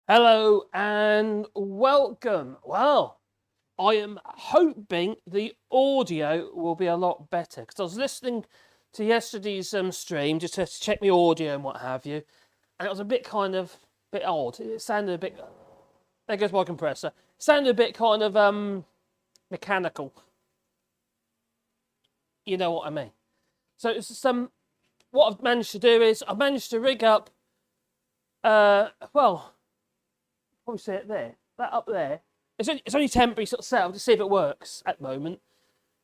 Hello and welcome. Well, I am hoping the audio will be a lot better because I was listening to yesterday's stream just to check my audio and what have you, and it was a bit bit odd. It sounded a bit. There goes my compressor. It sounded a bit mechanical. You know what I mean? So it's some. What I've managed to do is I've managed to rig up. Well, probably see it there. That up there. It's only temporary sort of set up to see if it works at the moment.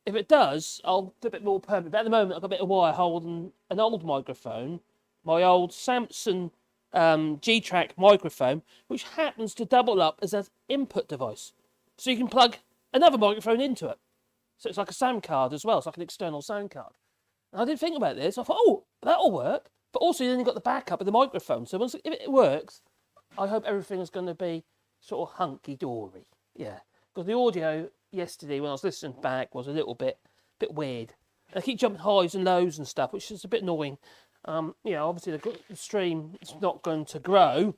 If it does, I'll do a bit more permanent. But at the moment, I've got a bit of wire holding an old microphone, my old Samsung G-Track microphone, which happens to double up as an input device. So you can plug another microphone into it. So it's like a sound card as well. It's like an external sound card. And I didn't think about this. I thought, oh, that'll work. But also, then you've got the backup of the microphone. So if it works, I hope everything is going to be sort of hunky-dory. Yeah. Because the audio yesterday, when I was listening back, was a little bit weird. I keep jumping highs and lows and stuff, which is a bit annoying. Obviously the stream is not going to grow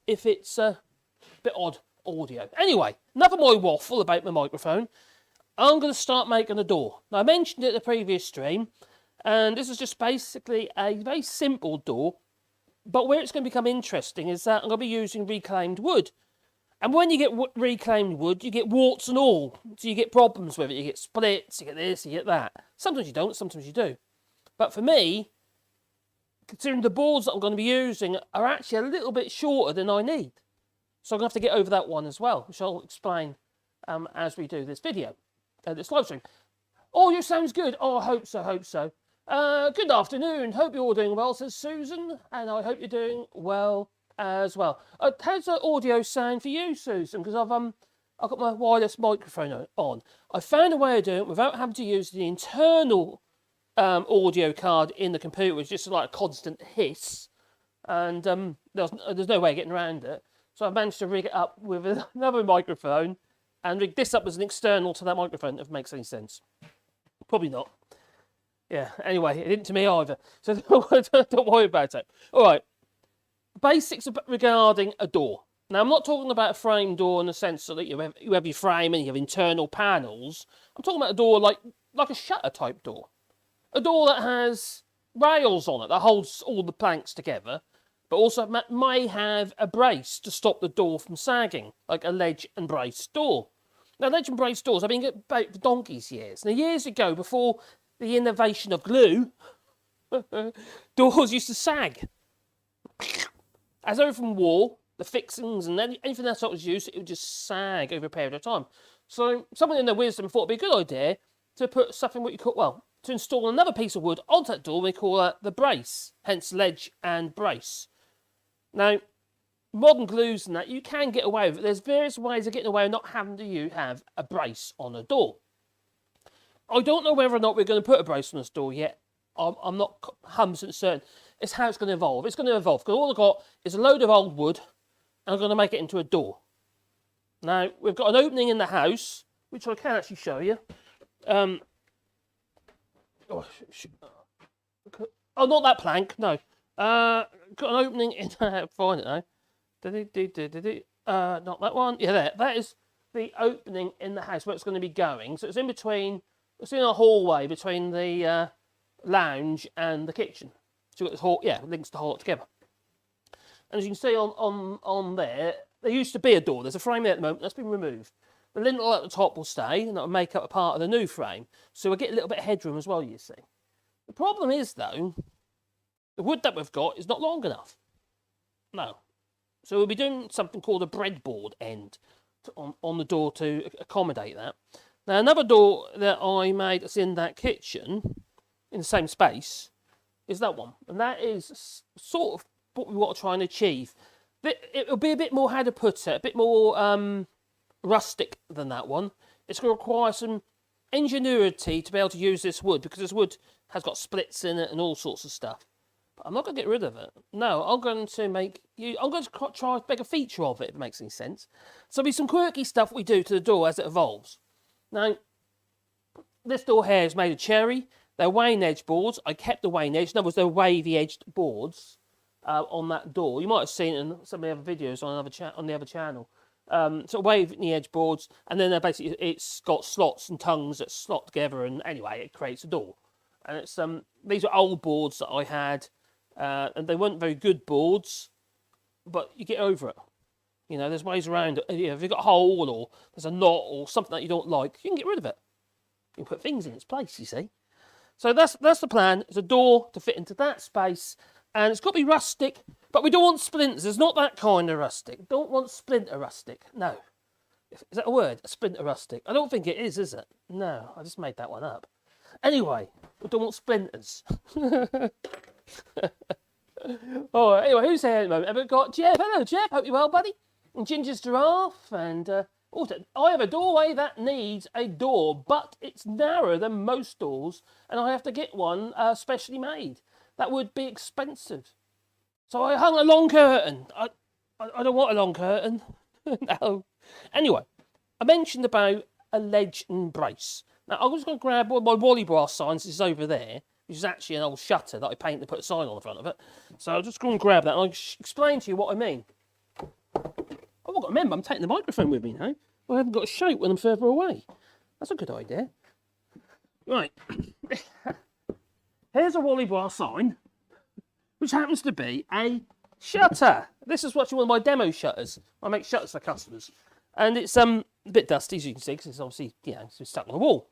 if it's a bit odd audio. Anyway, enough of my waffle about my microphone. I'm going to start making a door. Now, I mentioned it in the previous stream, and this is just basically a very simple door. But where it's going to become interesting is that I'm going to be using reclaimed wood. And when you get reclaimed wood, you get warts and all. So you get problems with it. You get splits, you get this, you get that. Sometimes you don't, sometimes you do. But for me, considering the boards that I'm going to be using are actually a little bit shorter than I need. So I'm going to have to get over that one as well, which I'll explain as we do this video, this live stream. Oh, you sounds good. Oh, I hope so. Good afternoon. Hope you're all doing well, says Susan. And I hope you're doing well as well. How's the audio sound for you, Susan? Because I've got my wireless microphone on. I found a way of doing it without having to use the internal audio card in the computer. It's just like a constant hiss. And there's no way of getting around it. So I managed to rig it up with another microphone and rig this up as an external to that microphone, if it makes any sense. Probably not. Yeah, anyway, it didn't to me either. So don't worry about it. All right. Basics regarding a door. Now, I'm not talking about a frame door in the sense that you have your frame and you have internal panels. I'm talking about a door like a shutter type door. A door that has rails on it that holds all the planks together, but also may have a brace to stop the door from sagging, like a ledge and brace door. Now, ledge and brace doors, I've been about for donkey's years. Now, years ago, before the innovation of glue, doors used to sag. As everything wore, the fixings and anything else that was used, it would just sag over a period of time. So someone in their wisdom thought it'd be a good idea to put something to install another piece of wood onto that door. We call that the brace, hence ledge and brace. Now, modern glues and that, you can get away with it. There's various ways of getting away with not having to have a brace on a door. I don't know whether or not we're going to put a brace on this door yet. I'm not 100% certain. It's how it's going to evolve. It's going to evolve because all I've got is a load of old wood and I'm going to make it into a door. Now, we've got an opening in the house, which I can actually show you. Oh, not that plank, no. Got an opening in the find it now. Not that one. Yeah, there. That is the opening in the house where it's going to be going. So it's in between. It's in a hallway between the lounge and the kitchen. So you've got this hall. Yeah, links the hall together. And as you can see on there used to be a door. There's a frame there at the moment that's been removed. The lintel at the top will stay, and that will make up a part of the new frame. So we'll get a little bit of headroom as well. You see. The problem is though, the wood that we've got is not long enough. No. So we'll be doing something called a breadboard end on the door to accommodate that. Now, another door that I made that's in that kitchen, in the same space, is that one. And that is sort of what we want to try and achieve. It'll be a bit more, how to put it, a bit more rustic than that one. It's going to require some ingenuity to be able to use this wood, because this wood has got splits in it and all sorts of stuff. But I'm not going to get rid of it. No, I'm going to try to make a feature of it, if it makes any sense. So there'll be some quirky stuff we do to the door as it evolves. Now, this door here is made of cherry. They're wane edge boards. I kept the wane edge. In other words, they're wavy edged boards. on that door. You might have seen it in some of the other videos on the other channel. Sort of waving the edge boards, and then basically it's got slots and tongues that slot together, and anyway, it creates a door. And it's these are old boards that I had, and they weren't very good boards, but you get over it. You know, there's ways around it. If you've got a hole or there's a knot or something that you don't like, you can get rid of it. You can put things in its place, you see. So that's the plan. It's a door to fit into that space, and it's got to be rustic, but we don't want splinters. It's not that kind of rustic. Don't want splinter rustic. No. Is that a word? A splinter rustic? I don't think it is it? No, I just made that one up. Anyway, we don't want splinters. Oh, anyway, who's here at the moment? We've got Jeff. Hello, Jeff. Hope you're well, buddy. And Ginger's Giraffe. And also, I have a doorway that needs a door, but it's narrower than most doors, and I have to get one specially made. That would be expensive. So I hung a long curtain. I don't want a long curtain. No. Anyway, I mentioned about a ledge and brace. Now, I was going to grab one of my Wallybois signs. It's over there, which is actually an old shutter that I painted to put a sign on the front of it. So I'll just go and grab that, and I'll explain to you what I mean. Oh, I've got to remember, I'm taking the microphone with me now. I haven't got to shout when I'm further away. That's a good idea. Right. Here's a Wallybois sign, which happens to be a shutter. This is what's one of my demo shutters. I make shutters for customers. And it's a bit dusty, as you can see, because it's obviously, you know, it's stuck on the wall.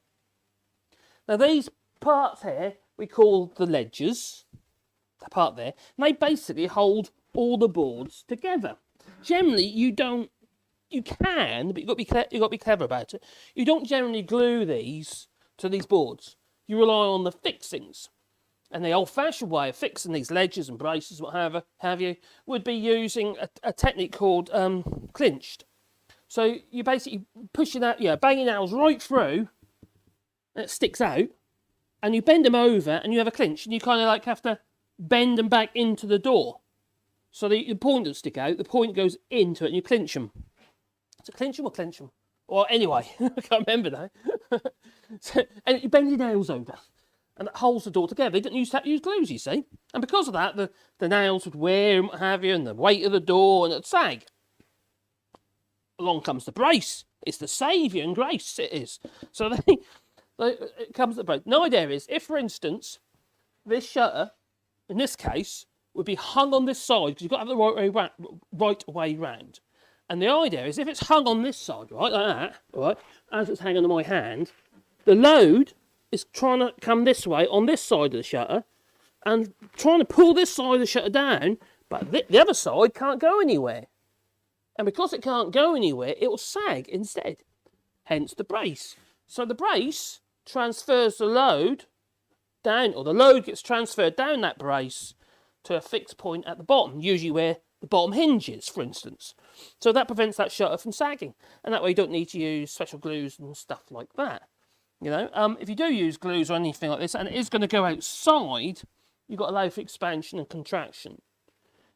Now, these parts here, we call the ledges, that part there, and they basically hold all the boards together. Generally, you can, but you've got to be clever about it. You don't generally glue these to these boards. You rely on the fixings. And the old-fashioned way of fixing these ledges and braces, what have you, would be using a technique called clinched. So you basically push it out, bang your nails right through, and it sticks out, and you bend them over, and you have a clinch, and you kind of like have to bend them back into the door. So the point doesn't stick out, the point goes into it, and you clinch them. Is it clinch them or clench them? Or anyway, I can't remember now. And you bend your nails over, and it holds the door together. They didn't used to use glues, you see. And because of that, the nails would wear and what have you, and the weight of the door, and it'd sag. Along comes the brace. It's the saviour and grace, it is. So it comes to the brace. The idea is, if for instance, this shutter, in this case, would be hung on this side, because you've got to have the right way round. And the idea is, if it's hung on this side, right, like that, right, as it's hanging on my hand, the load is trying to come this way on this side of the shutter, and trying to pull this side of the shutter down, but the other side can't go anywhere. And because it can't go anywhere, it will sag instead. Hence the brace. So the brace transfers the load down, or the load gets transferred down that brace to a fixed point at the bottom, usually where the bottom hinge is, for instance. So that prevents that shutter from sagging. And that way you don't need to use special glues and stuff like that. You know, if you do use glues or anything like this, and it is going to go outside, you've got to allow for expansion and contraction.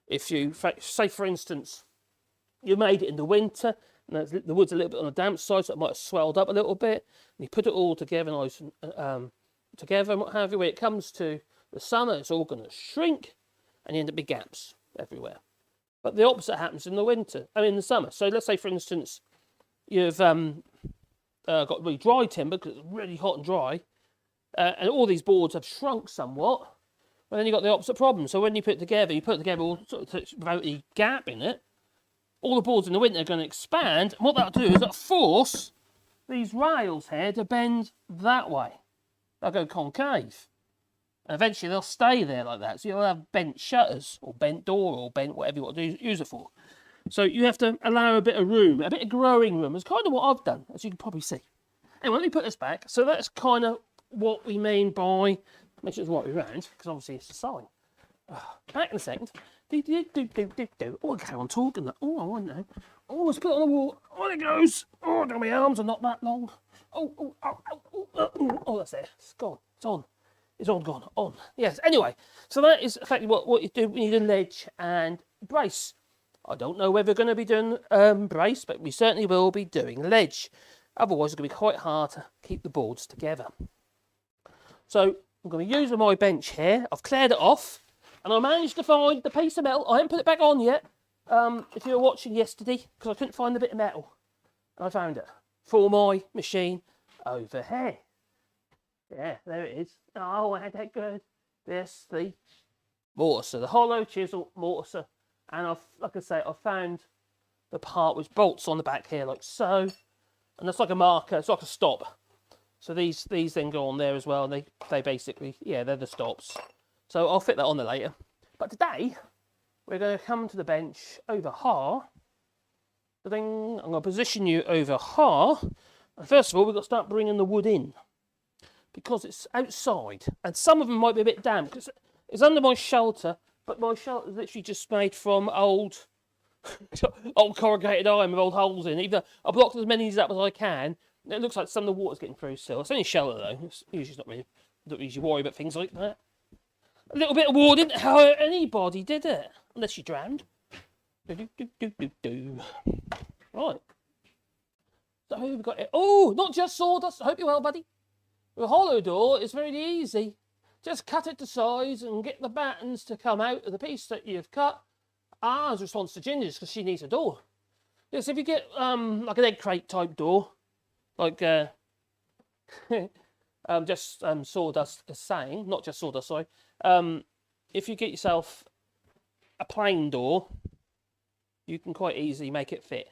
If you, say for instance, you made it in the winter, and the wood's a little bit on the damp side, so it might have swelled up a little bit, and you put it all together, nice and together, and what have you. When it comes to the summer, it's all going to shrink, and you end up with gaps everywhere. But the opposite happens in the winter, in the summer. So let's say, for instance, you've got really dry timber because it's really hot and dry, and all these boards have shrunk somewhat. Well, then you've got the opposite problem. So when you put it together all sort of without any gap in it. All the boards in the winter are going to expand, and what that'll do is that'll force these rails here to bend that way. They'll go concave. And eventually they'll stay there like that. So you'll have bent shutters, or bent door, or bent whatever you want to use it for. So you have to allow a bit of room, a bit of growing room. It's kind of what I've done, as you can probably see. Anyway, let me put this back. So that's kind of what we mean by, make sure it's right around, because obviously it's a sign. Back in a second. Oh, I carry on talking. Oh, I want to know. Oh, let's put it on the wall. On it goes. Oh, my arms are not that long. Oh, that's it. It's gone. It's on. It's all gone. On. Yes. Anyway, so that is effectively what you do. We need a ledge and brace. I don't know whether we're going to be doing brace, but we certainly will be doing ledge. Otherwise, it's going to be quite hard to keep the boards together. So I'm going to use my bench here. I've cleared it off. And I managed to find the piece of metal. I haven't put it back on yet. If you were watching yesterday, because I couldn't find the bit of metal. And I found it for my machine over here. Yeah, there it is. Oh, ain't that good? There's the mortiser, the hollow chisel mortiser. And like I say, I found the part which bolts on the back here, like so. And that's like a marker, it's like a stop. So these then go on there as well, and they basically, yeah, they're the stops. So I'll fit that on there later. But today, we're going to come to the bench over here. I'm going to position you over here. And first of all, we've got to start bringing the wood in, because it's outside. And some of them might be a bit damp, because it's under my shelter, but my shelter is literally just made from old corrugated iron with old holes in. Either I blocked as many up as I can. It looks like some of the water's getting through still. It's only shelter though. It's usually not really, I don't usually worry about things like that. A little bit of water didn't hurt anybody, did it? Unless you drowned. Right. So we've got it. Oh, not just sawdust. I hope you're well, buddy. The hollow door is very easy. Just cut it to size and get the battens to come out of the piece that you've cut. Ours responds to Ginger's because she needs a door. Yes, if you get like an egg crate type door, like just sawdust is saying, not just sawdust, sorry. If you get yourself a plain door, you can quite easily make it fit.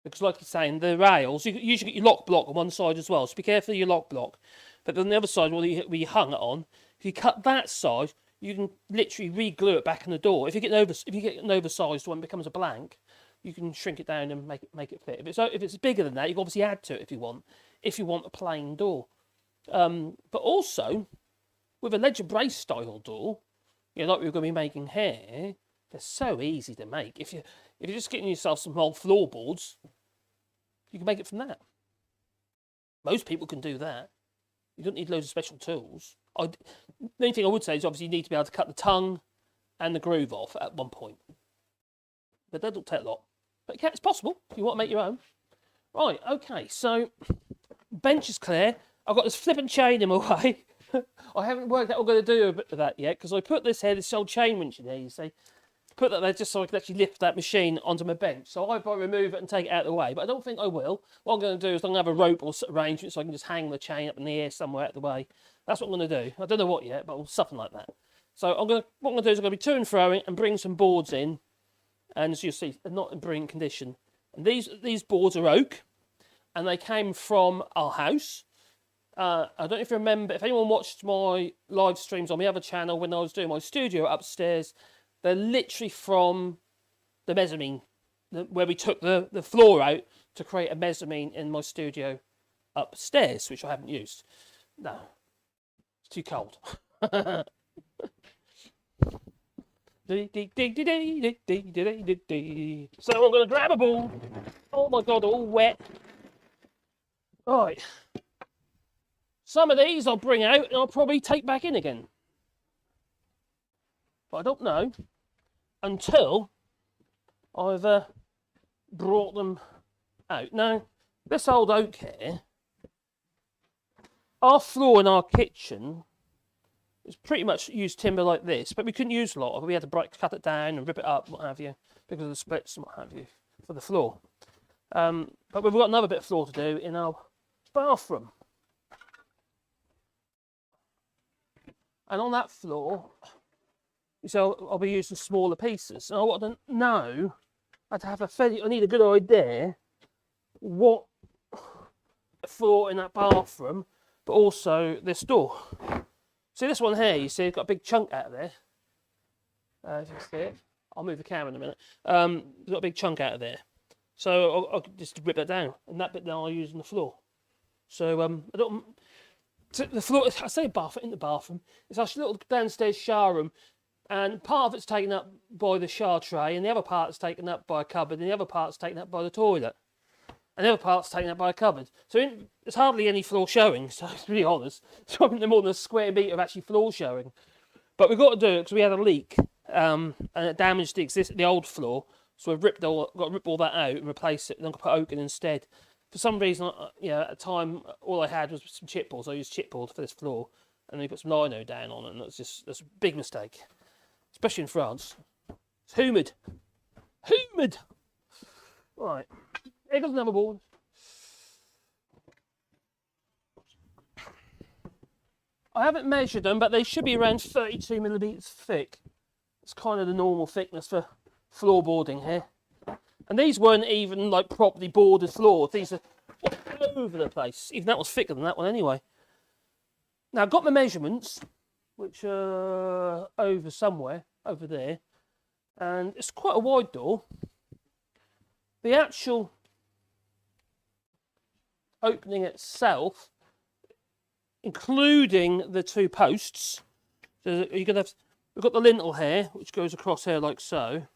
Because like you're saying, the rails, you usually get your lock block on one side as well, so be careful of your lock block. But on the other side, where you hung it on, if you cut that side, you can literally re-glue it back in the door. If you get an oversized one, it becomes a blank, you can shrink it down and make it fit. If it's bigger than that, you can obviously add to it if you want. If you want a plain door, but also with a ledger brace style door, you know, like we're going to be making here, they're so easy to make. If you're just getting yourself some old floorboards, you can make it from that. Most people can do that. You don't need loads of special tools. The only thing I would say is obviously you need to be able to cut the tongue and the groove off at one point. But that don't take a lot. But it's possible if you want to make your own. Right, okay, so bench is clear. I've got this flipping chain in my way. I haven't worked out what I'm going to do with that yet, because I put this old chain winch in here, you see. Put that there just so I can actually lift that machine onto my bench. So I might remove it and take it out of the way, but I don't think I will. What I'm going to do is I'm going to have a rope or arrangement so I can just hang the chain up in the air somewhere out of the way. That's what I'm going to do. I don't know what yet, but something like that. So what I'm going to do is I'm going to be to and froing and bring some boards in. And as you'll see, they're not in brilliant condition. And these boards are oak, and they came from our house. I don't know if you remember, if anyone watched my live streams on my other channel when I was doing my studio upstairs, they're literally from the mezzanine, where we took the floor out to create a mezzanine in my studio upstairs, which I haven't used. No, it's too cold. So I'm going to grab a ball. Oh my God, all wet. Right. Some of these I'll bring out and I'll probably take back in again. But I don't know until I've brought them out. Now, this old oak here, our floor in our kitchen is pretty much used timber like this, but we couldn't use a lot of it. We had to cut it down and rip it up, what have you, because of the splits and what have you, for the floor. But we've got another bit of floor to do in our bathroom. And on that floor, so I'll be using smaller pieces. And I want to know, I need a good idea what floor in that bathroom, but also this door. See this one here, you see it's got a big chunk out of there. If you can see it, I'll move the camera in a minute. It's got a big chunk out of there. So I'll just rip that down, and that bit now I'll use on the floor. So I don't. The floor, I say bathroom, in the bathroom, it's our little downstairs shower room, and part of it's taken up by the shower tray, and the other part's taken up by a cupboard, and the other part's taken up by the toilet, and the other part's taken up by a cupboard. So there's hardly any floor showing, so to be honest, it's probably no more than a square metre of actually floor showing. But we've got to do it because we had a leak, and it damaged the old floor, so we've got to rip all that out and replace it, and then put oak in instead. For some reason, at the time, all I had was some chipboards. I used chipboard for this floor, and then you put some lino down on it, and that's a big mistake, especially in France. It's humid. Humid! Right, here goes another board. I haven't measured them, but they should be around 32 millimetres thick. It's kind of the normal thickness for floorboarding here. And these weren't even like properly boarded floors. These are all over the place. Even that was thicker than that one anyway. Now I've got my measurements, which are over somewhere, over there. And it's quite a wide door. The actual opening itself, including the two posts, so you're gonna have, we've got the lintel here, which goes across here like so,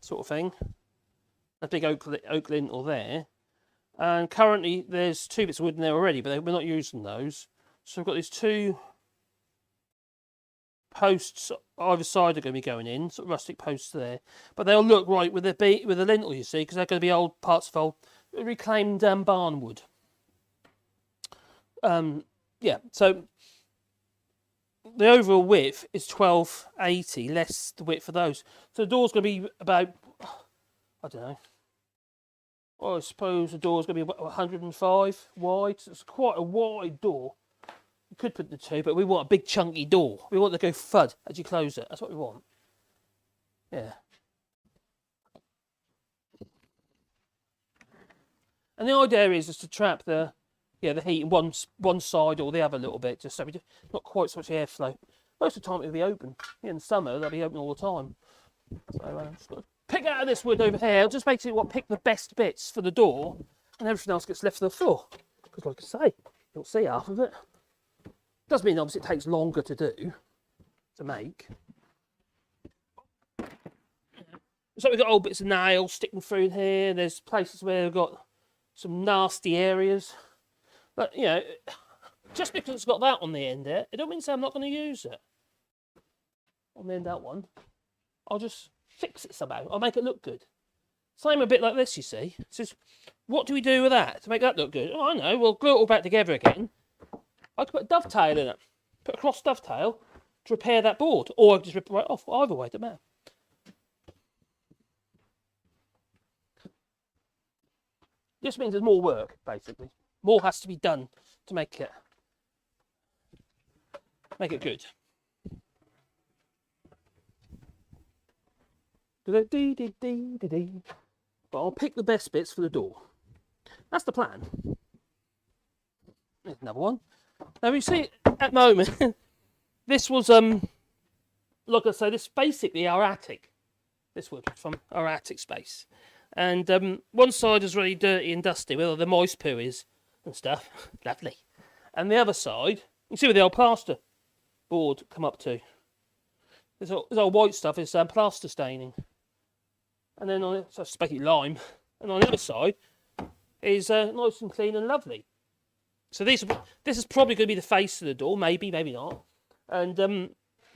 sort of thing. A big oak lintel there, and currently there's two bits of wood in there already, but we're not using those. So we've got these two posts either side are going to be going in, sort of rustic posts there, but they'll look right with the lintel, you see, because they're going to be old parts of old reclaimed barn wood. Yeah, so the overall width is 1280, less the width for those. So the door's going to be about, I don't know, well, I suppose the door's going to be about 105 wide. So it's quite a wide door. You could put the two, but we want a big chunky door. We want to go thud as you close it. That's what we want. Yeah. And the idea is just to trap the heat in one side or the other a little bit, just so we do not quite so much airflow. Most of the time it'll be open. In summer they'll be open all the time. So just got to pick out of this wood over here. Just basically pick the best bits for the door, and everything else gets left for the floor. Because like I say, you'll see half of it. Doesn't mean obviously it takes longer to do, to make. So we've got old bits of nails sticking through here. There's places where we've got some nasty areas. But, you know, just because it's got that on the end there, it don't mean to say I'm not going to use it. On the end of that one, I'll just fix it somehow. I'll make it look good. Same a bit like this, you see. It says, what do we do with that to make that look good? Oh, I know, we'll glue it all back together again. I could put a dovetail in it. Put a cross dovetail to repair that board. Or I could just rip it right off. Either way, it doesn't matter. This means there's more work, basically. More has to be done to make it good. But I'll pick the best bits for the door. That's the plan. There's another one. Now you see, at the moment, this was like I say, this is basically our attic. This wood from our attic space, and one side is really dirty and dusty, where all the moist poo is and stuff. Lovely. And the other side, you can see where the old plaster board come up to. This old white stuff is plaster staining, and then on it, so it's basically lime, and on the other side is nice and clean and lovely. So this is probably going to be the face of the door, maybe, maybe not. And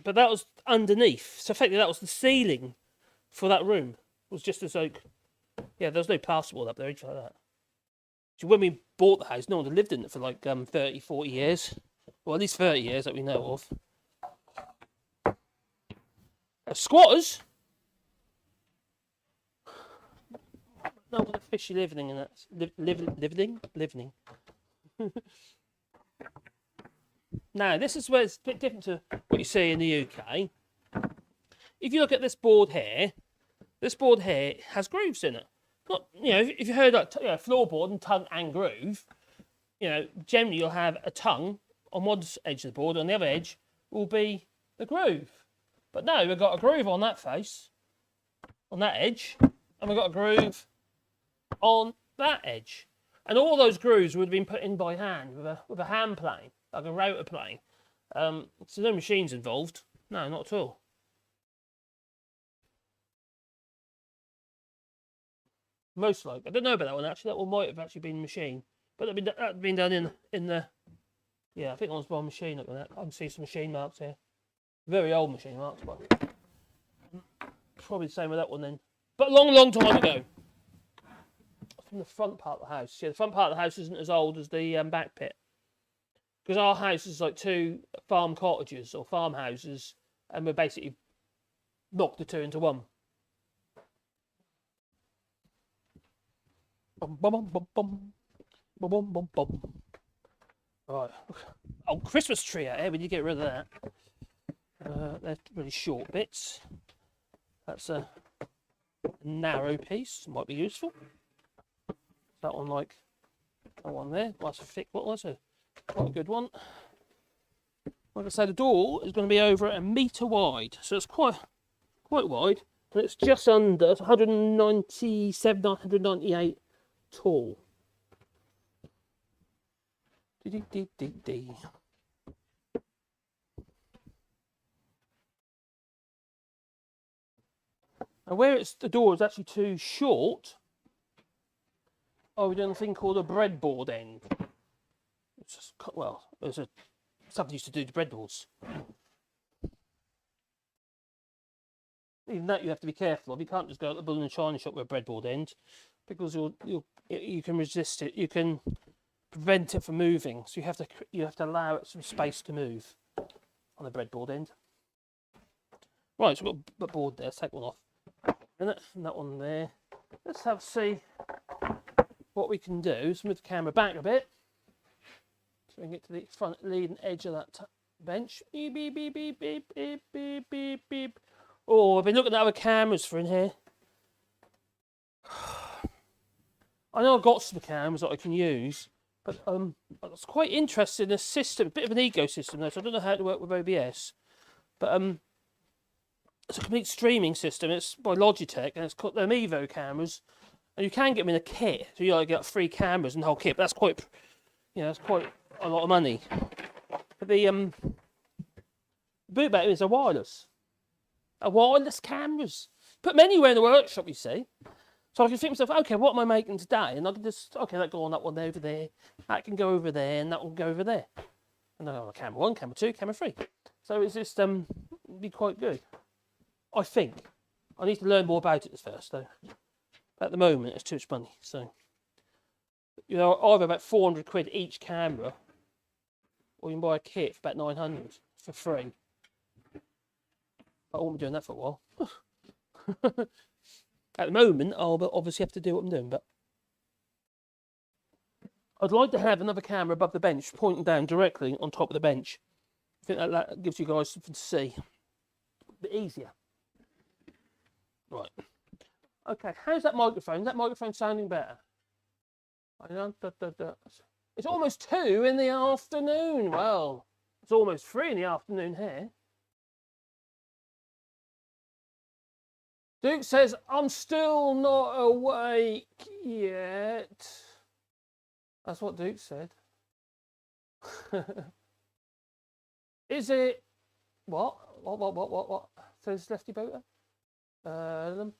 but that was underneath. So effectively that was the ceiling for that room. It was just as like, yeah, there was no plasterboard up there, anything like that. So when we bought the house, no one had lived in it for like 30, 40 years. Well, at least 30 years that we know of. Squatters? No one officially living in that. Living. Now, this is where it's a bit different to what you see in the UK. If you look at this board here has grooves in it. Not, you know, if you heard like floorboard and tongue and groove, you know, generally you'll have a tongue on one edge of the board, on the other edge will be the groove. But no, we've got a groove on that face, on that edge, and we've got a groove on that edge. And all those grooves would have been put in by hand with a hand plane, like a router plane. So no machines involved. No, not at all. Most likely, I don't know about that one actually. That one might have actually been machine, but that'd been done in the. Yeah, I think that was by machine. Look at that. I can see some machine marks here. Very old machine marks, but probably the same with that one then. But a long, long time ago. From the front part of the house. Yeah, the front part of the house isn't as old as the back pit. Because our house is like 2 farm cottages or farmhouses, and we're basically knocked the 2 into one. Bum, bum, bum, bum, bum. Bum, bum, bum, bum. Right. Oh, Christmas tree out here. We need to get rid of that. They're really short bits. That's a narrow piece. Might be useful. That one, like that one there. That's a thick one. That's quite a good one. Like I say, the door is going to be over 1 metre wide, so it's quite wide, and it's just under 197, 198 tall. Dee. And where the door is actually too short, we're doing a thing called a breadboard end. It's just, well, there's something used to do to breadboards. Even that you have to be careful of. You can't just go to the bull and china shop with a breadboard end, because you can resist it. You can prevent it from moving. So you have to allow it some space to move on the breadboard end. Right, so we've got a board there. Let's take one off. And that one there. Let's see what we can do. So move the camera back a bit, so we can get to the front leading edge of that bench. Beep, beep, beep, beep, beep, beep, beep, beep, beep. Oh, I've been looking at other cameras for in here. I know I've got some cameras that I can use, but I was quite interested in a system, a bit of an ecosystem though, so I don't know how to work with OBS. But it's a complete streaming system. It's by Logitech, and it's called the Mevo cameras, and you can get them in a kit. So you like get 3 cameras and the whole kit. But that's quite, that's quite a lot of money. But the boot back is a wireless cameras. Put them anywhere in the workshop, you see. So I can think to myself, okay, what am I making today? And I can just, okay, that go on that one over there. That can go over there, and that will go over there. And then I'll have camera 1, camera 2, camera 3. So it's just be quite good. I think. I need to learn more about it first, though. At the moment, it's too much money. So, either about 400 quid each camera, or you can buy a kit for about 900 for free. But I won't be doing that for a while. At the moment, I'll obviously have to do what I'm doing, but I'd like to have another camera above the bench, pointing down directly on top of the bench. I think that gives you guys something to see. A bit easier. Right. Okay, how's that microphone? Is that microphone sounding better? It's almost 2 in the afternoon. Well, it's almost 3 in the afternoon here. Duke says, I'm still not awake yet. That's what Duke said. Is it... What? Says Lefty Boater? That's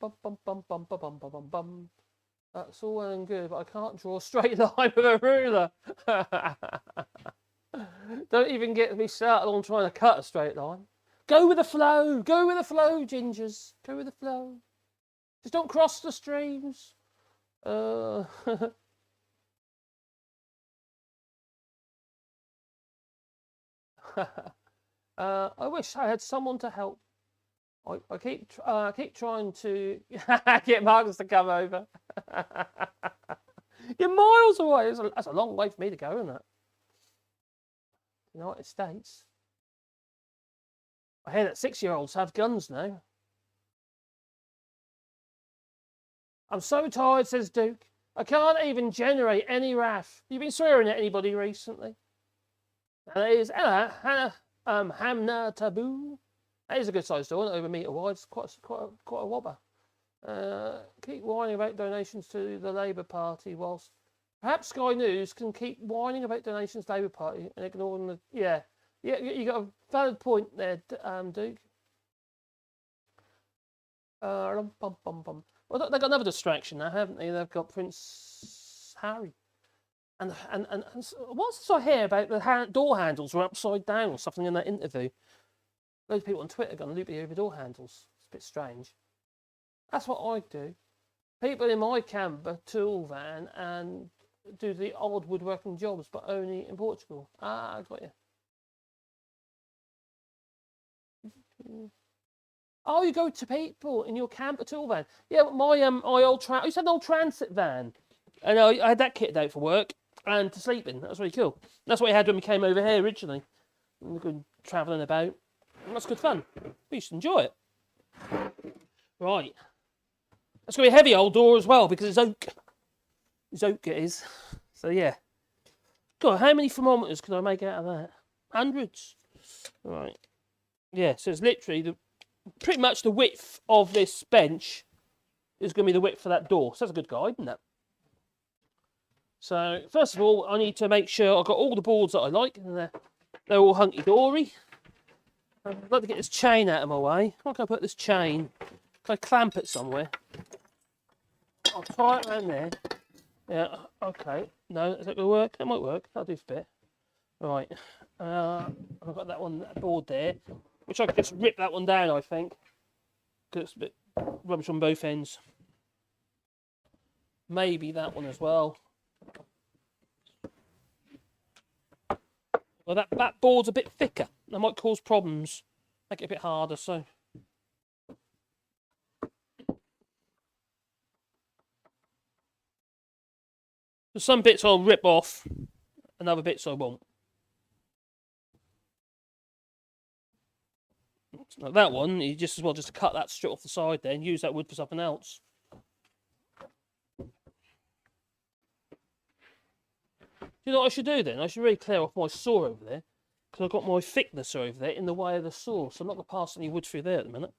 all well and good, but I can't draw a straight line with a ruler. Don't even get me started on trying to cut a straight line. Go with the flow. Go with the flow, gingers. Go with the flow. Just don't cross the streams. I wish I had someone to help. I keep trying to get Marcus to come over. You're miles away. That's a long way for me to go, isn't it? United States. I hear that 6-year-olds have guns now. I'm so tired, says Duke. I can't even generate any wrath. You been swearing at anybody recently? That is Hannah Hamna Taboo. That is a good sized door, over 1 metre wide. It's quite a whopper. Keep whining about donations to the Labour Party, whilst perhaps Sky News can keep whining about donations to the Labour Party and ignoring the... Yeah, you got a valid point there, Duke. Well, they've got another distraction now, haven't they? They've got Prince Harry. And what's this I hear about the door handles were upside down or something in that interview? Loads of people on Twitter got loopy over door handles. It's a bit strange. That's what I do. People in my camper tool van and do the odd woodworking jobs, but only in Portugal. Ah, I got you. Oh, you go to people in your camper tool van. Yeah, my I used to have an old transit van, and I had that kitted out for work and to sleep in. That was really cool. That's what I had when we came over here originally. And we could travelling about. And that's good fun. We used to enjoy it. Right. That's going to be a heavy old door as well because it's oak. It's oak it is. So yeah. God, how many thermometers can I make out of that? Hundreds. Right. Yeah, so it's literally pretty much the width of this bench is going to be the width for that door. So that's a good guide, isn't it? So first of all, I need to make sure I've got all the boards that I like and they're all hunky-dory. I'd like to get this chain out of my way. How can I put this chain? Can I clamp it somewhere? I'll tie it around there. Yeah, okay. No, is that going to work? That might work. That'll do for a bit. Right. I've got that board there, which I could just rip that one down, I think. Because it's a bit rubbish on both ends. Maybe that one as well. Well, that board's a bit thicker. That might cause problems. Make it a bit harder, so. So some bits I'll rip off, and other bits I won't. Like that one, you just as well just cut that straight off the side there and use that wood for something else. You know what I should do then? I should really clear off my saw over there. Because I've got my thicknesser over there in the way of the saw. So I'm not going to pass any wood through there at the minute.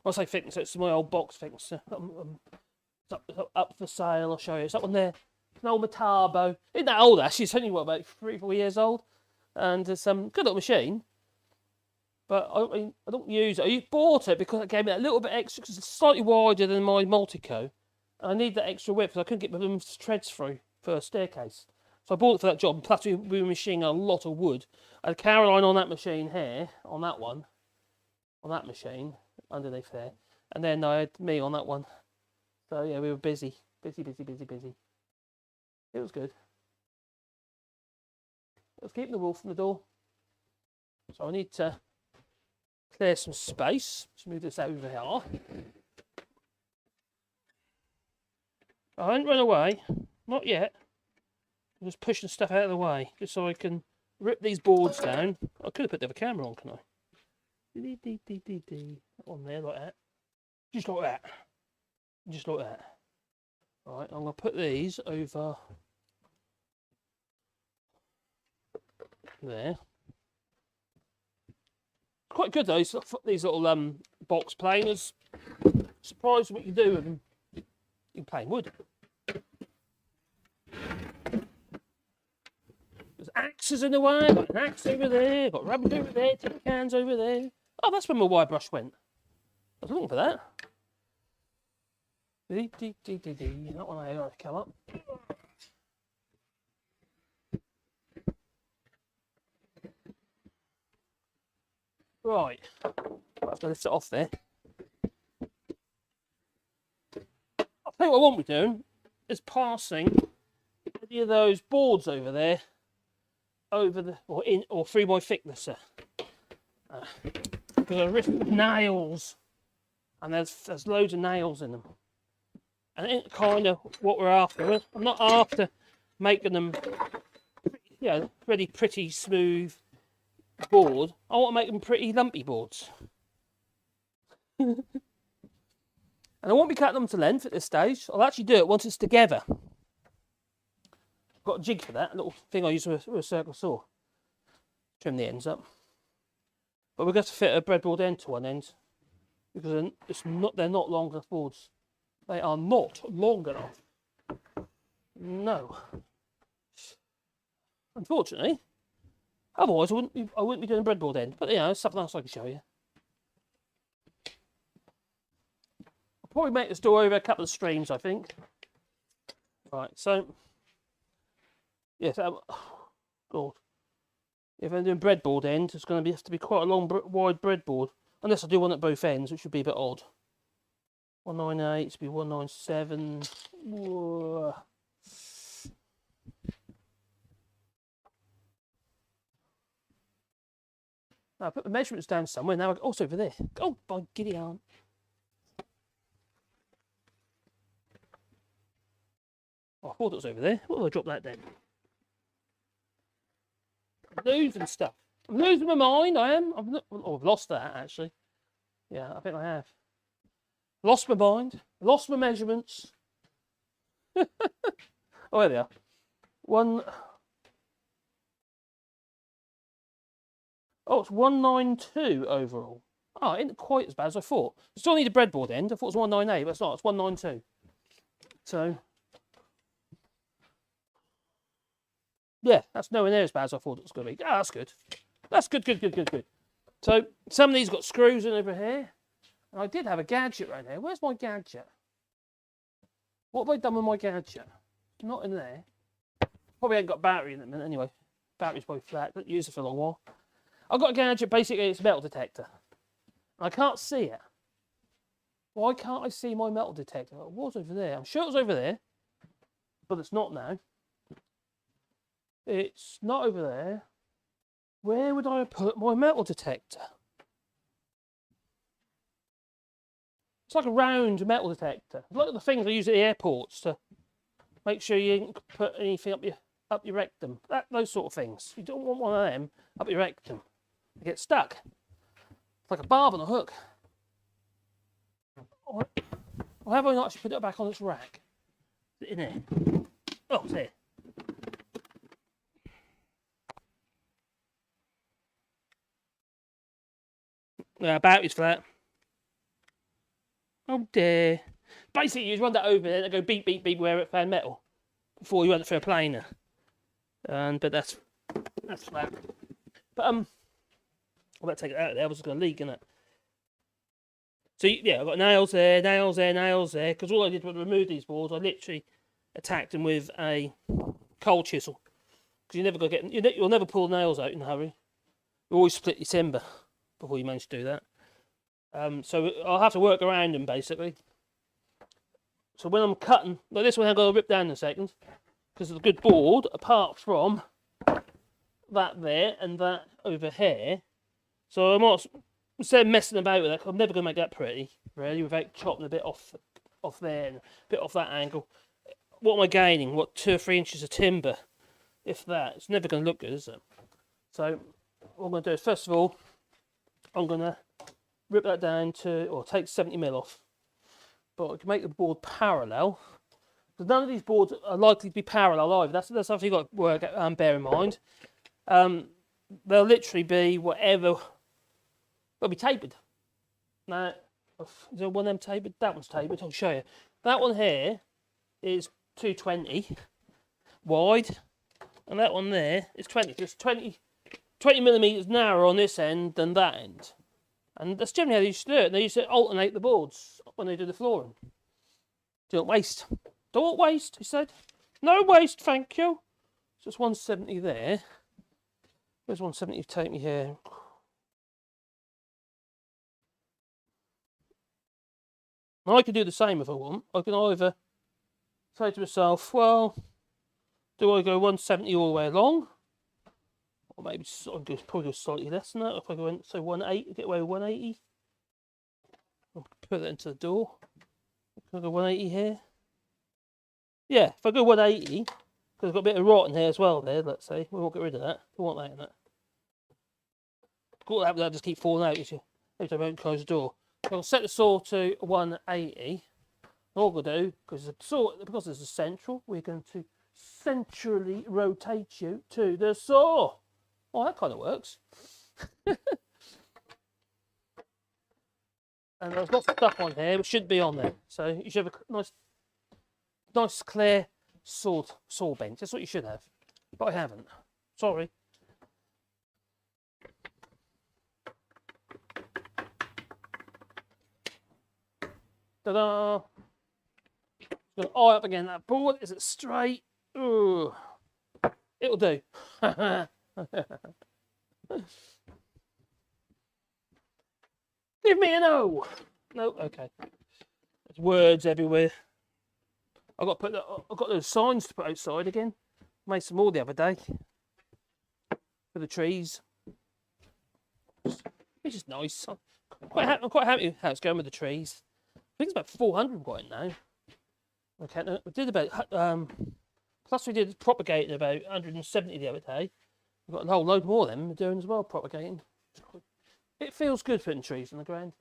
When I say thicknesser, it's my old box thicknesser. It's up for sale, I'll show you. It's that one there. It's an old Metabo. Isn't that old actually? It's only, what, about 3-4 years old? And it's good little machine. But I don't use it. I bought it because it gave me a little bit extra, because it's slightly wider than my Multico. And I need that extra width, because I couldn't get my threads through for a staircase. So I bought it for that job. Plus, we were machining a lot of wood. I had Caroline on that machine here, on that one, on that machine, underneath there. And then I had me on that one. So yeah, we were busy. Busy. It was good. It was keeping the wolf from the door. So I need to clear some space. Let's move this over here. I haven't run away. Not yet. I'm just pushing stuff out of the way, just so I can rip these boards down. I could have put the other camera on, can I? On there, like that. Just like that. Just like that. Right, I'm going to put these over there. Quite good though, these little box planers. Surprised what you do with them. You can plane wood. There's axes in the way, got an axe over there, got rubbish over there, tin cans over there. Oh, that's where my wire brush went. I was looking for that. That one I ought to come up. Right, I'll have to lift it off there. I'll tell you what I won't be doing is passing any of those boards over there over the or through my thicknesser, because I risk nails, and there's loads of nails in them, and it's kind of what we're after. I'm not after making them, really pretty smooth board. I want to make them pretty lumpy boards. And I won't be cutting them to length at this stage. I'll actually do it once it's together. I've got a jig for that, a little thing I use with a circle saw. Trim the ends up. But we're going to fit a breadboard end to one end, because they're not long enough boards. They are not long enough. No. Unfortunately. Otherwise, I wouldn't be doing a breadboard end. But it's something else I can show you. I'll probably make this door over a couple of streams, I think. Right, so yes, God. If I'm doing breadboard end, it's going to have to be quite a long, wide breadboard. Unless I do one at both ends, which would be a bit odd. 198 to be 197. Whoa. I put the measurements down somewhere. Now, also over there. Oh, by giddy aunt. Oh, I thought it was over there. What did I drop that then? I'm losing stuff. I'm losing my mind. I am. I've lost that actually. Yeah, I think I have. Lost my mind. Lost my measurements. Oh, there they are. Oh, it's 192 overall. Oh, it ain't quite as bad as I thought. I still need a breadboard end. I thought it was 198, but it's not. It's 192. So, yeah, that's nowhere near as bad as I thought it was going to be. Ah, that's good. That's good, good, good, good, good. So, some of these got screws in over here. And I did have a gadget right there. Where's my gadget? What have I done with my gadget? Not in there. Probably ain't got battery in it anyway. Battery's probably flat. Don't use it for a long while. I've got a gadget, basically it's a metal detector. I can't see it. Why can't I see my metal detector? It was over there. I'm sure it was over there. But it's not now. It's not over there. Where would I put my metal detector? It's like a round metal detector. It's like the things I use at the airports to make sure you didn't put anything up your rectum. Those sort of things. You don't want one of them up your rectum. They get stuck. It's like a barb on a hook. Or have I not actually put it back on its rack? Is it in there? Oh, it's here. Yeah, battery's flat. Oh dear. Basically, you just run that over there and go beep, beep, beep where it found metal before you run it through a planer. But that's flat. But I better take it out of there. I was just going to leak, innit? So yeah, I've got nails there, nails there, nails there. Because all I did was remove these boards. I literally attacked them with a cold chisel. Because you'll never pull nails out in a hurry. You always split your timber before you manage to do that. So I'll have to work around them basically. So when I'm cutting, like this one, I'm going to rip down in a second because it's a good board. Apart from that there and that over here, so I'm not, instead of messing about with that, I'm never going to make that pretty, really, without chopping a bit off there and a bit off that angle. What am I gaining? What, 2 or 3 inches of timber? If that, it's never going to look good, is it? So what I'm going to do is, first of all, I'm going to rip that down to, or take 70mm off. But I can make the board parallel. Because none of these boards are likely to be parallel either. That's something you've got to work, bear in mind. They'll literally be whatever. They'll be tapered. Now, is there one of them tapered? That one's tapered. I'll show you. That one here is 220 wide. And that one there is 20. Just 20mm narrower on this end than that end. And that's generally how they used to do it. They used to alternate the boards when they do the flooring. Don't waste. Don't waste, he said. No waste, thank you. So it's 170 there. Where's 170? Take me here. I could do the same if I want. I can either say to myself, well, do I go 170 all the way along? Or maybe probably go slightly less than that. If I go say 180, get away with 180. I'll put that into the door. Can I go 180 here? Yeah, if I go 180, because I've got a bit of rot in here as well there, let's say. We won't get rid of that. We want that in it. Got that, just keep falling out every time I don't close the door. So I'll set the saw to 180. All we'll do, because this is central, we're going to centrally rotate you to the saw. Oh, that kind of works. And there's lots of stuff on here which shouldn't be on there. So you should have a nice clear saw bench. That's what you should have. But I haven't. Sorry. Ta-da! Going to eye up again that board. Is it straight? Ooh. It'll do. Give me a no. No, okay. There's words everywhere. I've got those signs to put outside again. Made some more the other day for the trees. which is nice. I'm quite happy how it's going with the trees. I think it's about 400 right now. Okay, we did about plus we did propagating about 170 the other day. We've got a whole load more of them we're doing as well, propagating. It feels good putting trees on the ground.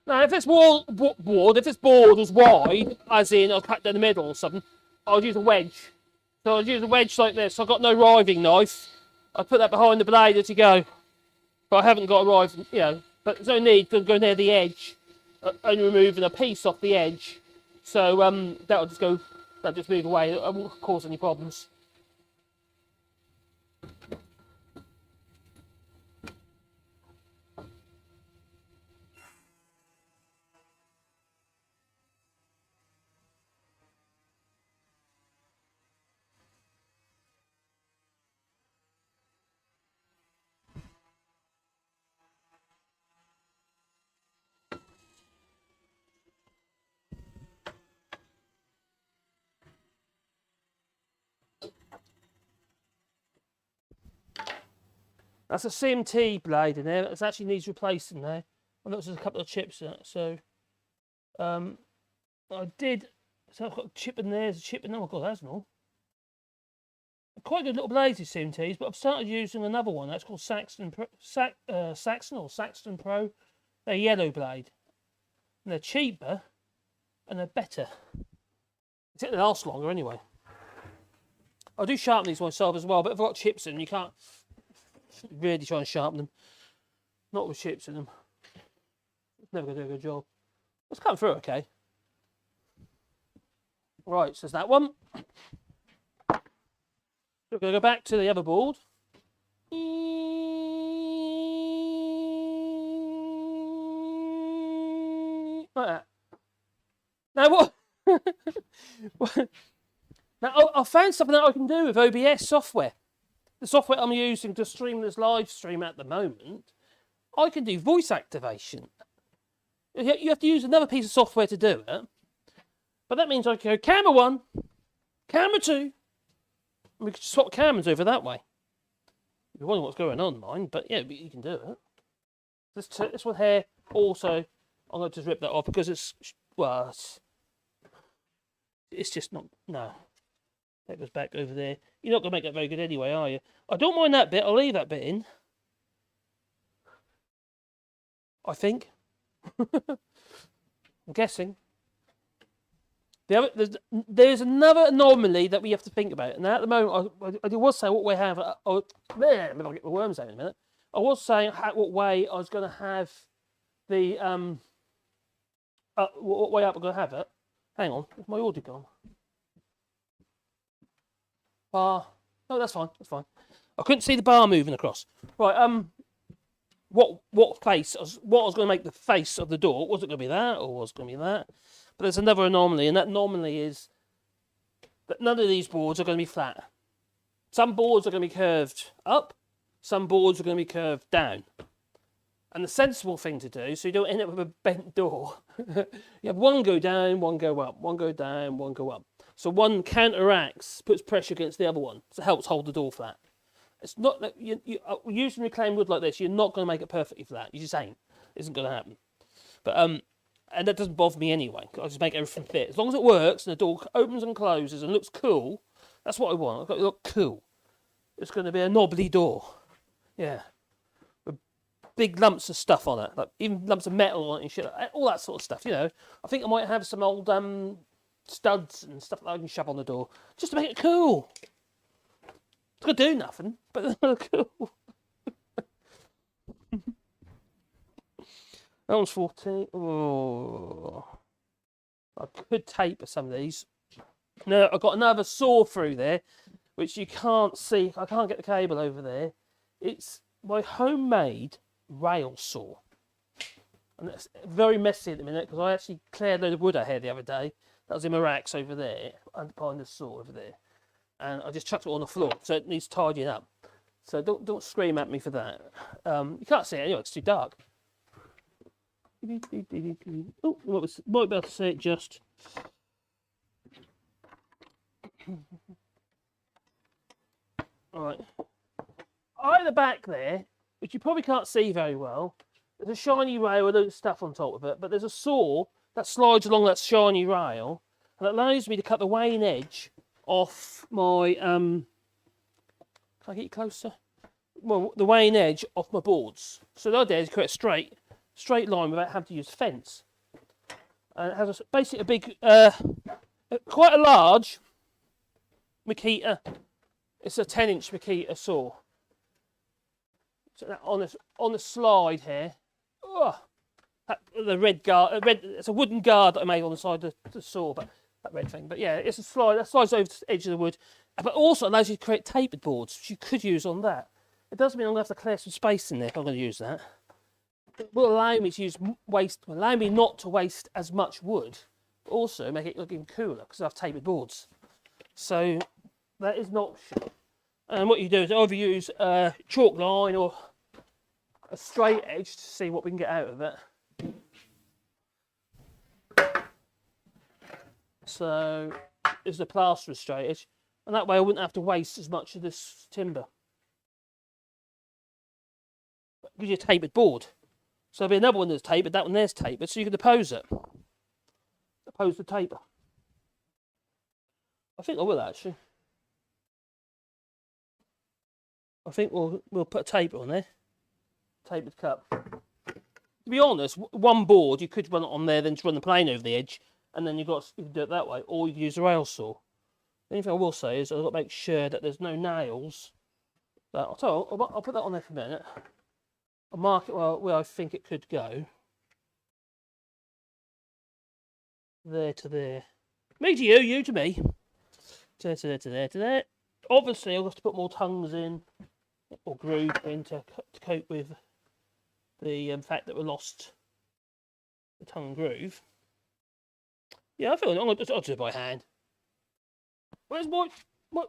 Now, if it's if it's board as wide, as in I'll cut down the middle or something, I'll use a wedge. So I'll use a wedge like this. I've got no riving knife. I put that behind the blade as you go. But I haven't got a riving, you know. But there's no need to go near the edge and removing a piece off the edge. So that'll just move away. It won't cause any problems. That's a CMT blade in there. It actually needs replacing there. I noticed there's a couple of chips in it. So I did. So I've got a chip in there. There's a chip in there. Oh god, that's not. Quite good little blades, these CMTs, but I've started using another one. That's called Saxton Pro. Saxton Pro. They're yellow blade. And they're cheaper and they're better. They last longer anyway. I do sharpen these myself as well, but if I've got chips in them, you can't really try and sharpen them. Not with chips in them. It's never going to do a good job. Let's come through okay. Right, so there's that one. We're going to go back to the other board. Like that. Now what? Now I found something that I can do with OBS software. The software I'm using to stream this live stream at the moment, I can do voice activation. You have to use another piece of software to do it. But that means I can go camera 1, camera 2, and we can swap cameras over that way. You're wondering what's going on, mind, but yeah, you can do it. This one here, also, I'm going to just rip that off because it's, well, it's just not, no. That goes back over there. You're not going to make that very good anyway, are you? I don't mind that bit. I'll leave that bit in. I think. I'm guessing. There's another anomaly that we have to think about. And at the moment, I was saying what way I have... I'll get my worms out in a minute. I was saying what way I was going to have the... what way up I'm going to have it. Hang on. Where's my audio gone? Bar. No, that's fine. That's fine. I couldn't see the bar moving across. Right. What face? What I was going to make the face of the door? Was it going to be that, or was it going to be that? But there's another anomaly, and that anomaly is that none of these boards are going to be flat. Some boards are going to be curved up. Some boards are going to be curved down. And the sensible thing to do, so you don't end up with a bent door, you have one go down, one go up, one go down, one go up. So one counteracts, puts pressure against the other one, so it helps hold the door flat. It's not that using reclaimed wood like this, you're not going to make it perfectly flat. You just ain't. It isn't going to happen. But and that doesn't bother me anyway. I just make everything fit. As long as it works and the door opens and closes and looks cool, that's what I want. I've got it to look cool. It's going to be a knobbly door. Yeah. With big lumps of stuff on it, like even lumps of metal on it and shit, all that sort of stuff. You know, I think I might have some old studs and stuff that I can shove on the door just to make it cool. It's going to do nothing, but they're cool. That one's 14. Oh, I could taper some of these. No, I've got another saw through there, which you can't see. I can't get the cable over there. It's my homemade rail saw. And it's very messy at the minute because I actually cleared a load of wood I had the other day. That was in my racks over there, behind the saw over there. And I just chucked it on the floor, so it needs tidying up. So don't scream at me for that. You can't see it anyway, it's too dark. Oh, might be able to see it just. Alright. Right at the back there, which you probably can't see very well, there's a shiny rail with a load of stuff on top of it, but there's a saw that slides along that shiny rail and it allows me to cut the wane edge off my, can I get you closer? Well, the wane edge off my boards. So the idea is to create a straight line without having to use fence. And it has basically a big, quite a large Makita. It's a 10-inch Makita saw. So that on the slide here, the red guard, it's a wooden guard that I made on the side of the saw, but that red thing. But yeah, it's a slide that slides over the edge of the wood, but also allows you to create tapered boards, which you could use on that. It does mean I'm going to have to clear some space in there if I'm going to use that. It will allow me to allow me not to waste as much wood, but also make it look even cooler because I have tapered boards. So that is an option. And what you do is either use a chalk line or a straight edge to see what we can get out of it. So this is a plaster straight edge, and that way I wouldn't have to waste as much of this timber. It gives you a tapered board. So there'll be another one that's tapered, that one there's tapered, so you can oppose it. Oppose the taper. I think I will actually. I think we'll put a taper on there. Tapered cut. To be honest, one board you could run it on there, then just run the plane over the edge, and then you can do it that way, or you can use a rail saw. The only thing I will say is I've got to make sure that there's no nails. I'll put that on there for a minute. I'll mark it where I think it could go. There to there. Me to you, you to me. There to there to there to there. Obviously, I'll have to put more tongues in, or groove in to cope with the fact that we lost the tongue and groove. Yeah, I feel I'll do it by hand. Where's my move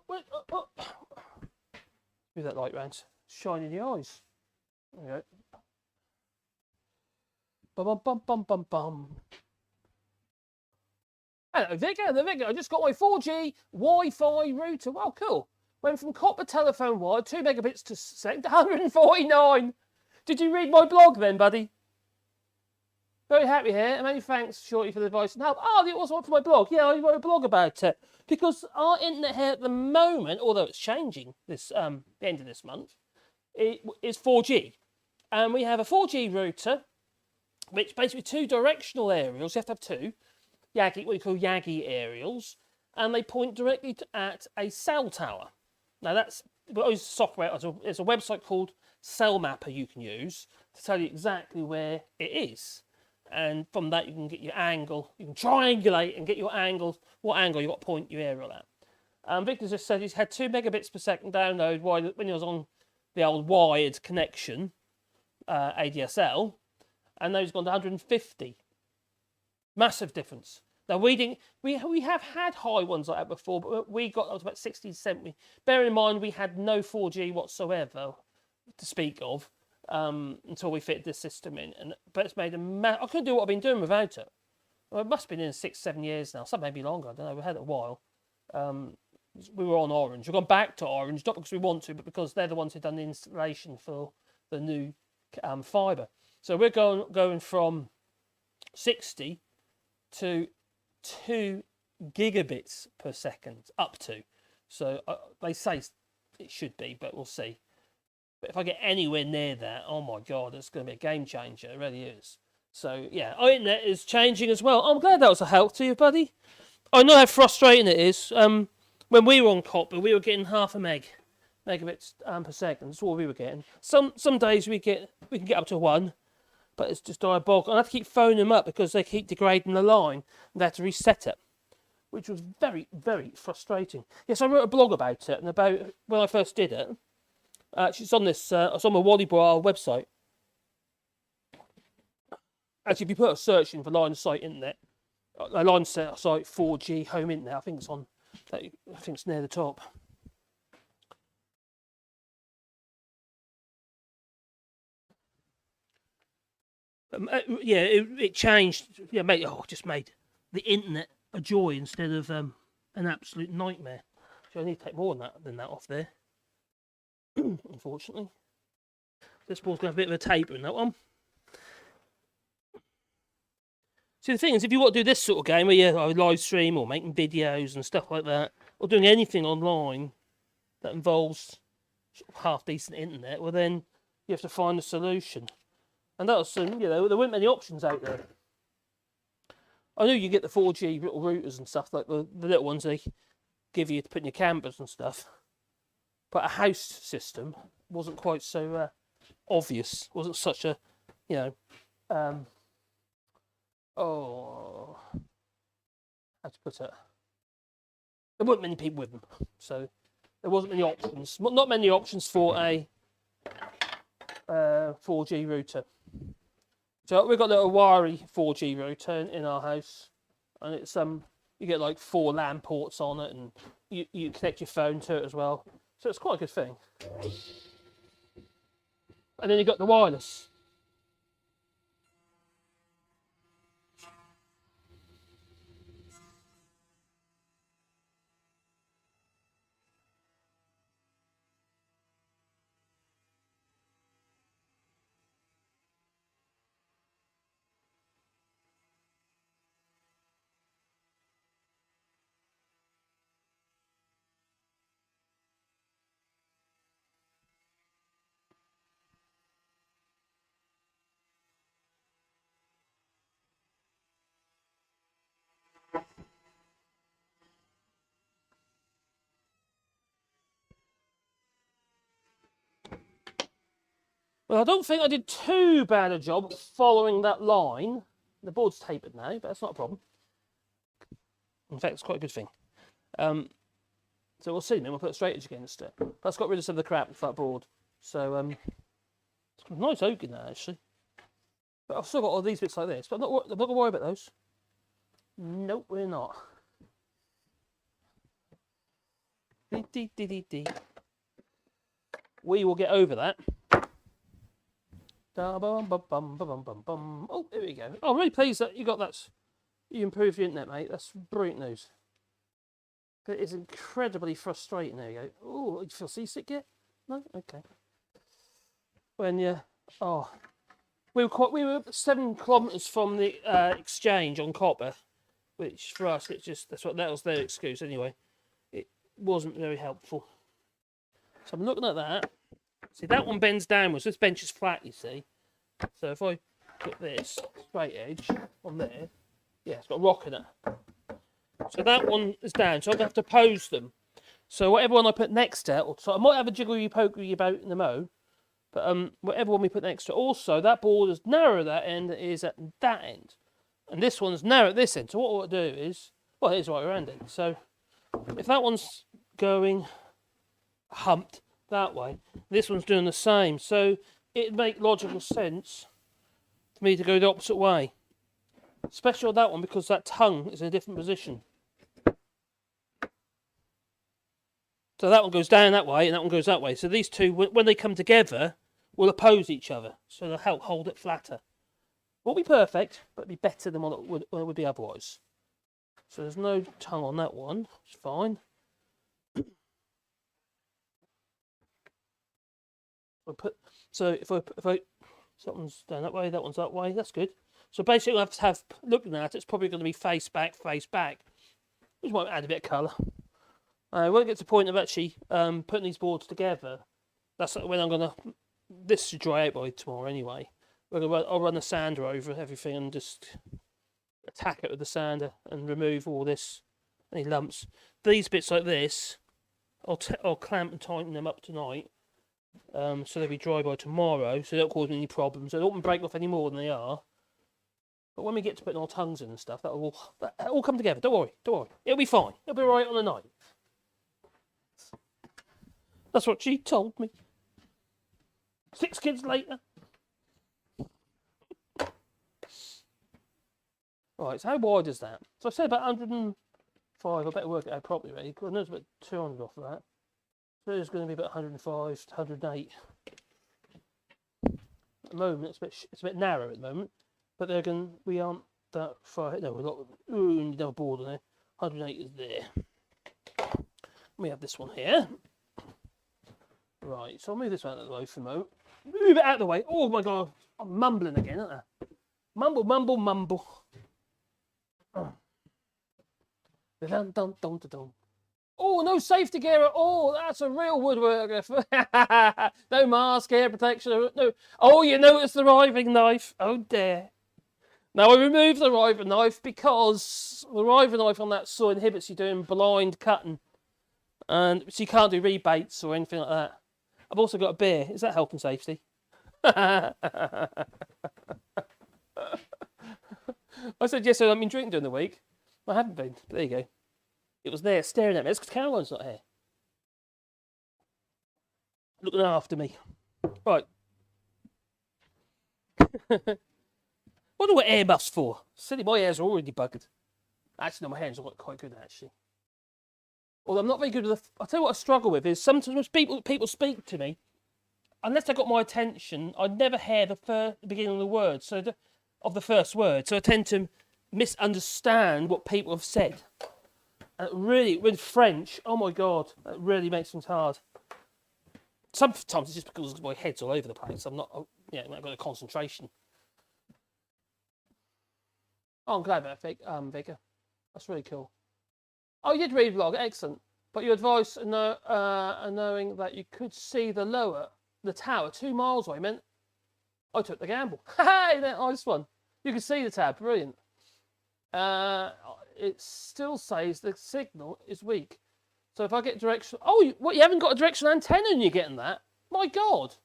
that light round. Shine in the eyes. There we go. Bum bum bum bum bum. Hello Vicar, I just got my 4G Wi-Fi router. Wow, cool. Went from copper telephone wire, 2 megabits to second, 149. Did you read my blog then, buddy? Very happy here, and many thanks, Shorty, for the advice and help. Oh, it was one for my blog. Yeah, I wrote a blog about it. Because our internet here at the moment, although it's changing this the end of this month, it is 4G. And we have a 4G router, which basically 2 directional aerials. You have to have 2. What we call Yagi aerials. And they point directly at a cell tower. Now that's software. It's a website called Cell Mapper you can use to tell you exactly where it is. And from that you can get your angle. You can triangulate and get your angle, what angle you got to point your aerial at. Victor just said he's had 2 megabits per second download when he was on the old wired connection, ADSL, and now he's gone to 150. Massive difference. Now we have had high ones like that before, but we got up to about 60, 70. Bear in mind we had no 4G whatsoever to speak of until we fitted this system in. But it's made I couldn't do what I've been doing without it. Well, it must have been in 6, 7 years now. Some maybe longer. I don't know. We had it a while. We were on Orange. We've gone back to Orange, not because we want to, but because they're the ones who've done the installation for the new fibre. So we're going from 60 to 2 gigabits per second, up to. So they say it should be, but we'll see. But if I get anywhere near that, oh my God, it's going to be a game changer. It really is. So yeah, our internet is changing as well. I'm glad that was a help to you, buddy. I know how frustrating it is. When we were on copper, we were getting half a megabits per second. That's what we were getting. Some days we can get up to 1, but it's just diabolical. I have to keep phoning them up because they keep degrading the line, and they had to reset it, which was very, very frustrating. Yes, I wrote a blog about it and about when I first did it. It's on this. It's on my Wallybois website. Actually, if you put a search in for line of sight internet, line of sight 4G home internet, I think it's on. I think it's near the top. Yeah, it changed. Yeah, just made the internet a joy instead of an absolute nightmare. So I need to take more than that off there. unfortunately. This board's going to have a bit of a taper in that one. See, the thing is, if you want to do this sort of game where you live stream or making videos and stuff like that, or doing anything online that involves sort of half-decent internet, well then you have to find a solution. And that's, there weren't many options out there. I know you get the 4G little routers and stuff, like the little ones they give you to put in your campers and stuff. But a house system wasn't quite so obvious. Wasn't such a, how to put it? There weren't many people with them, so there wasn't many options. Not many options for a 4G router. So we've got a little wiry 4G router in our house, and it's you get like 4 LAN ports on it, and you connect your phone to it as well. So it's quite a good thing. And then you've got the wireless. Well, I don't think I did too bad a job following that line. The board's tapered now, but that's not a problem. In fact, it's quite a good thing. So we'll see then. We'll put a straight edge against it. That's got rid of some of the crap with that board. So it's got a nice oak in there actually. But I've still got all these bits like this. But I'm not going to worry about those. Nope, we're not. We will get over that. Oh, here we go. Oh, I'm really pleased that you got that. You improved your internet, mate. That's brilliant news. But it is incredibly frustrating. There you go. Oh, you feel seasick yet? No? Okay. When you... Oh. We were 7 kilometres from the exchange on copper, which for us, that was their excuse anyway. It wasn't very helpful. So I'm looking at that. See, that one bends downwards. This bench is flat, you see. So if I put this straight edge on there, yeah, it's got a rock in it. So that one is down, so I'm going to have to pose them. So whatever one I put next to it, so I might have a jiggly-pokery about in the mow, but whatever one we put next to it. Also, that board is narrow at that end, it is at that end. And this one's narrow at this end. So what we'll do is, well, it is right around it. So if that one's going humped that way, this one's doing the same. So it'd make logical sense for me to go the opposite way. Especially on that one because that tongue is in a different position. So that one goes down that way and that one goes that way. So these two, when they come together, will oppose each other. So they'll help hold it flatter. Won't be perfect, but it'll be better than what it would be otherwise. So there's no tongue on that one. It's fine. So if I something's down that way, that one's that way, that's good. So basically I have to have, looking at it, it's probably going to be face back, which might add a bit of colour. When it gets to the point of actually putting these boards together, that's when I'm going to, this should dry out by tomorrow anyway. I'll run a sander over everything and just attack it with the sander and remove all this, any lumps. These bits like this, I'll clamp and tighten them up tonight. So they'll be dry by tomorrow, so they don't cause me any problems. They don't break off any more than they are. But when we get to putting our tongues in and stuff, that'll all come together. Don't worry. It'll be fine. It'll be right on the night. That's what she told me. 6 kids later. Right, so how wide is that? So I said about 105. I better work it out properly, really, because I know it's about 200 off of that. So it's going to be about 105 to 108. At the moment, it's a bit narrow at the moment, but we aren't that far. No, we've got another board on there. 108 is there. We have this one here. Right, so I'll move this one out of the way for a moment. Move it out of the way. Oh my God, I'm mumbling again, aren't I? Mumble, mumble, mumble. Dun, dun, dun, dun, dun. Oh, no safety gear at all. That's a real woodworker. No mask, hair protection. No. Oh, you notice the riving knife. Oh, dear. Now, I removed the riving knife because the riving knife on that saw inhibits you doing blind cutting. And so you can't do rebates or anything like that. I've also got a beer. Is that health and safety? I said, yes, I've been drinking during the week. I haven't been. But there you go. It was there staring at me. It's because Caroline's not here. Looking after me. Right. What do I wear earmuffs for? Silly, my hair's already buggered. Actually, no, my hair's quite good, actually. Although I'm not very good with I'll tell you what I struggle with is sometimes people speak to me. Unless they got my attention, I never hear the beginning of the word, of the first word. So I tend to misunderstand what people have said. And really, with French, oh my God, that really makes things hard. Sometimes it's just because my head's all over the place. I'm not, I've got a concentration. Oh, I'm glad about that, Vicar. That's really cool. Oh, you did read vlog, excellent. But your advice, knowing that you could see the tower 2 miles away meant I took the gamble. Hey, nice one. You can see the tower, brilliant. It still says the signal is weak. So if I get direction... Oh, what, you haven't got a directional antenna and you're getting that? My God.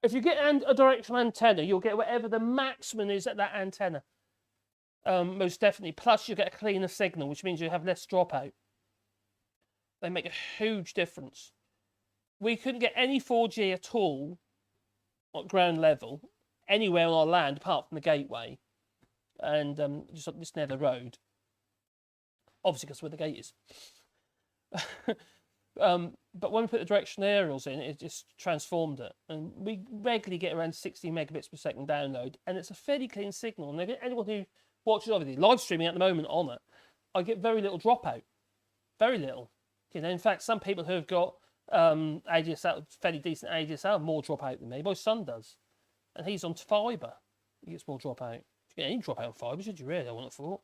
If you get a directional antenna, you'll get whatever the maximum is at that antenna. Most definitely. Plus, you get a cleaner signal, which means you have less dropout. They make a huge difference. We couldn't get any 4G at all at ground level anywhere on our land apart from the gateway and just near the road. Obviously, because where the gate is. But when we put the directional aerials in, it just transformed it. And we regularly get around 60 megabits per second download, and it's a fairly clean signal. And anyone who watches obviously live streaming at the moment on it, I get very little dropout. Very little. You know, in fact, some people who have got ADSL, fairly decent ADSL, have more dropout than me. My son does, and he's on fibre. He gets more dropout. You get any dropout on fibre, should you really? I wouldn't have thought.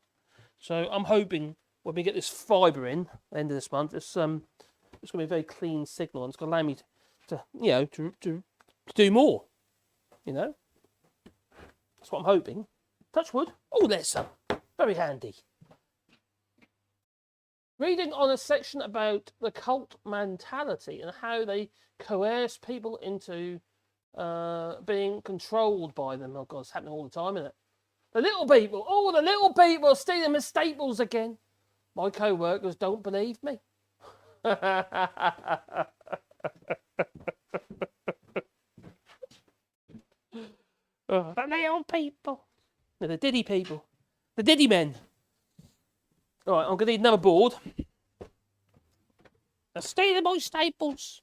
So I'm hoping when we get this fibre in at the end of this month, it's going to be a very clean signal, and it's going to allow me to do more. You know, that's what I'm hoping. Touch wood. Oh, there's some. Very handy. Reading on a section about the cult mentality and how they coerce people into being controlled by them. Oh, God, it's happening all the time, isn't it? The little people. Oh, the little people are stealing my staples again. My co-workers don't believe me. The little people. No, the Diddy people. The Diddy men. All right, I'm going to need another board. They're stealing my staples.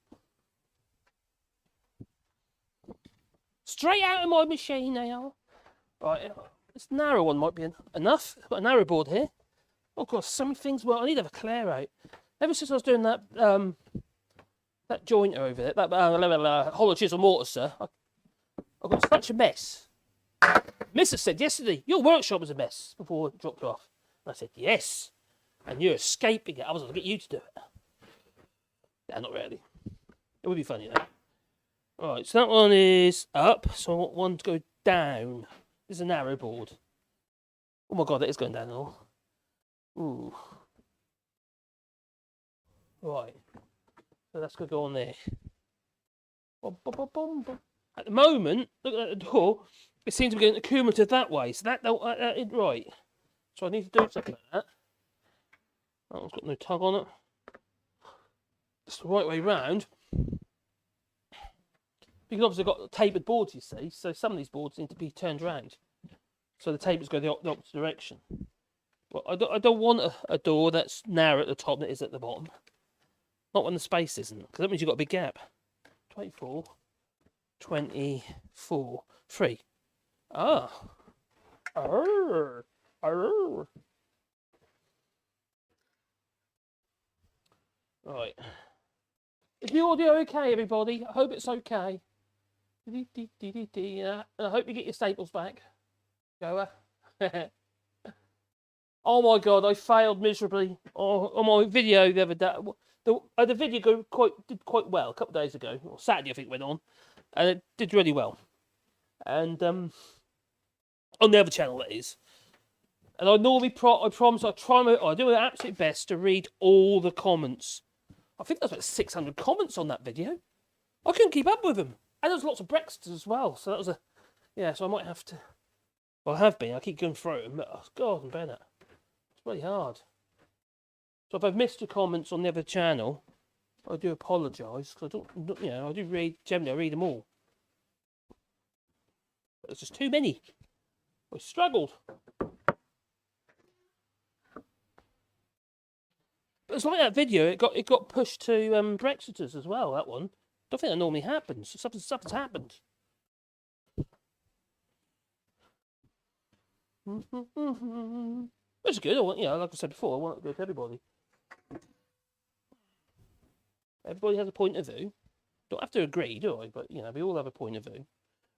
Straight out of my machine they are. Right, this narrow one might be enough. I've got a narrow board here. Oh, God, so many things. Well, I need to have a clear out. Ever since I was doing that that jointer over there, that hollow chisel mortar, sir, I've got such a mess. Mrs. said yesterday, your workshop was a mess before it dropped off. And I said, yes. And you're escaping it. I was going to get you to do it. Yeah, not really. It would be funny, though. All right, so that one is up. So I want one to go down. This is a narrow board. Oh, my God, that is going down all. Ooh. Right. So that's going to go on there. At the moment, looking at the door, it seems to be getting cumulative that way. So that isn't right. So I need to do something like that. That one's got no tug on it. It's the right way round. Because obviously I've got tapered boards, you see. So some of these boards need to be turned around. So the tapers go the opposite direction. But I don't want a door that's narrow at the top that is at the bottom. Not when the space isn't. Because that means you've got a big gap. 24. 24. 3. Ah. Arr. Arr. Right. Is the audio okay, everybody? I hope it's okay. And I hope you get your staples back. Goer. Oh my god, I failed miserably on my video the other day. The video did quite well a couple of days ago, or Saturday I think it went on, and it did really well. And on the other channel that is. And I normally promise I do my absolute best to read all the comments. I think there's about 600 comments on that video. I couldn't keep up with them, and there was lots of Brexiters as well. So that was so I might have to. Well, I have been. I keep going through them. But, oh, God, and Bennett. It's really hard. So if I've missed your comments on the other channel, I do apologise, because I don't, I do read, generally I read them all. But there's just too many. I struggled. But it's like that video, it got pushed to Brexiters as well, that one. I don't think that normally happens. Something's happened. Which is good. Like I said before, I want it to go to everybody. Everybody has a point of view. Don't have to agree, do I? But, we all have a point of view.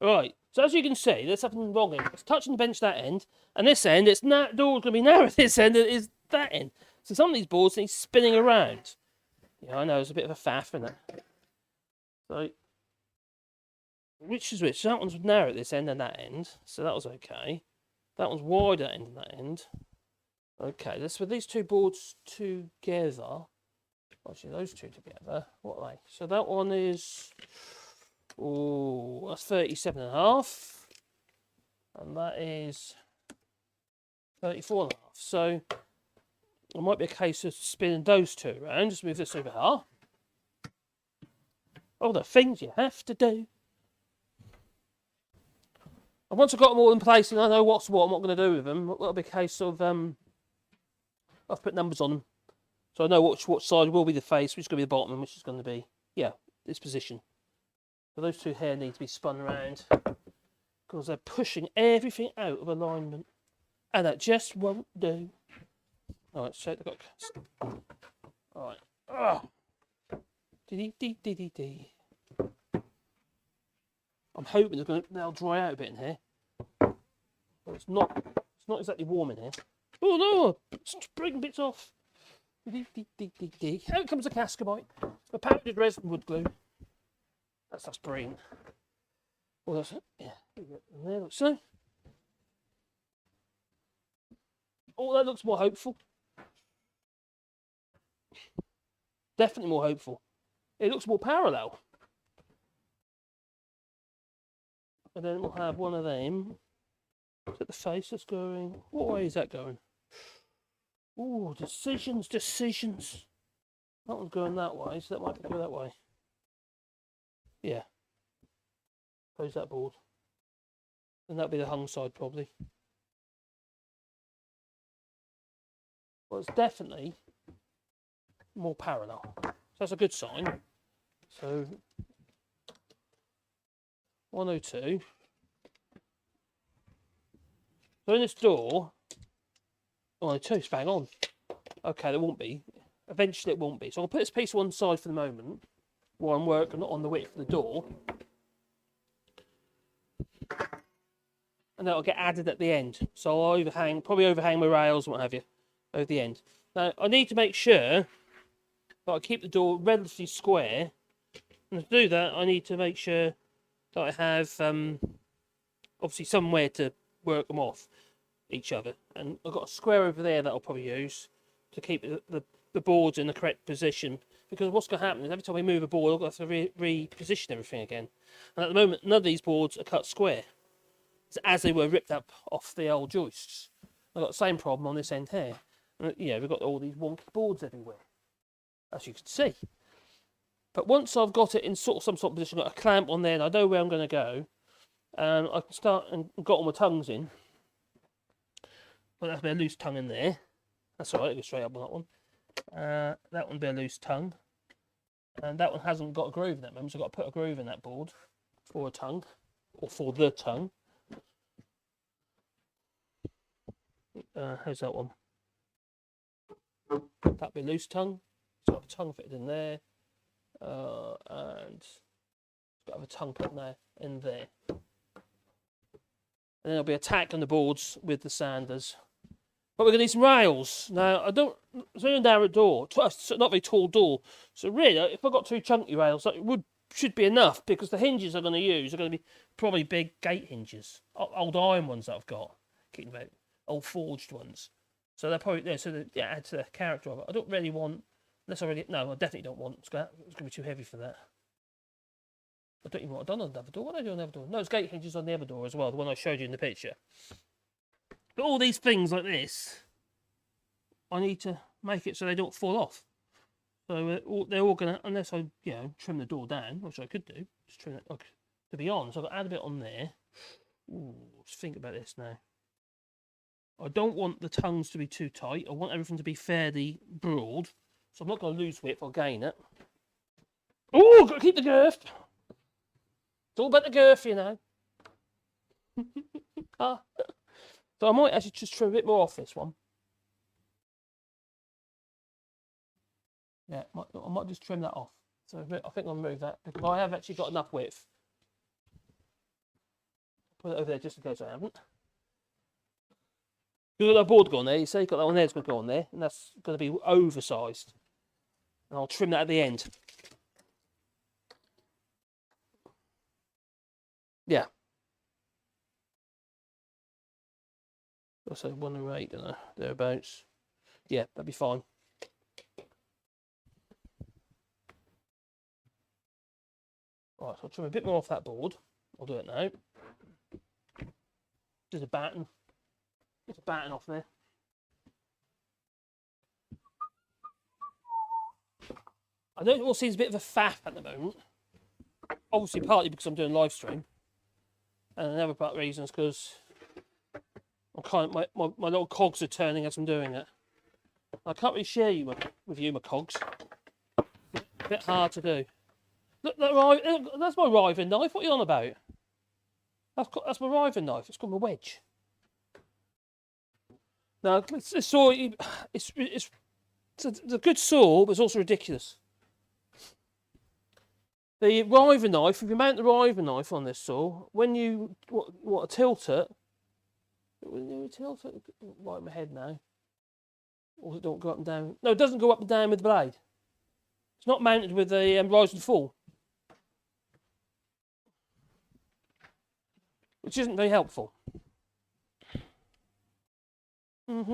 Right, so as you can see, there's something wrong here. It's touching the bench that end, and this end, door's going to be narrow this end, it is that end. So some of these boards need spinning around. I know, it's a bit of a faff, isn't it? So, which is which? So that one's narrow at this end and that end, so that was okay. That one's wide at that end and that end. Okay, let's put these two boards together. Actually, those two together. What are they? So that one is... Oh, that's 37.5. And that is 34.5. So it might be a case of spinning those two around. Just move this over here. All the things you have to do. And once I've got them all in place and I know what's what and what I'm going to do with them, it'll be a case of I've put numbers on them. So I know which side will be the face, which is going to be the bottom, and which is going to be, this position. So those two here need to be spun around because they're pushing everything out of alignment, and that just won't do. All right, so they've got. All right. I'm hoping they'll dry out a bit in here. But it's not exactly warm in here. Oh no! It's breaking bits off. Out comes a cascabite. A powdered resin wood glue. That's brilliant. Oh, that's it. Yeah. There, so. Oh, that looks more hopeful. Definitely more hopeful. It looks more parallel. And then we'll have one of them. Is that the face that's going? What way is that going? Oh, decisions. That one's going that way, so that might go that way. Yeah. Close that board. And that'll be the hung side, probably. Well, it's definitely more parallel. So that's a good sign. So 102. So in this door, 102 is bang on. Okay, there won't be. Eventually it won't be. So I'll put this piece one side for the moment while I'm working on the width of the door. And that'll get added at the end. So I'll probably overhang my rails and what have you, over the end. Now, I need to make sure that I keep the door relatively square. And to do that, I need to make sure that I have, obviously, somewhere to work them off each other. And I've got a square over there that I'll probably use to keep the boards in the correct position. Because what's going to happen is every time we move a board, I've got to reposition everything again. And at the moment, none of these boards are cut square. It's as they were ripped up off the old joists. I've got the same problem on this end here. And, we've got all these wonky boards everywhere, as you can see. But once I've got it in some sort of position, I've got a clamp on there, and I know where I'm going to go, and I can start and got all my tongues in. Well, that's a loose tongue in there. That's all right. I'll go straight up on that one. That one will be a loose tongue, and that one hasn't got a groove in that moment, so I've got to put a groove in that board for a tongue, or for the tongue. How's that one? That'll be a loose tongue. So I've got a tongue fitted in there. And got to have a tongue put in there. And then there'll be a tack on the boards with the sanders. But we're going to need some rails. Now, it's only a narrow door. It's not a very tall door. So really, if I've got 2 chunky rails, that should be enough, because the hinges I'm going to use are going to be probably big gate hinges. Old iron ones that I've got. Kicking about. Old forged ones. So they're probably there. So they add to the character of it. I don't really want... Unless I really... No, I definitely don't want... It's going to be too heavy for that. I don't even know what I've done on the other door. What did I do on the other door? No, it's gate hinges on the other door as well, the one I showed you in the picture. But all these things like this, I need to make it so they don't fall off. So they're all going to, unless I, trim the door down, which I could do, just trim it to be on. So I've got to add a bit on there. Ooh, just think about this now. I don't want the tongues to be too tight. I want everything to be fairly broad. So I'm not going to lose width, I'll gain it. Oh, got to keep the girth. It's all about the girth, you know. So I might actually just trim a bit more off this one. Yeah, I might just trim that off. So I think I'll remove that, because I have actually got enough width. Put it over there just in case I haven't. You've got that board going there, you say you've got that one there that's going to go on there, and that's going to be oversized. And I'll trim that at the end. Yeah. I'll say 108, don't I? Thereabouts. Yeah, that'd be fine. Right, so I'll trim a bit more off that board. I'll do it now. Just a batten. Just a batten off there. I know it all seems a bit of a faff at the moment. Obviously, partly because I'm doing live stream. And another part of the reason is because I'm kind of, my little cogs are turning as I'm doing it. I can't really share with you my cogs. A bit hard to do. Look, that's my riving knife. What are you on about? That's my riving knife. It's called my wedge. Now, this saw, it's a good saw, but it's also ridiculous. The riving knife, if you mount the riving knife on this saw, when you want to tilt it, right in my head now. Or it don't go up and down. No, it doesn't go up and down with the blade. It's not mounted with the rise and fall. Which isn't very helpful. Oh,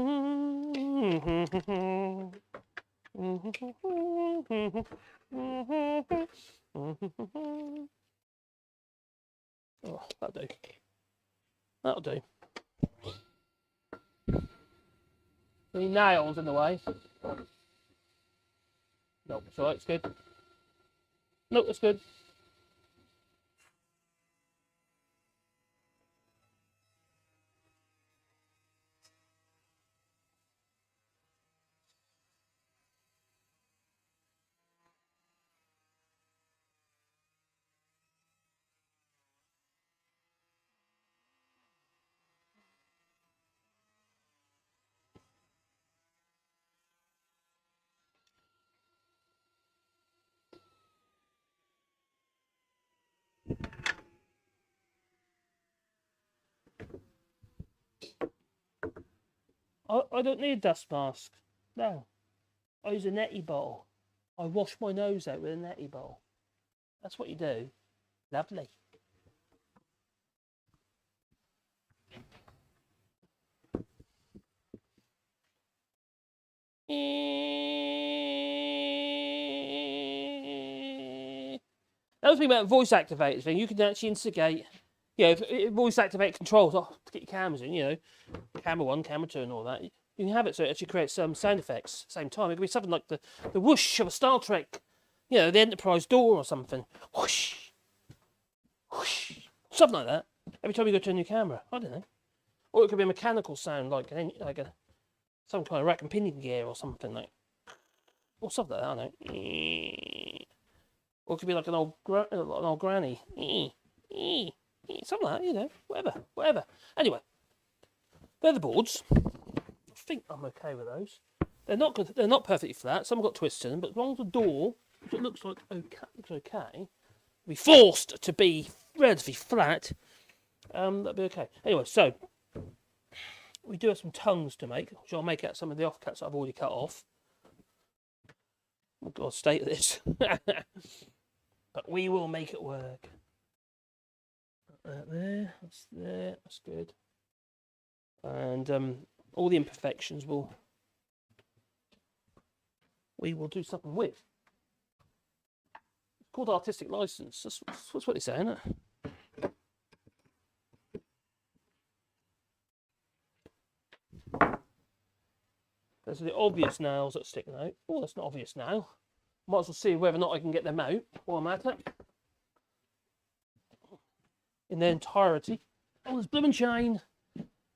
that'll do. That'll do. Any nails in the way? Nope, it's alright, it's good. Nope, it's good. I don't need a dust mask. No. I use a netty bottle. I wash my nose out with a netty bottle. That's what you do. Lovely. Another thing about the voice activated thing, you can actually instigate, voice activate controls to get your cameras in, camera 1, camera 2 and all that. You can have it so it actually creates some sound effects at the same time. It could be something like the whoosh of a Star Trek, the Enterprise door or something. Whoosh, whoosh, something like that. Every time you go to a new camera, I don't know. Or it could be a mechanical sound like some kind of rack and pinion gear or something like, or something like that. I don't know. Or it could be like an old granny, something like that. Whatever. Anyway, they're the boards. I think I'm okay with those. They're not good. They're not perfectly flat. Some have got twists in them, but as long as the door which it looks like okay, be forced to be relatively flat, that'd be okay. Anyway, so we do have some tongues to make, which I'll make out some of the offcuts I've already cut off. Oh God, state this. But we will make it work. There, that's good. And all the imperfections we will do something with. It's called artistic license. That's what they say, isn't it? Those are the obvious nails that are sticking out. Oh, that's not obvious now. Might as well see whether or not I can get them out while I'm at it. In their entirety. Oh, there's blooming chain.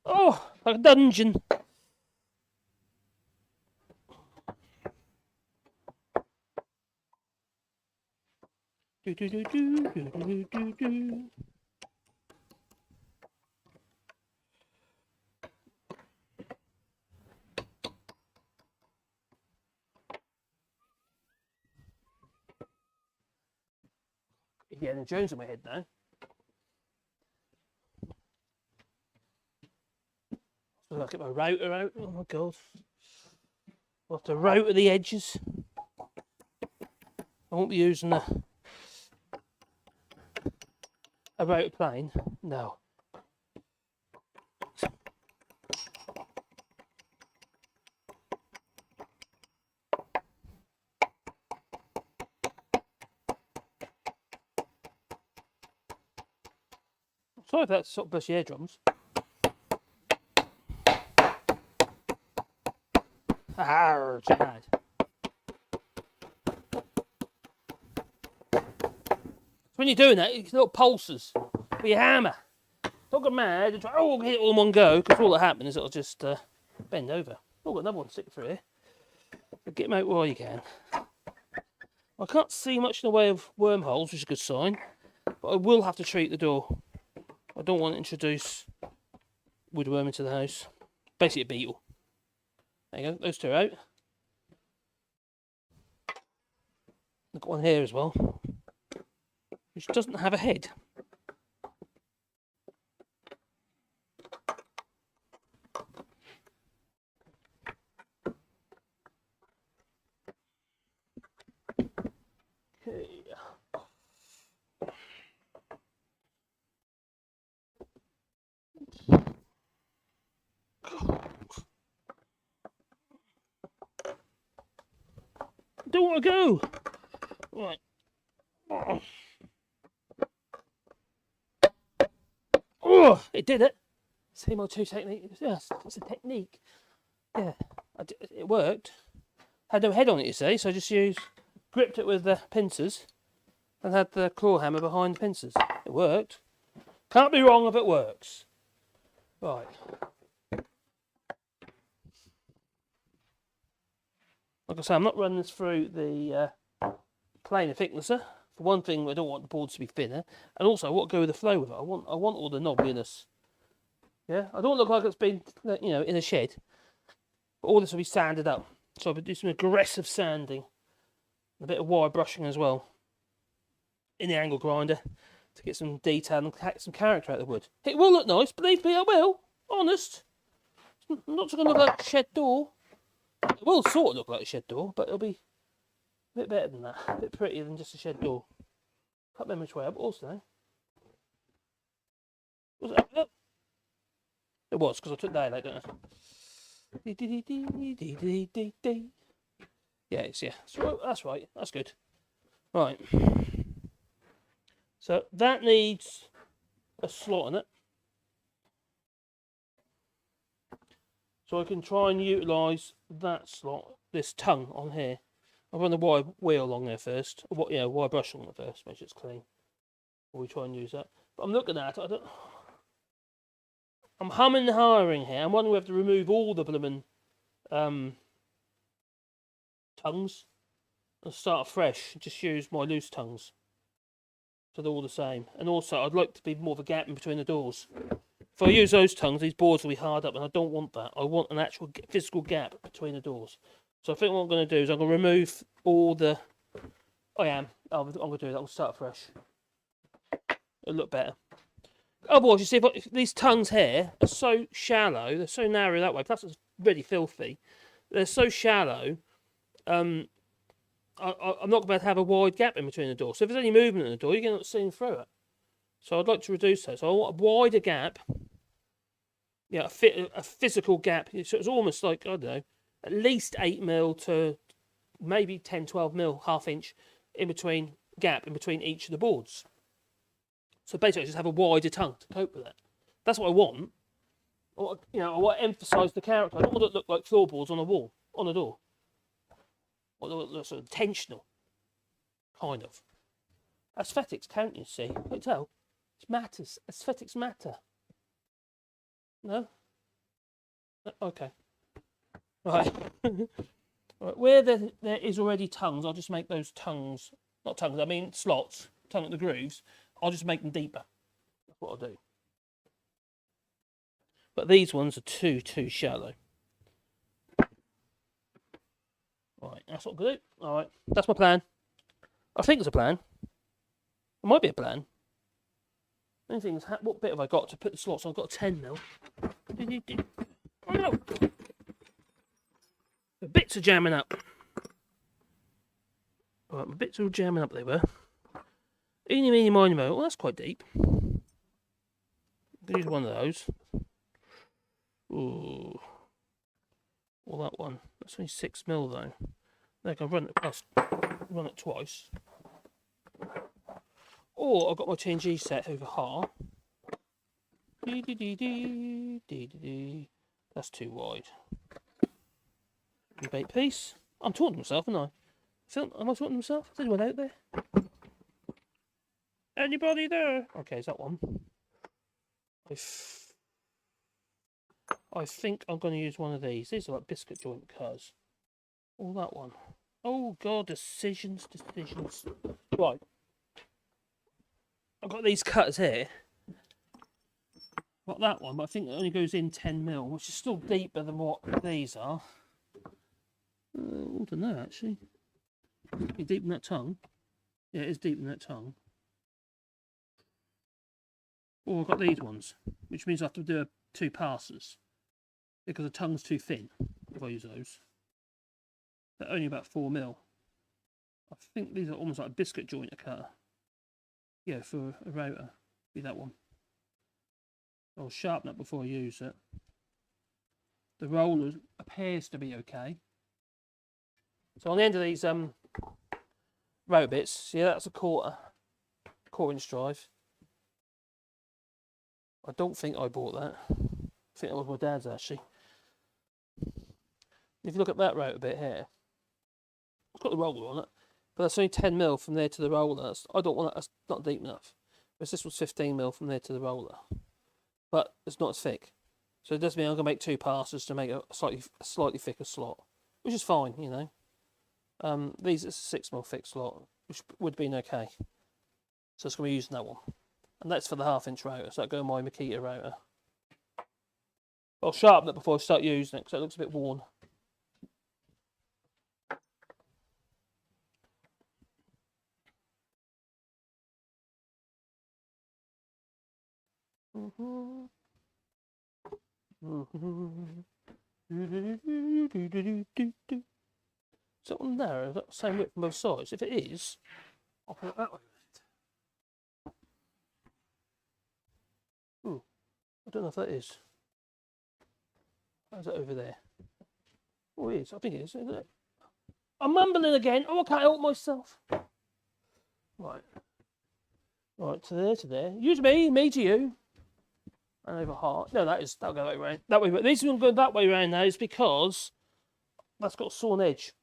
Oh, like a dungeon. Do do do do do do do do. Yeah, the Jones in my head now. So I'll get my router out. Oh my God. I'll have to router the edges. I won't be using a router plane. No. Sorry if that's sort of bushy eardrums. Ah, too bad. So when you're doing that, you can little pulses with your hammer. Don't get mad and try, oh, hit it all in one go, because all that happens is it'll just bend over. Oh, got another one sticking through here. But get them out while you can. I can't see much in the way of wormholes, which is a good sign, but I will have to treat the door. I don't want to introduce woodworm into the house. Basically a beetle. There you go, those two are out. I've got one here as well, which doesn't have a head. Okay. Don't want to go. Right. Oh, it did it. Same old two technique. Yes, it's a technique. Yeah, it worked. Had no head on it, you see, so I just gripped it with the pincers and had the claw hammer behind the pincers. It worked. Can't be wrong if it works. Right. Like I say, I'm not running this through the planer thicknesser. For one thing, I don't want the boards to be thinner, and also I want to go with the flow with it. I want all the knobbliness. Yeah, I don't look like it's been, in a shed. But all this will be sanded up, so I'll do some aggressive sanding, a bit of wire brushing as well, in the angle grinder to get some detail and some character out of the wood. It will look nice, believe me, I will. Honest. It's not going to look like a shed door. It will sort of look like a shed door, but it'll be a bit better than that. A bit prettier than just a shed door. Can't remember which way up, also. Was it up? It was, because I took daylight, don't I? Yeah. So that's right. That's good. Right. So that needs a slot in it. So I can try and utilise that slot, this tongue on here. I'll run the wire wheel along there first. Wire brush along there first, make sure it's clean. Or we try and use that. But I'm looking at it, I'm humming and hawing here. I'm wondering whether to remove all the blooming tongues and start fresh. Just use my loose tongues. So they're all the same. And also, I'd like to be more of a gap in between the doors. If I use those tongues, these boards will be hard up, and I don't want that. I want an actual physical gap between the doors. So I think what I'm going to do is I'm going to remove all the I am. I'm going to do that. I'll start fresh. It'll look better. Otherwise, you see, if these tongues here are so shallow, they're so narrow that way. Plus, it's really filthy. They're so shallow. I'm not going to have a wide gap in between the door. So if there's any movement in the door, you're going to see through it. So I'd like to reduce that. So I want a wider gap. Yeah, a physical gap. So it's almost like, I don't know, at least 8mm to maybe 10, 12mm, half-inch gap in between each of the boards. So basically, I just have a wider tongue to cope with it. That's what I want. I want to emphasise the character. I don't want it to look like floorboards on a wall, on a door. I want it to look sort of tensional, kind of. Aesthetics count, you see. You can tell. It matters. Aesthetics matter. No? Okay. Right. Right. Where there is already tongues, I'll just make those tongues, not tongues, I mean slots, tongue at the grooves. I'll just make them deeper. That's what I'll do. But these ones are too shallow. Right, that's what I'm going to do. Alright, that's my plan. I think it's a plan. It might be a plan. The only thing is, what bit have I got to put the slots on? I've got a 10mm. Oh no! The bits are jamming up. Right, my bits are all jamming up, they were. Eeny, meeny, miny, mo. Well, that's quite deep. Use one of those. Ooh. Well, that one. That's only 6mm though. I can run it twice. Or I've got my TNG set over here. That's too wide. Rebate piece. I'm talking to myself, aren't I? Am I talking to myself? Is anyone out there? Anybody there? Okay, is that one? I think I'm going to use one of these. These are like biscuit joint cutters. Or that one. Oh god, decisions. Right. I've got these cutters here. Got that one, but I think it only goes in 10mm, which is still deeper than what these are. I don't know actually. Be deep in that tongue. Yeah, it is deep in that tongue. Or I've got these ones, which means I have to do 2 passes because the tongue's too thin if I use those. They're only about 4mm. I think these are almost like a biscuit joint cutter. Yeah, for a router. Be that one. I'll sharpen it before I use it. The roller appears to be okay. So on the end of these router bits, see that's a quarter inch drive. I don't think I bought that. I think that was my dad's actually. If you look at that router bit here, it's got the roller on it, but that's only 10mm from there to the roller. I don't want that. That's not deep enough. Whereas this was 15mm from there to the roller, but it's not as thick. So it does mean I'm gonna make 2 passes to make a slightly thicker slot, which is fine, you know. These is a 6mm thick slot, which would have been okay. So it's gonna be using that one, and that's for the 1/2 inch router. So that go on my Makita router. I'll sharpen it before I start using it because it looks a bit worn. Is that one there? Is that the same width from both sides? If it is, I'll put it that way. Ooh, I don't know if that is. How's that over there? Oh, it is. I think it is, isn't it? I'm mumbling again. Oh, I can't help myself. Right. Right, to there. Use me to you. And over heart. No, that'll go that way around. That way. The reason I'm going that way around now is because that's got a sawn edge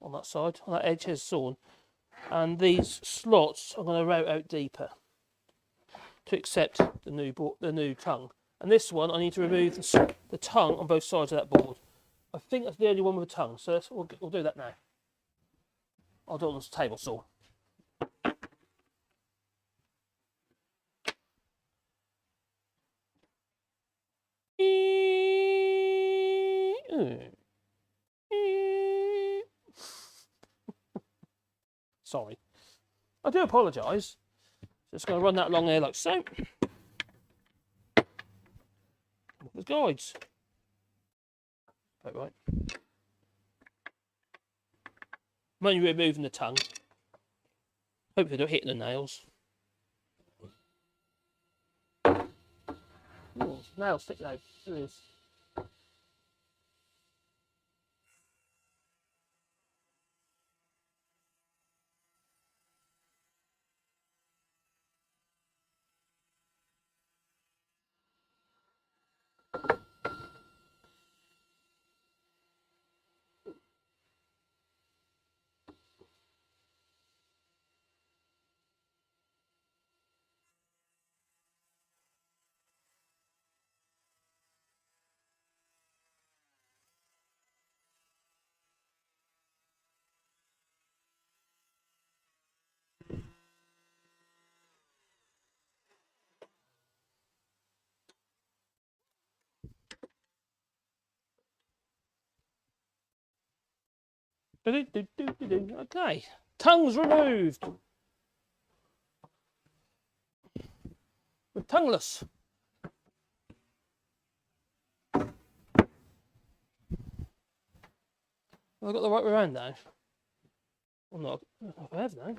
on that side. On that edge has sawn. And these slots I'm going to route out deeper to accept the new tongue. And this one, I need to remove the tongue on both sides of that board. I think that's the only one with a tongue, so we'll do that now. I'll do it on this table saw. Sorry. I do apologise. Just going to run that along there like so. There's guides. Right. I'm only removing the tongue. Hopefully they're hitting the nails. Ooh, nails stick out. There it is. Okay, tongues removed. We're tongueless. Have I got the right way around now? Or not? I have now.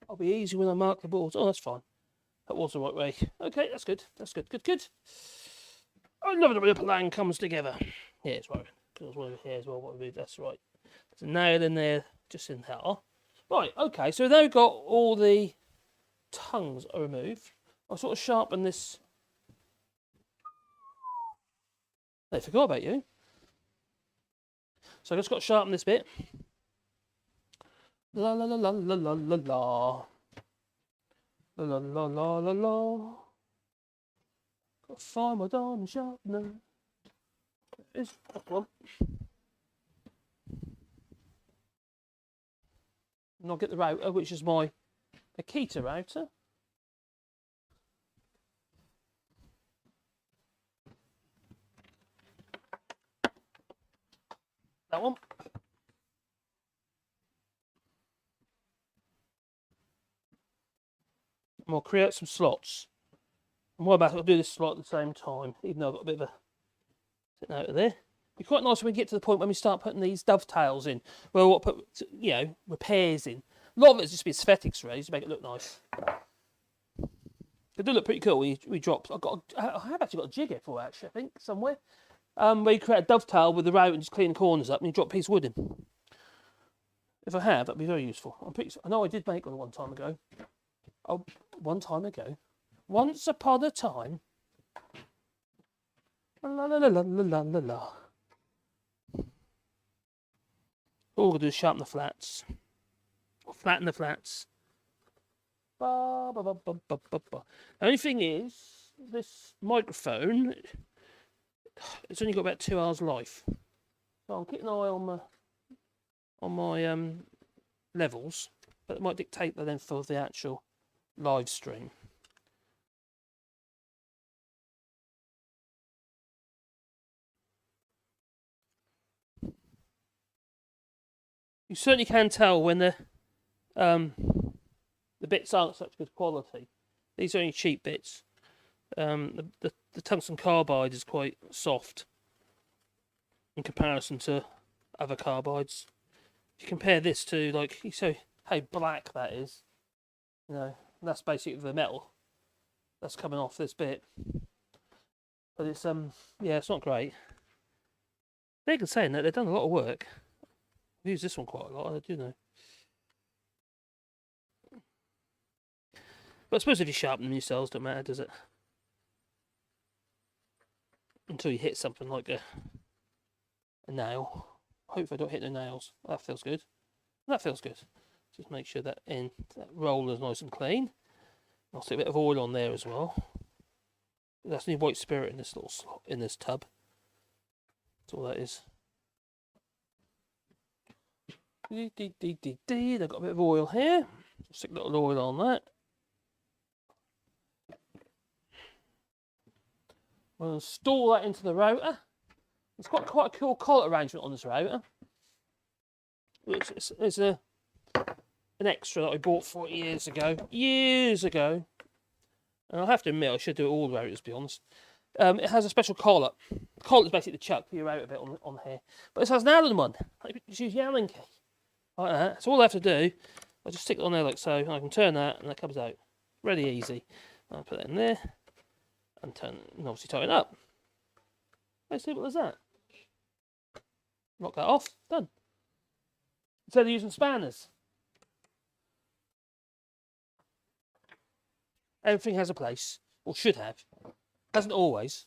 I'll be easy when I mark the boards. Oh, that's fine. That was the right way. Okay, that's good. That's good. Good. I love it when a plan comes together. Yeah, it's right. Because one over here as well. What we do? That's right. There's a nail in there, just in there. Right. Okay. So now we've got all the tongues are removed. I'll sort of sharpen this. They forgot about you. So I just got to sharpen this bit. La la la la la la la la. La la la la la. Got to find my diamond sharpener. There it is. That's one. And I'll get the router, which is my Akita router. That one. And we'll create some slots. And what about I'll do this slot at the same time, even though I've got a bit of a sitting out of there. It'd be quite nice when we get to the point when we start putting these dovetails in. Well, we'll put, you know, repairs in. A lot of it's just be aesthetics, really, just to make it look nice. They do look pretty cool when we drop. I have actually got a jig here for it, actually, I think, somewhere. Where you create a dovetail with the route and just clean the corners up and you drop a piece of wood in. If I have, that'd be very useful. I know I did make one time ago. Oh, one time ago. Once upon a time. La la la la la la la. All we're going to do is sharpen the flats. Or flatten the flats. Ba, ba, ba, ba, ba, ba, ba. The only thing is, this microphone, it's only got about 2 hours life. So I'll keep an eye on my levels, but it might dictate the length of the actual live stream. You certainly can tell when the bits aren't such good quality. These are only cheap bits. The tungsten carbide is quite soft in comparison to other carbides. If you compare this to, like, you see how black that is, you know, that's basically the metal that's coming off this bit. But it's yeah, it's not great. They can say that they've done a lot of work. I've used this one quite a lot, I do know. But I suppose if you sharpen them yourselves, don't matter, does it? Until you hit something like a nail. Hopefully I don't hit the nails. That feels good. That feels good. Just make sure that roller is nice and clean. I'll stick a bit of oil on there as well. That's the white spirit in this little slot, in this tub. That's all that is. I've got a bit of oil here. Stick a little oil on that. We'll install that into the router. It's got quite a cool collet arrangement on this router. which is an extra that I bought 40 years ago. And I have to admit, I should do it all routers, to be honest. It has a special collar. The collar is basically the chuck for your router bit on here. But this has an Allen one. I just use the Allen key. Like that. So all I have to do, I just stick it on there like so, and I can turn that, and that comes out. Really easy. I'll put that in there, and obviously tighten up. As simple as that. Knock that off, done. Instead of using spanners. Everything has a place, or should have. Hasn't always.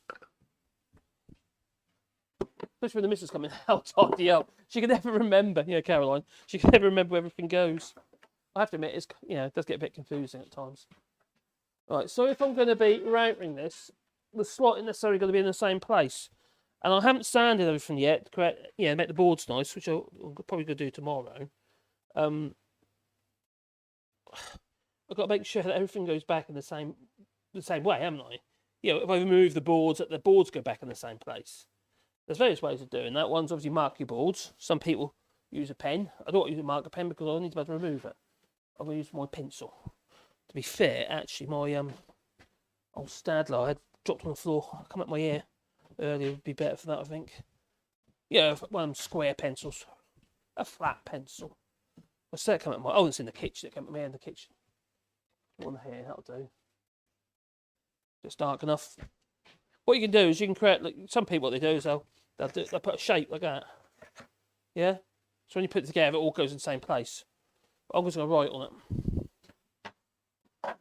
Especially when the missus coming out, tidy up. She can never remember, Caroline. She can never remember where everything goes. I have to admit, it does get a bit confusing at times. Right, so if I'm going to be routing this, the slot isn't necessarily going to be in the same place. And I haven't sanded everything yet to make the boards nice, which I'm probably going to do tomorrow. I've got to make sure that everything goes back in the same way, haven't I? If I remove the boards go back in the same place. There's various ways of doing that. One's obviously mark your boards. Some people use a pen. I don't want to use a marker pen because I need to be able to remove it. I'm going to use my pencil. To be fair, actually, my old Stadler I had dropped on the floor, come at my ear earlier, would be better for that, I think. One of them square pencils. A flat pencil. I said it come at my... Oh, it's in the kitchen. It came at me in the kitchen. One here, that'll do. It's dark enough. What you can do is you can create... some people, what they do is they'll put a shape like that. Yeah? So when you put it together, it all goes in the same place. But I'm just going to write on it.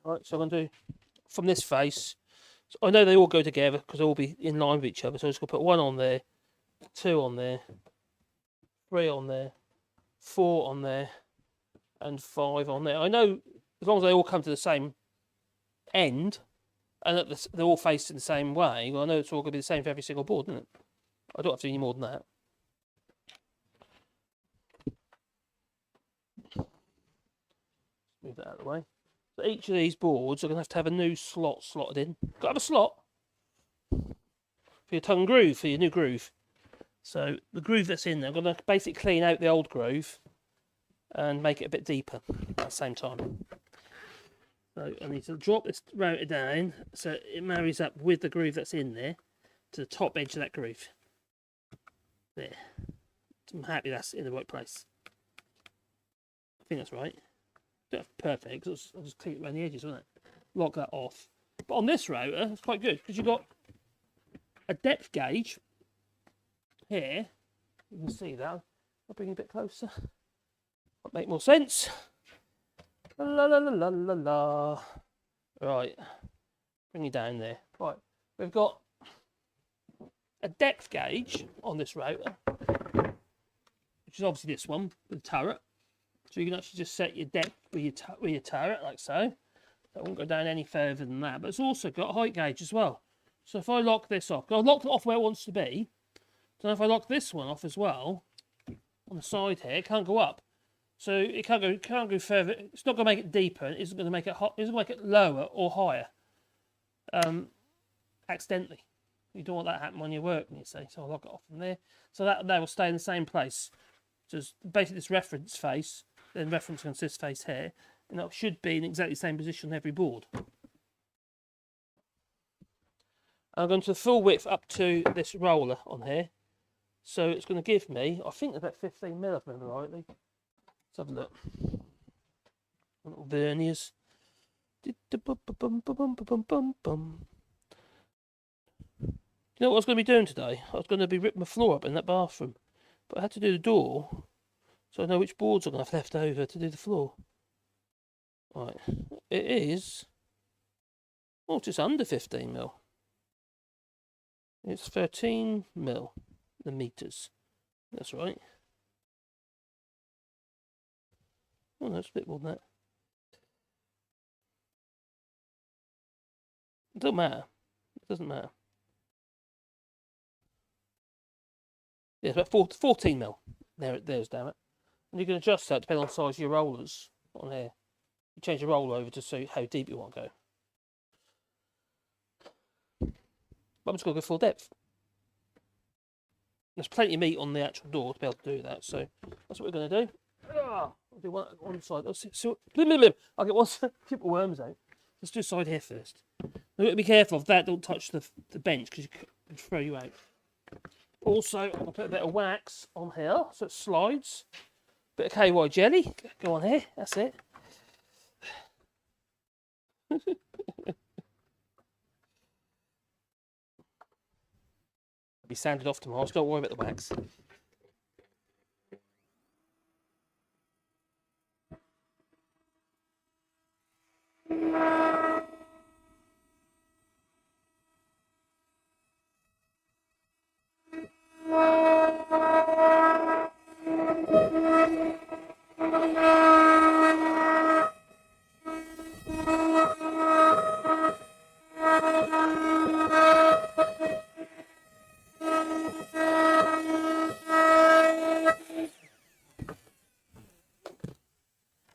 Right, so I'm going to do from this face. So I know they all go together because they'll all be in line with each other. So I'm just going to put 1 on there, 2 on there, 3 on there, 4 on there, and 5 on there. I know as long as they all come to the same end and that they're all facing the same way, well, I know it's all going to be the same for every single board, isn't it? I don't have to do any more than that. Move that out of the way. So each of these boards are going to have a new slot slotted in. Got to have a slot for your tongue groove, for your new groove. So the groove that's in there, I'm going to basically clean out the old groove and make it a bit deeper at the same time. So I need to drop this router down so it marries up with the groove that's in there to the top edge of that groove. There. I'm happy that's in the right place. I think that's right. Don't have perfect, because I'll just clean it around the edges, won't it? Lock that off. But on this router, it's quite good, because you've got a depth gauge here. You can see that. I'll bring it a bit closer. That'll make more sense. La la la la la la. Right. Bring you down there. Right. We've got a depth gauge on this router, which is obviously this one with the turret. So you can actually just set your depth with your turret, like so. That won't go down any further than that. But it's also got a height gauge as well. So if I lock this off, because I've locked it off where it wants to be. So if I lock this one off as well, on the side here, it can't go up. So it can't go further. It's not going to make it deeper. It isn't going to make it hot. It isn't going to make it lower or higher. Accidentally. You don't want that to happen when you're working, you see. So I'll lock it off from there. So that will stay in the same place. Just basically this reference face, then reference against this face here, and that should be in exactly the same position on every board. I'm going to the full width up to this roller on here. So it's going to give me, I think about 15 mil, if I remember rightly. Let's have a look. Little verniers. You know what I was going to be doing today? I was going to be ripping my floor up in that bathroom. But I had to do the door, so I know which boards I'm going to have left over to do the floor. Right, it is, oh, just under 15 mil. It's 13 mil, the meters. That's right. Oh, no, it's a bit more than that. It doesn't matter. It doesn't matter. Yeah, it's about 14 mil. There's damn it. And you can adjust that depending on the size of your rollers on here. You change the roller over to see how deep you want to go. But I'm just going to go full depth. There's plenty of meat on the actual door to be able to do that, so that's what we're going to do. I'll do one side. I'll get one keep the worms out. Let's do a side here first. Now, be careful of that. Don't touch the bench because it can throw you out. Also, I'm gonna put a bit of wax on here so it slides. Bit of KY jelly. Go on here. That's it. Be sanded off tomorrow, so don't worry about the wax.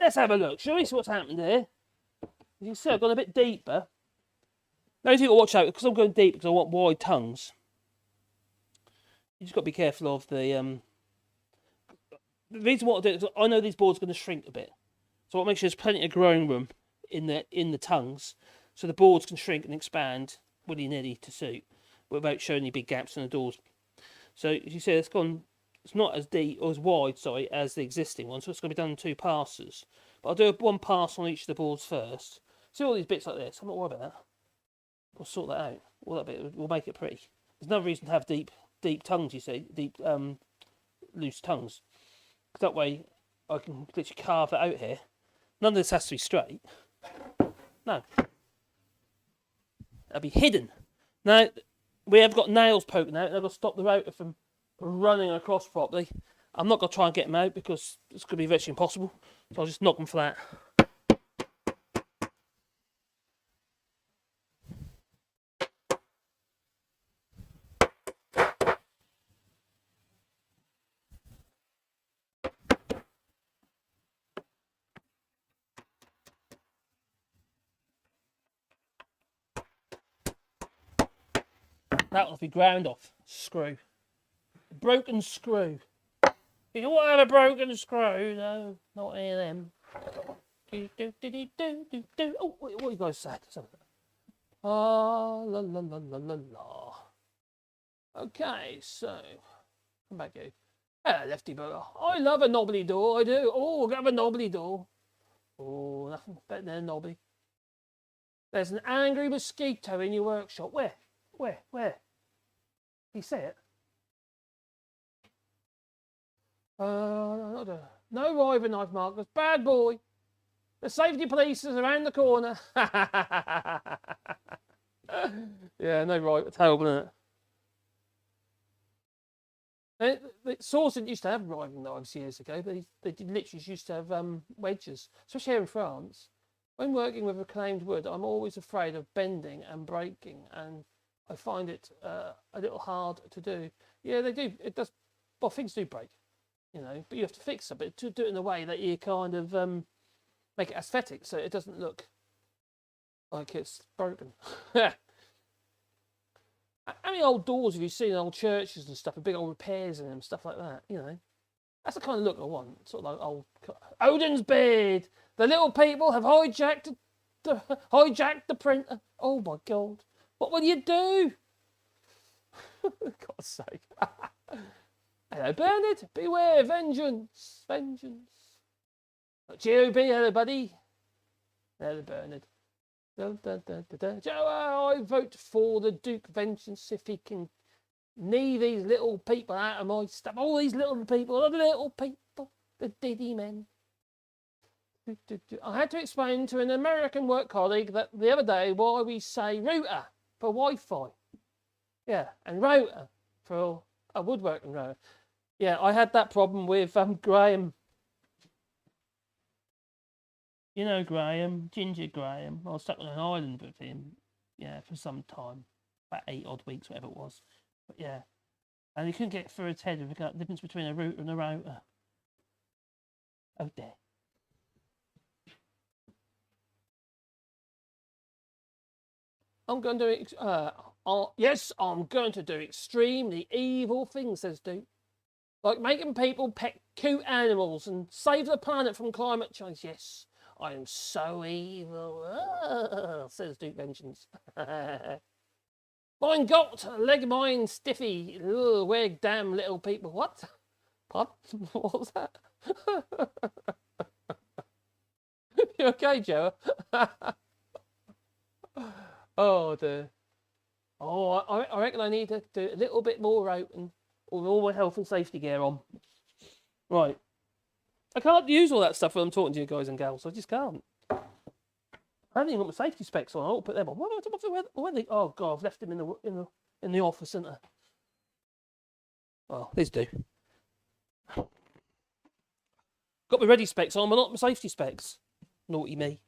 Let's have a look, shall we? See what's happened here. As you can see, I've gone a bit deeper. Now, you've got to watch out because I'm going deep because I want wide tongues. You just got to be careful of the reason what I do is I know these boards are going to shrink a bit, so what makes sure there's plenty of growing room in the tongues, so the boards can shrink and expand willy nilly to suit, without showing any big gaps in the doors. So as you see, it's not as deep or as wide, sorry, as the existing one, so it's going to be done in 2 passes. But I'll do one pass on each of the boards first. See all these bits like this? I'm not worried about that. We'll sort that out. All that bit will make it pretty. There's no reason to have deep tongues. You see, deep loose tongues. That way, I can literally carve that out here. None of this has to be straight. No, that'll be hidden. Now we have got nails poking out, and I've got to stop the router from running across properly. I'm not going to try and get them out because it's going to be virtually impossible. So I'll just knock them flat. That will be ground off. Screw. Broken screw. You don't have a broken screw, no, not any of them. Oh, what you guys said? Ah, la la la la la la. Okay, so come back here. Lefty burger. I love a knobbly door, I do. Oh, I have a knobbly door. Oh, nothing better than a knobbly. There's an angry mosquito in your workshop. Where? Where? You see it? No rival knife markers. Bad boy. The safety police is around the corner. Yeah, no right. Terrible, isn't it? The Saucin used to have riving knives years ago, but they literally used to have wedges, especially here in France. When working with reclaimed wood, I'm always afraid of bending and breaking, and I find it a little hard to do. Yeah, they do. It does. Well, things do break, you know, but you have to fix them. But to do it in a way that you kind of make it aesthetic, so it doesn't look like it's broken. How many old doors have you seen in old churches and stuff, with big old repairs in them, stuff like that? You know, that's the kind of look I want. Sort of like old Odin's beard. The little people have hijacked the printer. Oh my God! What will you do? For God's sake! Hello, Bernard. Beware, vengeance, vengeance. GOB, hello, buddy. Hello, Bernard. Joe, I vote for the Duke vengeance if he can knee these little people out of my stuff. All these little people, the diddy men. I had to explain to an American work colleague that the other day why we say router for Wi-Fi. Yeah, and router for a woodworking router. Yeah, I had that problem with Graham. You know Graham, Ginger Graham. I was stuck on an island with him, yeah, for some time. About 8 odd weeks, whatever it was. But yeah. And he couldn't get through his head with the difference between a router and a router. Oh dear. I'm going to do yes, I'm going to do extremely evil things, says Duke. Like making people cute animals and save the planet from climate change. Yes, I am so evil, says Duke Vengeance. Mein Gott, leg mine stiffy, wig damn little people. What? What? What was that? You okay, Joe? Oh, dear. Oh, I reckon I need to do a little bit more out and with all my health and safety gear on. Right. I can't use all that stuff when I'm talking to you guys and gals. I just can't. I haven't even got my safety specs on. I'll put them on. Where they? Oh God, I've left them in the office, haven't I? Oh, these do. Got my ready specs on, but not my safety specs. Naughty me.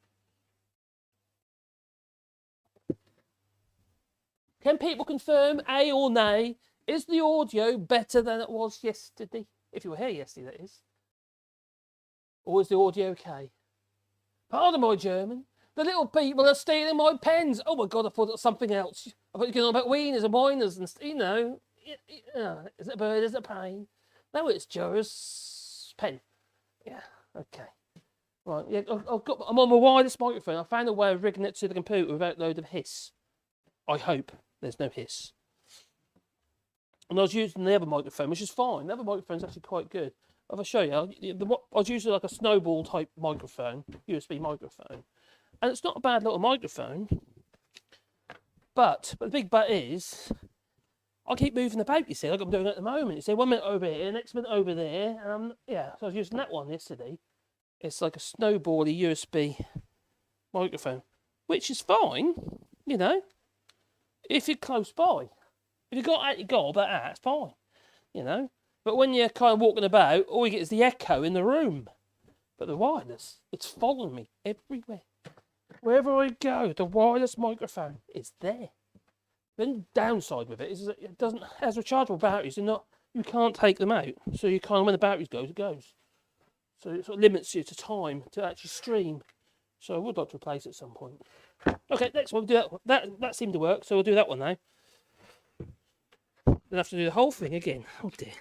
Can people confirm, A or nay, is the audio better than it was yesterday? If you were here yesterday, that is. Or is the audio okay? Pardon my German. The little people are stealing my pens. Oh my God, I thought it was something else. I thought you were going on about wieners and whiners and, you know. Is it a bird? Is it a plane? No, it's Joe's pen. Yeah, okay. Right, yeah, I'm on my wireless microphone. I found a way of rigging it to the computer without a load of hiss. I hope there's no hiss. And I was using the other microphone, which is fine. The other microphone's actually quite good. If I show you, I was using like a snowball type microphone, USB microphone. And it's not a bad little microphone. But the big but is, I keep moving about, you see, like I'm doing at the moment. You see, 1 minute over here, next minute over there. And yeah, so I was using that one yesterday. It's like a snowbally USB microphone, which is fine, you know, if you're close by. If you've got at your gob, that's fine, you know. But when you're kind of walking about, all you get is the echo in the room. But the wireless, it's following me everywhere. Wherever I go, the wireless microphone is there. The downside with it is that it doesn't has rechargeable batteries. You can't take them out. So you can't, when the batteries goes, it goes. So it sort of limits you to time to actually stream. So I would like to replace it at some point. Okay, next one, we'll do that seemed to work, so we'll do that one now. Then have to do the whole thing again. Oh dear.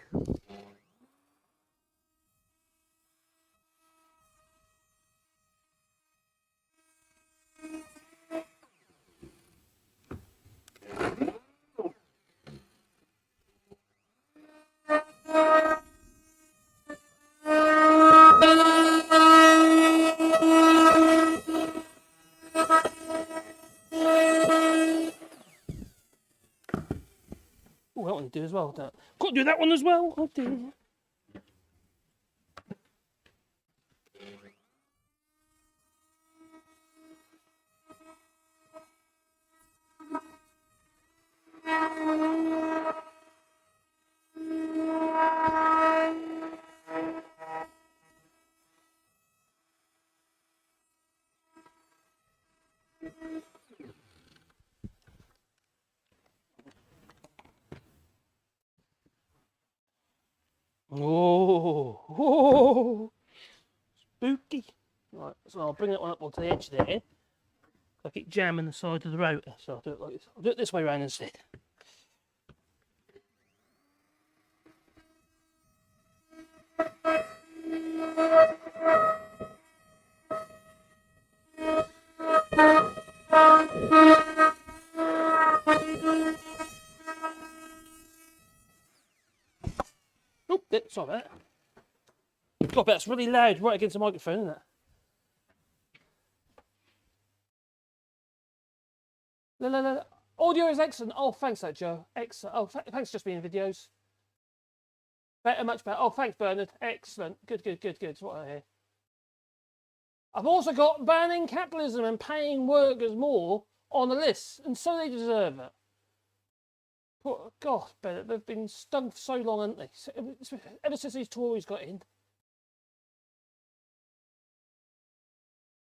Oh, that one to do as well. Got to do that one as well. Oh dear. Oh, spooky. Right, so I'll bring that one up onto the edge there. I keep jamming the side of the router, so I'll do it like this. I'll do it this way around instead. Oh, sorry about that. God, that's really loud right against the microphone, isn't it? No. Audio is excellent. Oh, thanks, that Joe. Excellent. Oh, thanks, just being videos. Better, much better. Oh, thanks, Bernard. Excellent. Good. That's what I hear. I've also got banning capitalism and paying workers more on the list, and so they deserve it. God, Bernard, they've been stung for so long, haven't they? Ever since these Tories got in.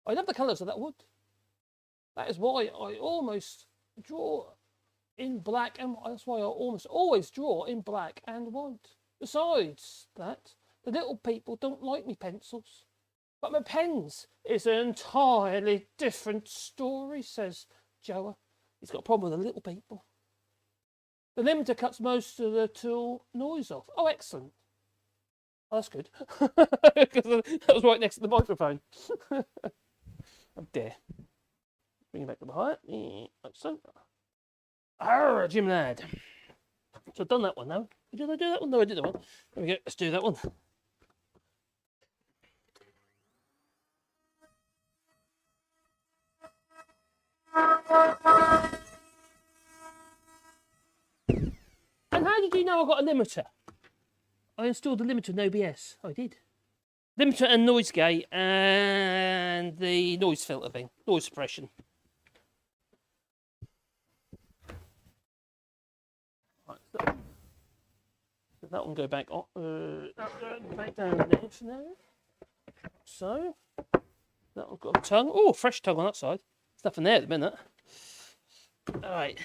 I love the colours of that wood. That is why I almost draw in black, and that's why I almost always draw in black and white. Besides that, the little people don't like me pencils. But my pens is an entirely different story, says Joa. He's got a problem with the little people. The limiter cuts most of the tool noise off. Oh, excellent. Oh, that's good. Because that was right next to the microphone. Oh dear. Bring it back to the height. Like so. Arr, Jim lad. So I've done that one now. Did I do that one? No, I did that one. There we go. Let's do that one. And how did you know I got a limiter? I installed the limiter in OBS. Oh, I did. Limiter and noise gate and the noise filter thing. Noise suppression. Right, so that one go back on, back down there for now. So that one's got a tongue. Oh, fresh tongue on that side. There's nothing there at the minute. All right.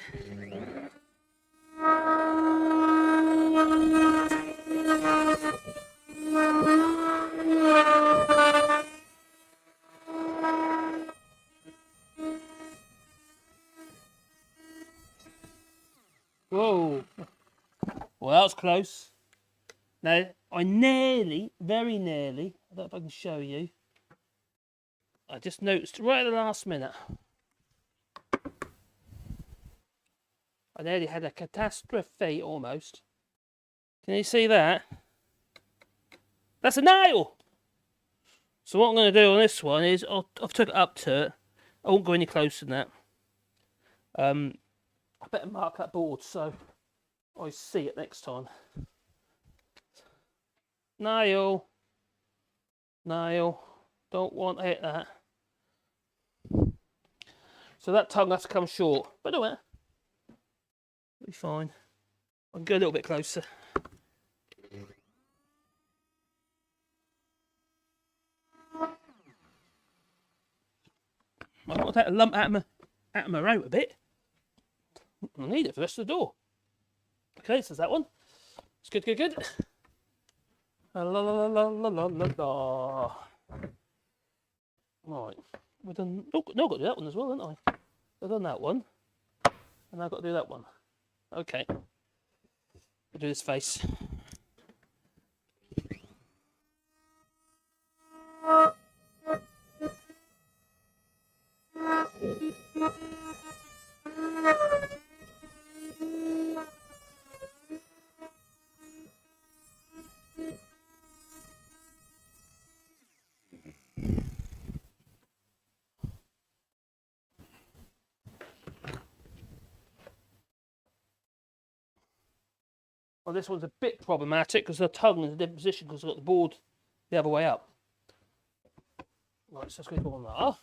Whoa. Well, that was close. Now, I nearly, very nearly, I don't know if I can show you. I just noticed right at the last minute. I nearly had a catastrophe almost. Can you see that? That's a nail! So what I'm going to do on this one is, I've took it up to it. I won't go any closer than that. I better mark that board so I see it next time. Nail. Nail. Don't want to hit that. So that tongue has to come short. But no matter. It'll be fine. I can go a little bit closer. I want to take a lump out of my route a bit. I need it for the rest of the door. Okay, so that's that one. It's good, good, good. La la la la la la la la. Right, we've done. Oh, no, I've got to do that one as well, haven't I? I've done that one, and I've got to do that one. Okay, I'll do this face. Well, this one's a bit problematic because the tongue is in a different position because I've got the board the other way up. Right, so let's go on that.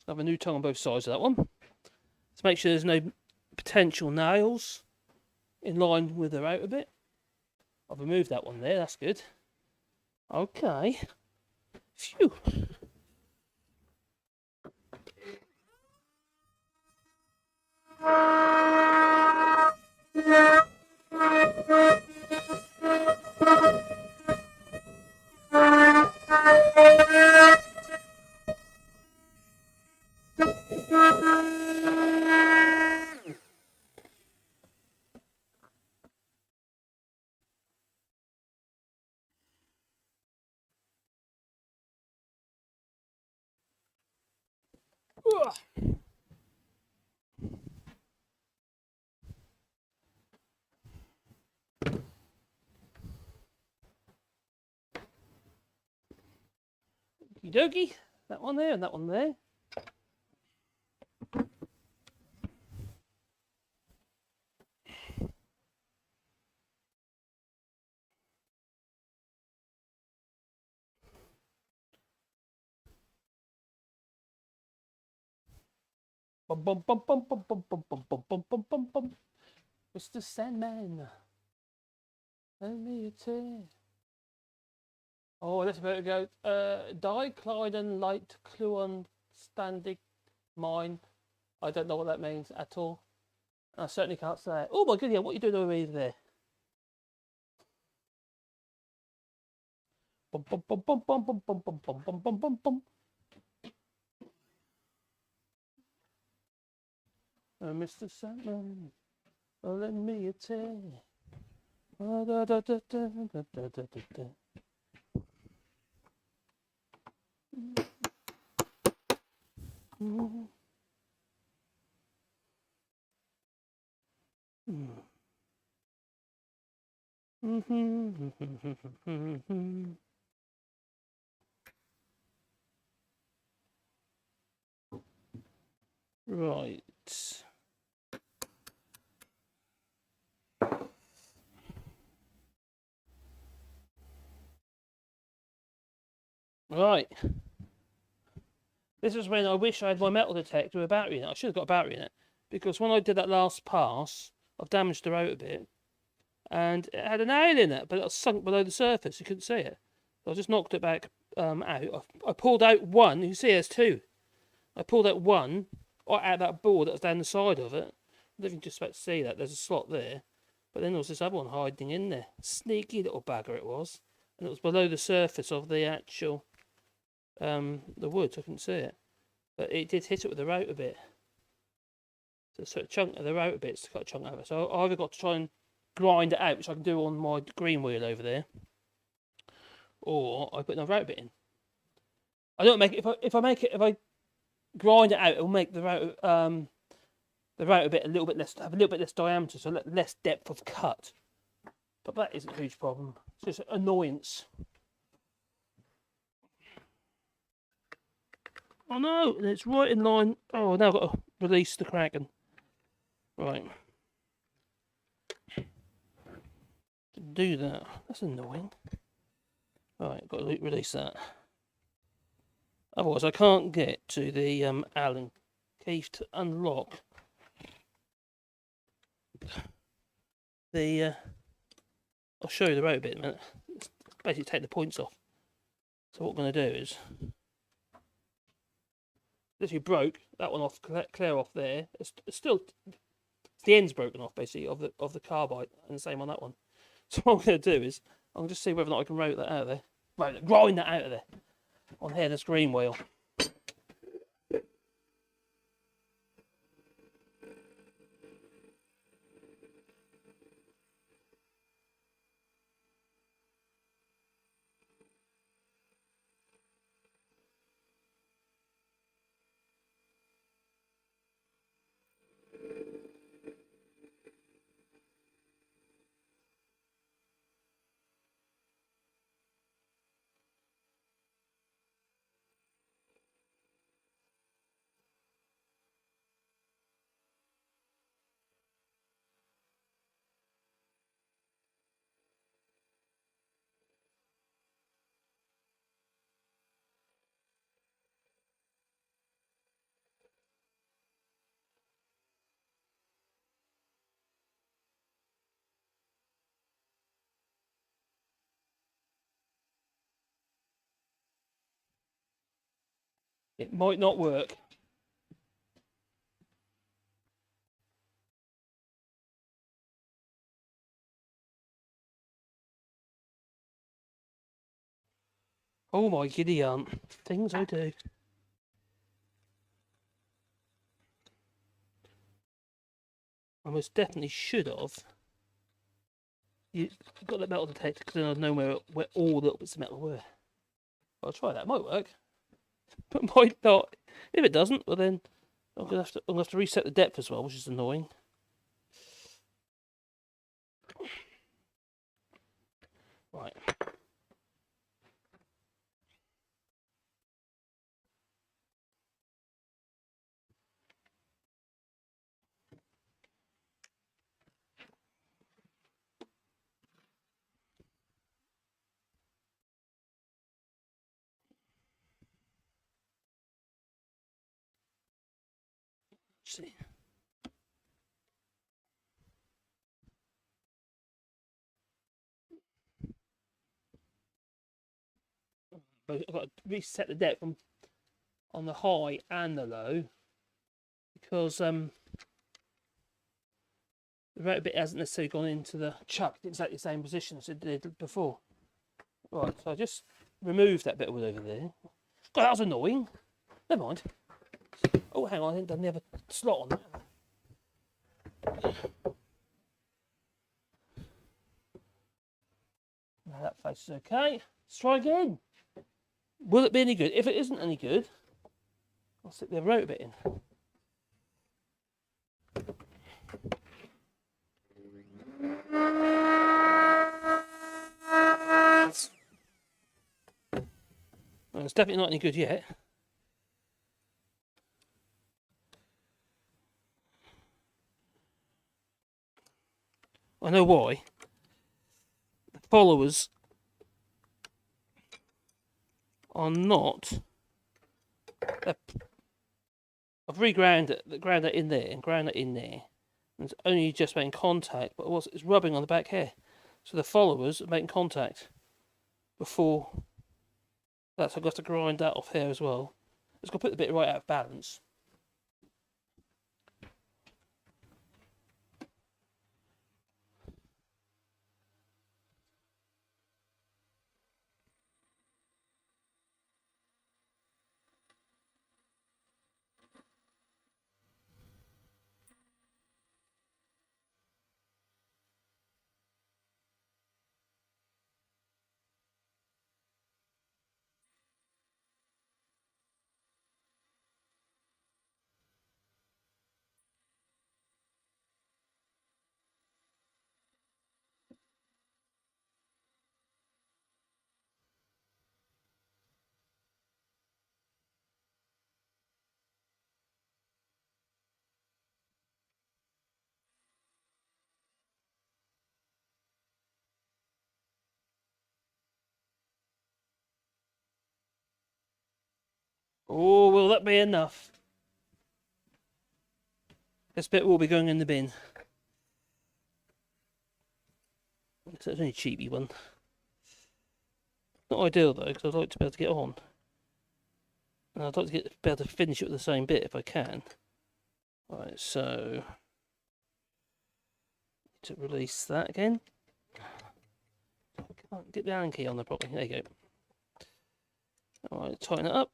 Have a new tongue on both sides of that one. Let's make sure there's no potential nails in line with the outer bit. I've removed that one there, that's good. Okay. Phew. Okie dokie. That one there and that one there. Bum bum bum bum bum bum bum bum bum bum bum bum bum. Mr. Sandman. Lend me a tear. Oh, that's about to go. Dicliden light cluon standing mine. I don't know what that means at all. I certainly can't say it. Oh my goodness, what are you doing over there? Bum bum bum bum bum bum bum bum bum bum bum bum bum. Oh, Mr. Sandman, oh, lend me a tear. Oh, da, da, da, da, da, da, da, da. Mm. Mm. Right. Right. This is when I wish I had my metal detector with a battery in it. I should have got a battery in it. Because when I did that last pass, I've damaged the rotor a bit. And it had a nail in it, but it was sunk below the surface. You couldn't see it. So I just knocked it back out. I pulled out one. You can see there's two. I pulled out one out of that board that was down the side of it. I don't know if you can just about to see that. There's a slot there. But then there was this other one hiding in there. Sneaky little bagger it was. And it was below the surface of the actual the wood. So I couldn't see it. But it did hit it with the rotor bit. So it's a chunk of the rotor bit's got a chunk of it. So I either got to try and grind it out, which I can do on my green wheel over there, or I put another rotor bit in. I don't make it if I grind it out, it'll make the rotor bit a little bit less, have a little bit less diameter, so less depth of cut. But that isn't a huge problem. It's just annoyance. Oh no, it's right in line. Oh, now I've got to release the Kraken. Right. To do that, that's annoying. Right, got to release that. Otherwise, I can't get to the Allen key to unlock the. I'll show you the rotor bit in a minute. It's basically take the points off. So what I'm going to do is, literally broke that one off, clear off there. It's still, the end's broken off basically of the carbide, and the same on that one. So what I'm going to do is, I'll just see whether or not I can route that out of there. Right, grind that out of there on here, this green wheel. It might not work. Oh my giddy aunt. Things I do. I most definitely should have. You got the metal detector because then I'd know where all the little bits of metal were. I'll try that. Might work, but might not. If it doesn't, well then I'm gonna have to reset the depth as well, which is annoying. Right. Let's see. But I've got to reset the depth on the high and the low because the rotor bit hasn't necessarily gone into the chuck in exactly the same position as it did before. Right, so I just removed that bit of wood over there. God, that was annoying. Never mind. Oh, hang on, I didn't done the other slot on that. Now that face is okay. Let's try again. Will it be any good? If it isn't any good, I'll stick the rotor bit in. Well, it's definitely not any good yet. I know why. The followers are not. I've reground it, ground it in there and ground it in there. And it's only just making contact, but it's rubbing on the back here. So the followers are making contact before. That's I've got to grind that off here as well. It's got to put the bit right out of balance. Oh, will that be enough? This bit will be going in the bin. It's only a cheapy one. Not ideal though, because I'd like to be able to get on. And I'd like to be able to finish it with the same bit if I can. Right, so to release that again. I can't get the Allen key on there properly. There you go. Alright, tighten it up.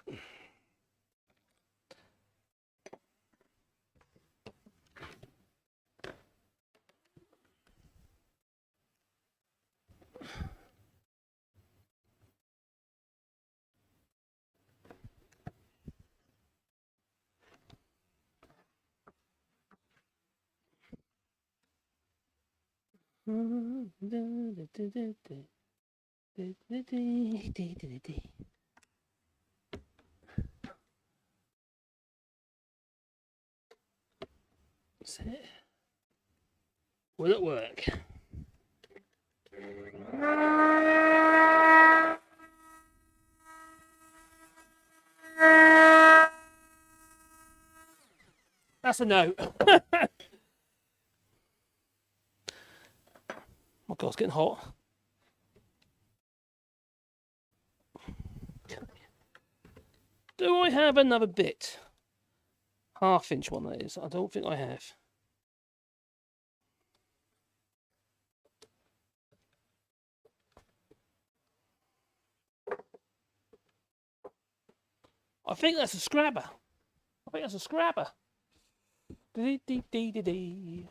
That's it. Will it work? That's a no. Oh God, it's getting hot. Do I have another bit? Half-inch one, that is. I don't think I have. I think that's a scrabber. I think that's a scrabber. Dee dee dee dee dee.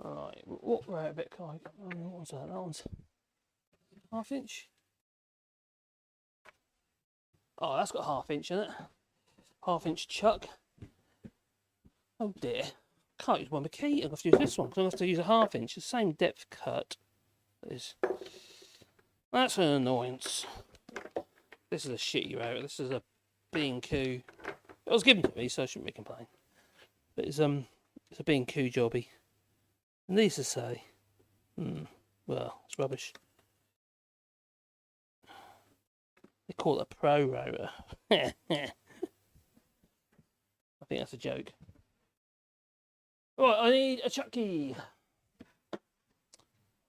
Alright, what right a bit can I? What was that? That one's half-inch. Oh, that's got half-inch in it. Half-inch chuck. Oh dear. Can't use one key. I'm going to have to use this one because I'm going to have to use a half-inch. The same depth cut. That's an annoyance. This is a shitty router. This is a B&Q. It was given to me, so I shouldn't be complaining. But it's a B&Q jobby. And these to say, well, it's rubbish. They call it a pro router. I think that's a joke. Right, I need a chuck key.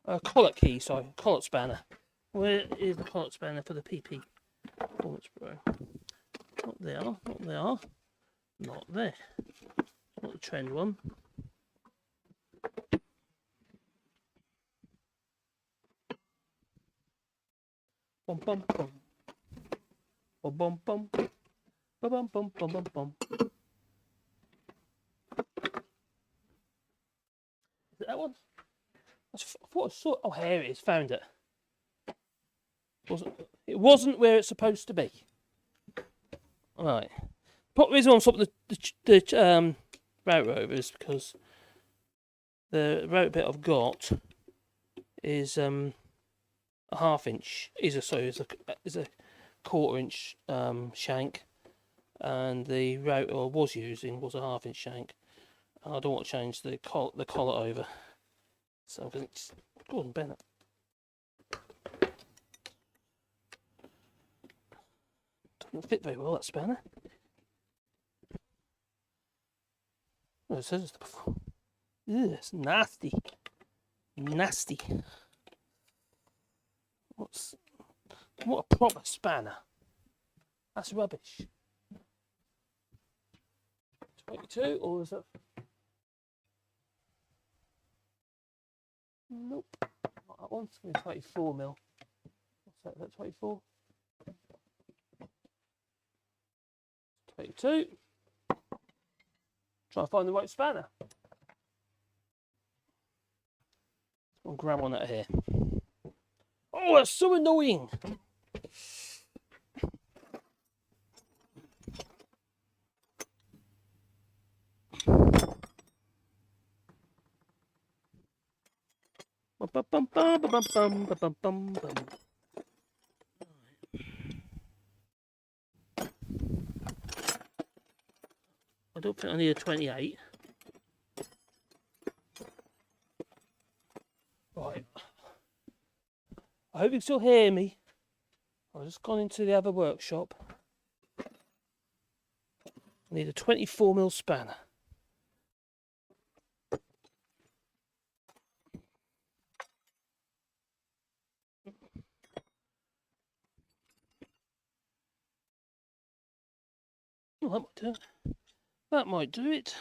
A collet key, sorry, collet spanner. Where is the collet spanner for the PP? Performance Pro. Not there, not there. Not there. Not the trend one. Bum bum bum. Bum bum bum. Bum bum bum bum bum bum. Is it that one? I thought I saw. Oh, here it is. Found it. It wasn't where it's supposed to be. Right. Put this on top of the route over is because the route bit I've got is a half inch. Is a quarter inch shank, and the route I was using was a half inch shank. And I don't want to change the collar over. So it's Gordon Bennett. Doesn't fit very well, that spanner. Oh, it says it's before. Ew, it's nasty. Nasty. What a proper spanner. That's rubbish. 22, or is that? Nope. Not that one. It's going to be 24 mil. What's that? Is that 24? 22. Try to find the right spanner. I'll grab one out of here. Oh, that's so annoying. I don't think I need a 28. Right. I hope you can still hear me. I've just gone into the other workshop. I need a 24mm spanner. Oh, that might do it. That might do it.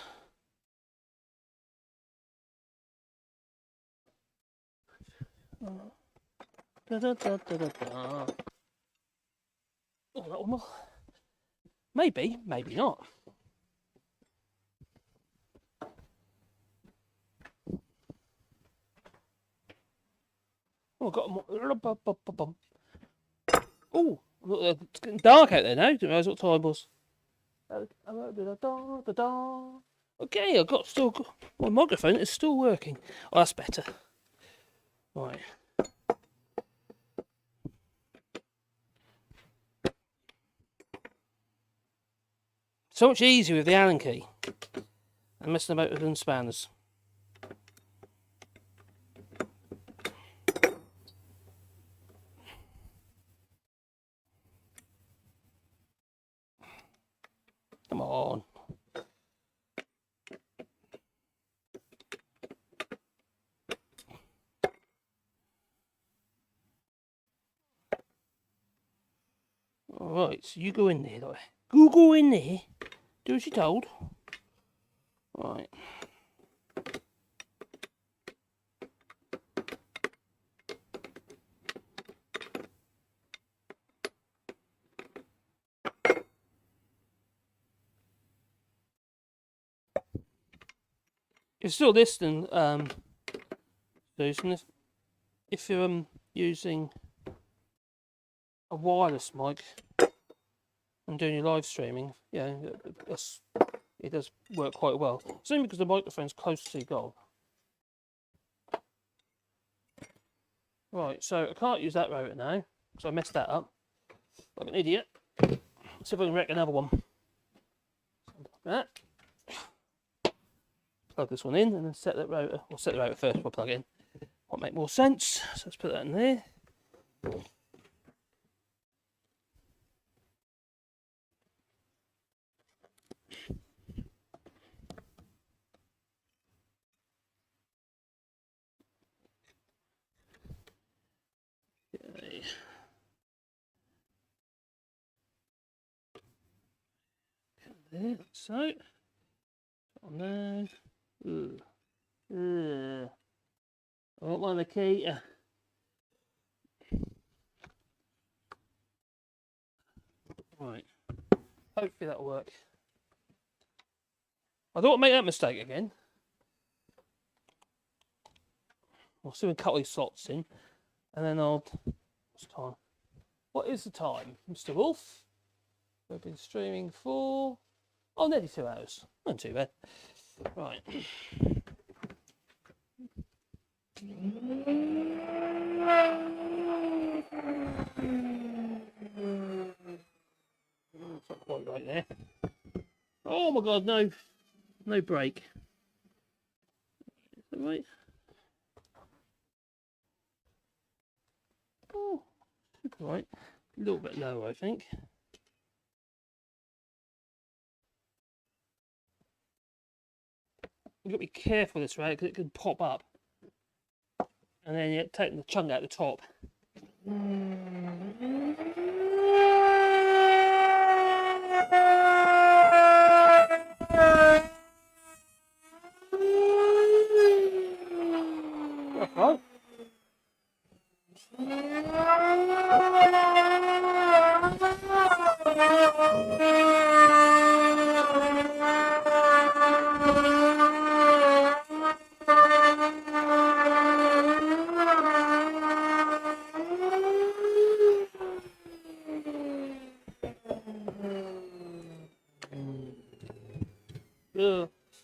Da, da, da, da, da, da. Oh, that one will. Maybe, maybe not. Oh, I got more. Oh, it's getting dark out there now. Didn't realise what time it was. Okay, I've got still. My microphone is still working. Oh, that's better. Right. So much easier with the Allen key. And messing about with them spanners. Come on. Alright, so you go in there, like. Go in there. Do as you're told. Right. It's still listening, Susan, if you're using a wireless mic and doing your live streaming, yeah, it does work quite well. It's only because the microphone's close to your goal. Right, so I can't use that router now, because I messed that up. I'm an idiot. Let's see if I can wreck another one. Like that. Plug this one in and then set that router. We'll set the router first before I plug it in. Might make more sense. So let's put that in there. Okay. There, so on there. I don't mind the key. Right. Hopefully that'll work. I don't want to make that mistake again. I'll soon cut these slots in, and then I'll... What's the time? What is the time, Mr. Wolf? We've been streaming for... Oh, nearly 2 hours. Not too bad. Right. It's not quite right there. Oh my god, no break. Is that right? Oh, super right. A little bit low, I think. You've got to be careful this way because it could pop up. And then you take the chunk out the top. That's right.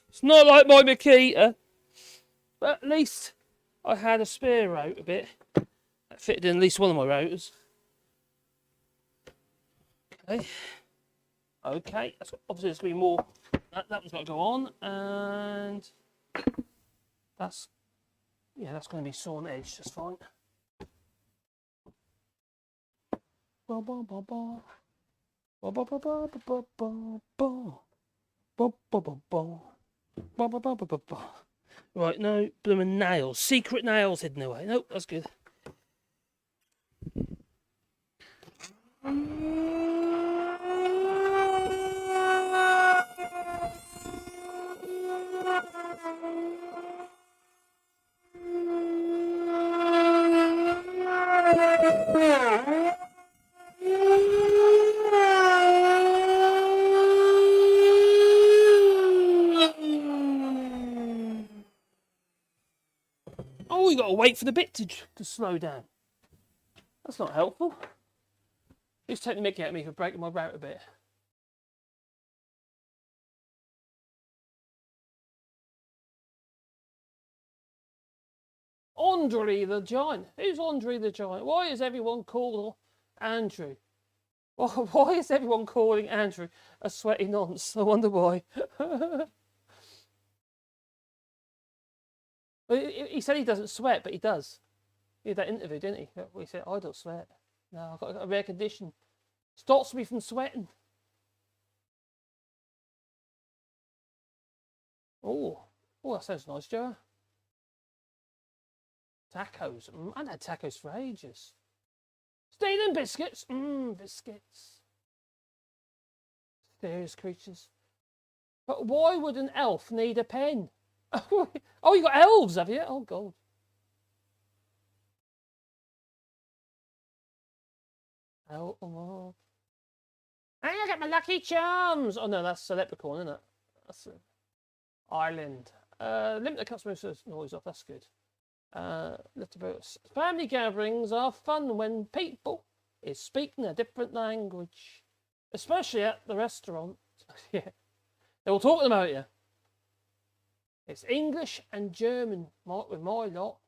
It's not like my Makita, but at least I had a spare rotor bit that fitted in at least one of my rotors. Okay, that's obviously there's going to be more. That one's got to go on, and that's that's going to be sawn edge just fine. Right, no blooming nails. Secret nails hidden away. Nope, that's good. Oh, you got to wait for the bit to slow down. That's not helpful. He's taking the mickey out of me for breaking my router bit. Andre the Giant. Who's Andre the Giant? Why is everyone called Andrew? Why is everyone calling Andrew a sweaty nonce? I wonder why. He said he doesn't sweat, but he does. He had that interview, didn't he? He said, I don't sweat. No, I've got a rare condition. Stops me from sweating. Oh, that sounds nice, Joe. Tacos. I haven't had tacos for ages. Stealing biscuits. Biscuits. Mysterious creatures. But why would an elf need a pen? Oh, you got elves, have you? Oh, God. Oh. I got my Lucky Charms. Oh, no, that's a leprechaun, isn't it? That's an island. Limit the customer noise off. That's good. Family gatherings are fun when people is speaking a different language, especially at the restaurant. Yeah, they will talk about you. It's English and German with my lot.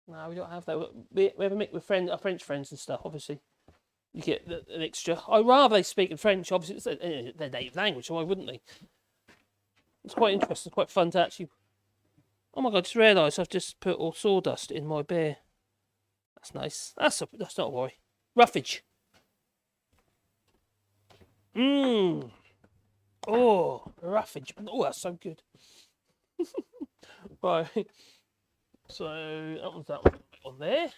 No, we don't have that. We have a mix with our French friends and stuff. Obviously, you get the mixture. I'd rather they speak in French. Obviously, it's their native language, so why wouldn't they? It's quite interesting. It's quite fun to actually... Oh my God, I just realised I've just put all sawdust in my beer. That's nice. That's not a worry. Roughage. Oh, roughage. Oh, that's so good. Right. So, that one's that one on there.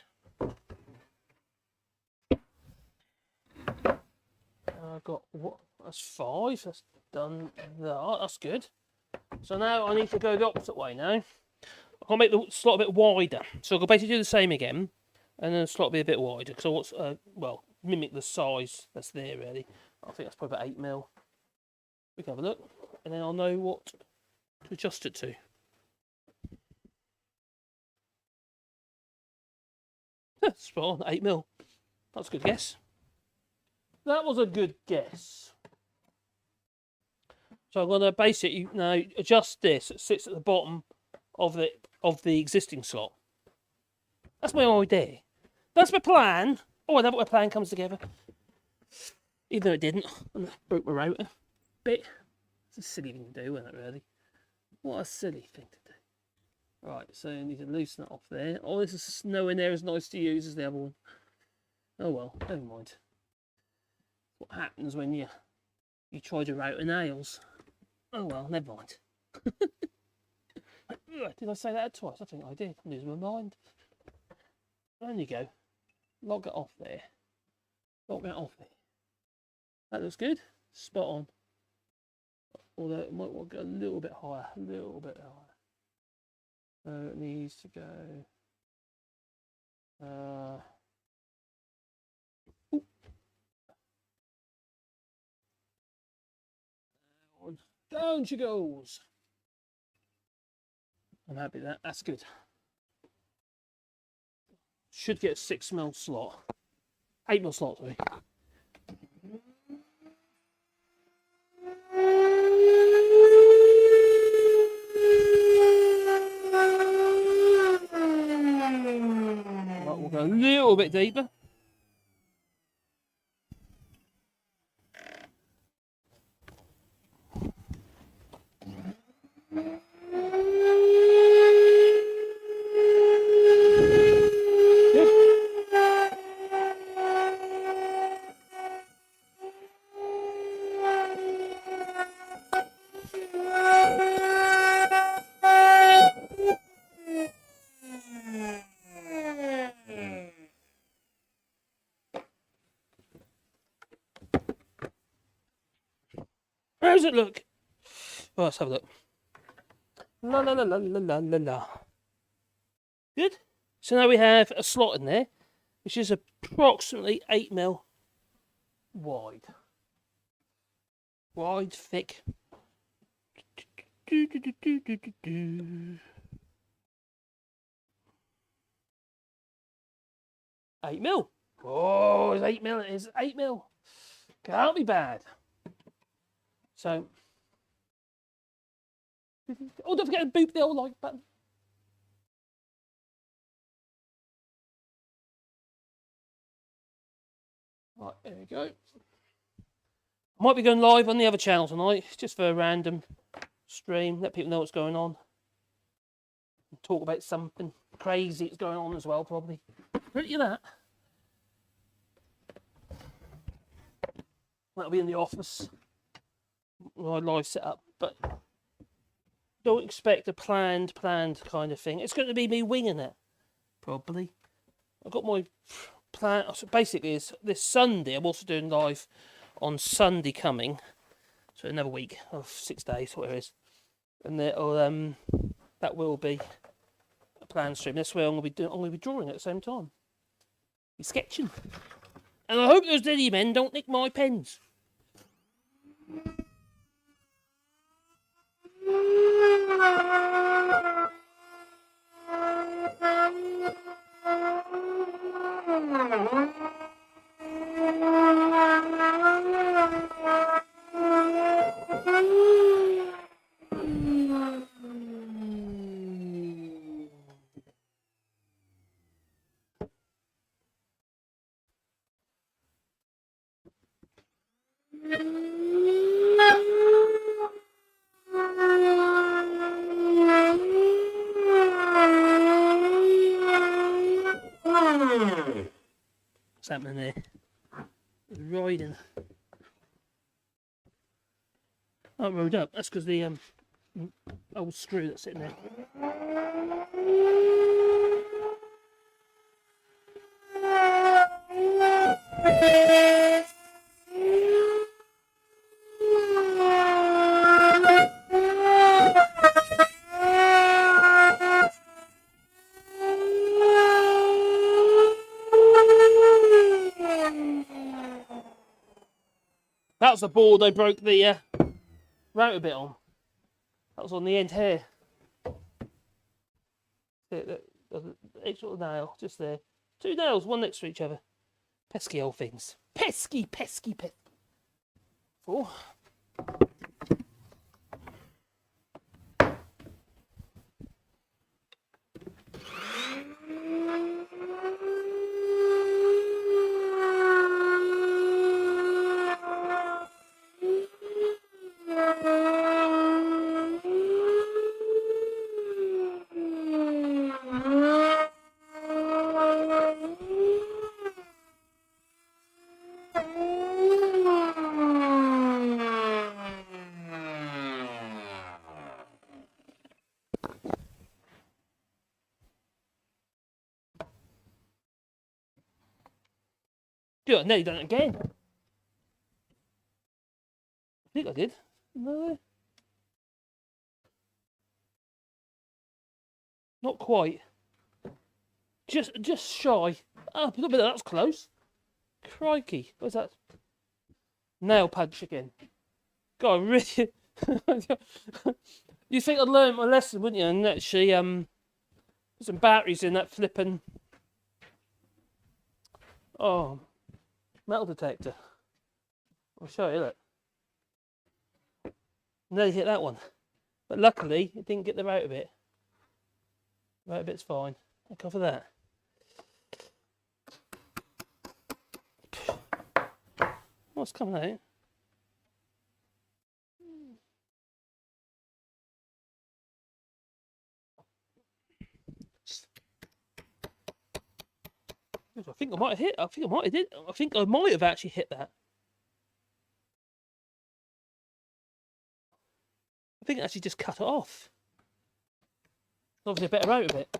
I've got what? That's 5. That's done there. That's good. So now I need to go the opposite way now. I'll make the slot a bit wider. So I'll basically do the same again. And then the slot will be a bit wider because I want well, mimic the size that's there really. I think that's probably about 8mm. We can have a look, and then I'll know what to adjust it to. Spot on, 8mm. That's a good guess. That was a good guess. So I'm going to basically now adjust this. It sits at the bottom of the existing slot. That's my idea. That's my plan. Oh, I love it when a plan comes together. Even though it didn't. I broke my router. Bit. It's a silly thing to do, isn't it, really? What a silly thing to do. Right, so I need to loosen that off there. Oh, this is nowhere near as nice to use as the other one. Oh well, never mind. What happens when you try to router nails? Oh well, never mind. Did I say that twice? I think I did. I'm losing my mind. There you go. Log it off there. Log that off there. That looks good. Spot on. Although it might want to go a little bit higher. A little bit higher. So it needs to go. Down she goes. I'm happy with that. That's good. Should get a 6mm slot. 8mm slot, sorry. Right, we'll go a little bit deeper. How does it look? Well, let's have a look. La la la la la la la la. Good. So now we have a slot in there, which is approximately 8mm wide. Wide, thick. 8mm. Oh, it's 8mm. It is 8mm. Can't be bad. So, oh, don't forget to boop the old like button. Right, there we go. I might be going live on the other channel tonight, just for a random stream, let people know what's going on. Talk about something crazy that's going on as well, probably. Look at that. That'll be in the office. My live setup, but don't expect a planned kind of thing. It's going to be me winging it, probably. I've got my plan. So basically, it's this Sunday. I'm also doing live on Sunday coming, so another week of 6 days, whatever it is, and that will be a planned stream. That's where I'm going to be drawing at the same time. Be sketching, and I hope those Diddy men don't nick my pens. What's happening there? It's riding. Oh, it rode up. That's because the old screw that's sitting there. That was the board I broke the router bit on. That was on the end here. Each little nail, just there. 2 nails, one next to each other. Pesky old things. Pesky, pesky, pesky. 4. Dude, I nearly done it again. I think I did. No. Not quite. Just shy. Oh, a little bit. That's close. Crikey. What's that? Nail punch again. God, really. You think I'd learned my lesson, wouldn't you? And actually, put some batteries in that flipping. Oh, metal detector. I'll show you that. Nearly hit that one, but luckily it didn't get the router bit. Router bit's fine. I'll cover that. What's coming out? I think I might have hit. I think I might have did. I think I might have actually hit that. I think it actually just cut it off. Obviously a better router bit.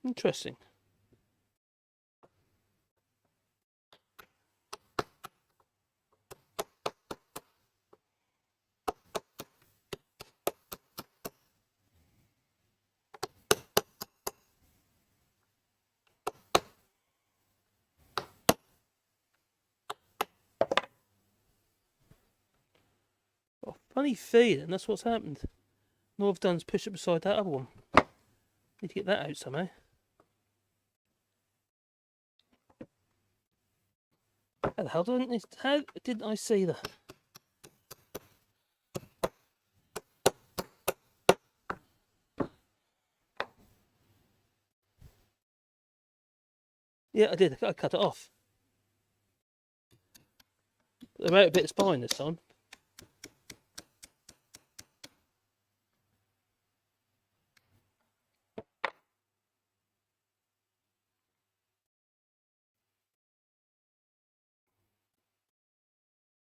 Interesting. Got a funny feeling that's what's happened. All I've done is push it beside that other one. Need to get that out somehow. How the hell how didn't I see that? Yeah, I did. I cut it off. The router bit's fine this time.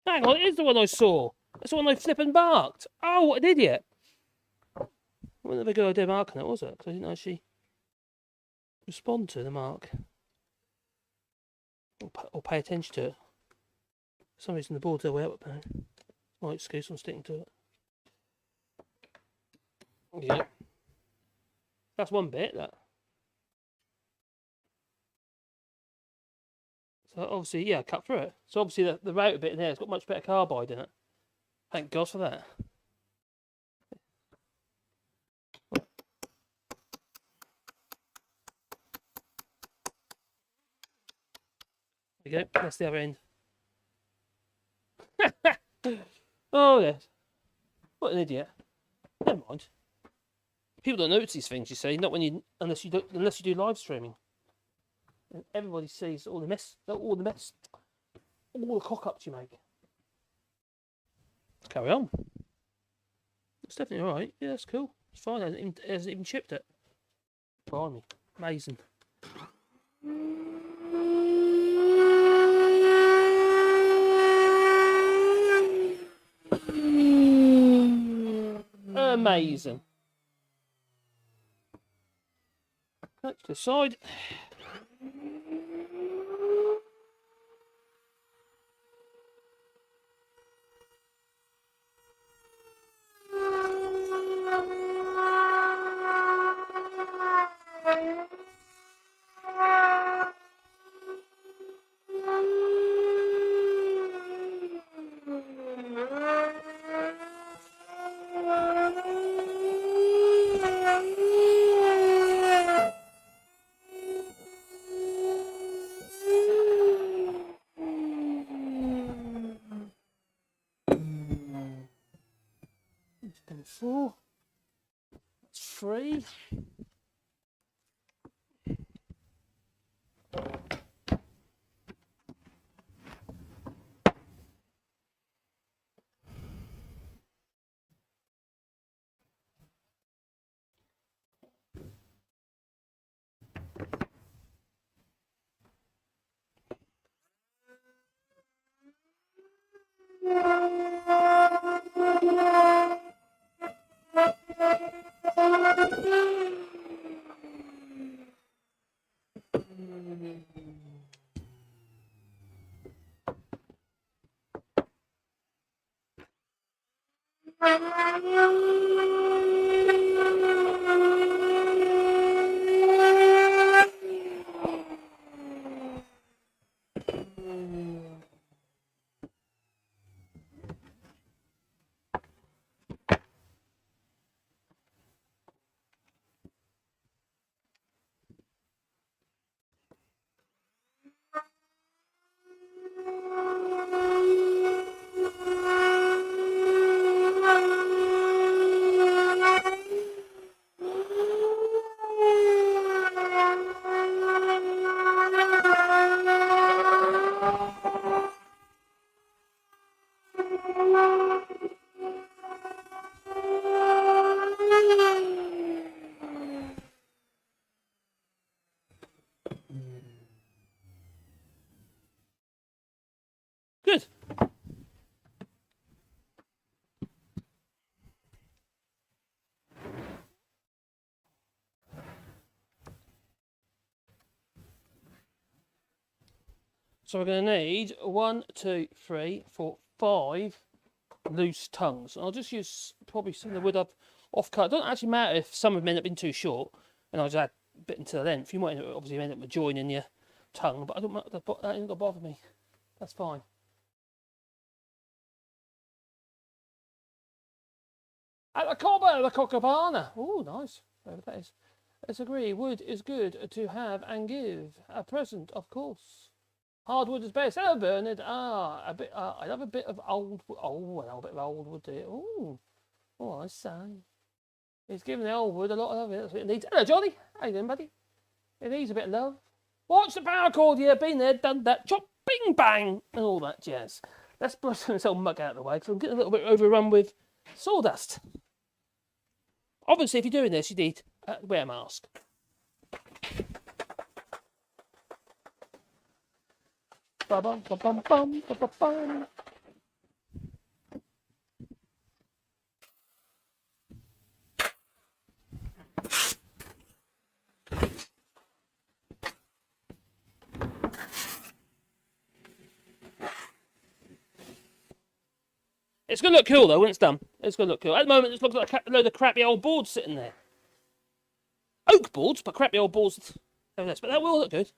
Hang on, it is the one I saw. That's the one I flipping marked. Oh, what an idiot. It wasn't a good idea marking it, was it? Because I didn't actually respond to the mark. Or pay attention to it. For some reason the board's the way up now. My excuse, I'm sticking to it. Yeah. That's one bit, that. So obviously, yeah, cut through it. So obviously the router bit in there has got much better carbide in it. Thank God for that. There you go, that's the other end. Oh yes. What an idiot. Never mind. People don't notice these things, you see, not when you unless you do live streaming. And everybody sees all the mess, all the cock-ups you make. Let's carry on. It's definitely alright. Yeah, that's cool. It's fine. It hasn't even chipped it. Behind me. Amazing. Amazing. Back to the side. free. Good. So we're going to need 1, 2, 3, 4, 5 loose tongues. I'll just use probably some of the wood I've off-cut. It doesn't actually matter if some have ended up being too short, and I'll just add a bit into the length. You might obviously end up joining your tongue, but I don't that ain't going to bother me. That's fine. At the Cobber, the Cockabana. Oh, nice. Whatever that is. Let's agree. Wood is good to have and give. A present, of course. Hardwood is best. Hello, Bernard. I love a bit of old wood. Oh, I love a bit of old wood here. Oh, I say. It's giving the old wood a lot of love. That's what it needs. Hello, Johnny. How you doing, buddy? It needs a bit of love. Watch the power cord. Yeah, been there, done that. Chop, bing, bang, and all that jazz. Let's brush this old mug out of the way because I'm getting a little bit overrun with sawdust. Obviously, if you're doing this, you need to wear a mask. Ba-bum, ba-bum, bum, ba-ba-bum. It's going to look cool though when it's done. It's going to look cool. At the moment, it looks like a load of crappy old boards sitting there. Oak boards, but crappy old boards. But that will look good.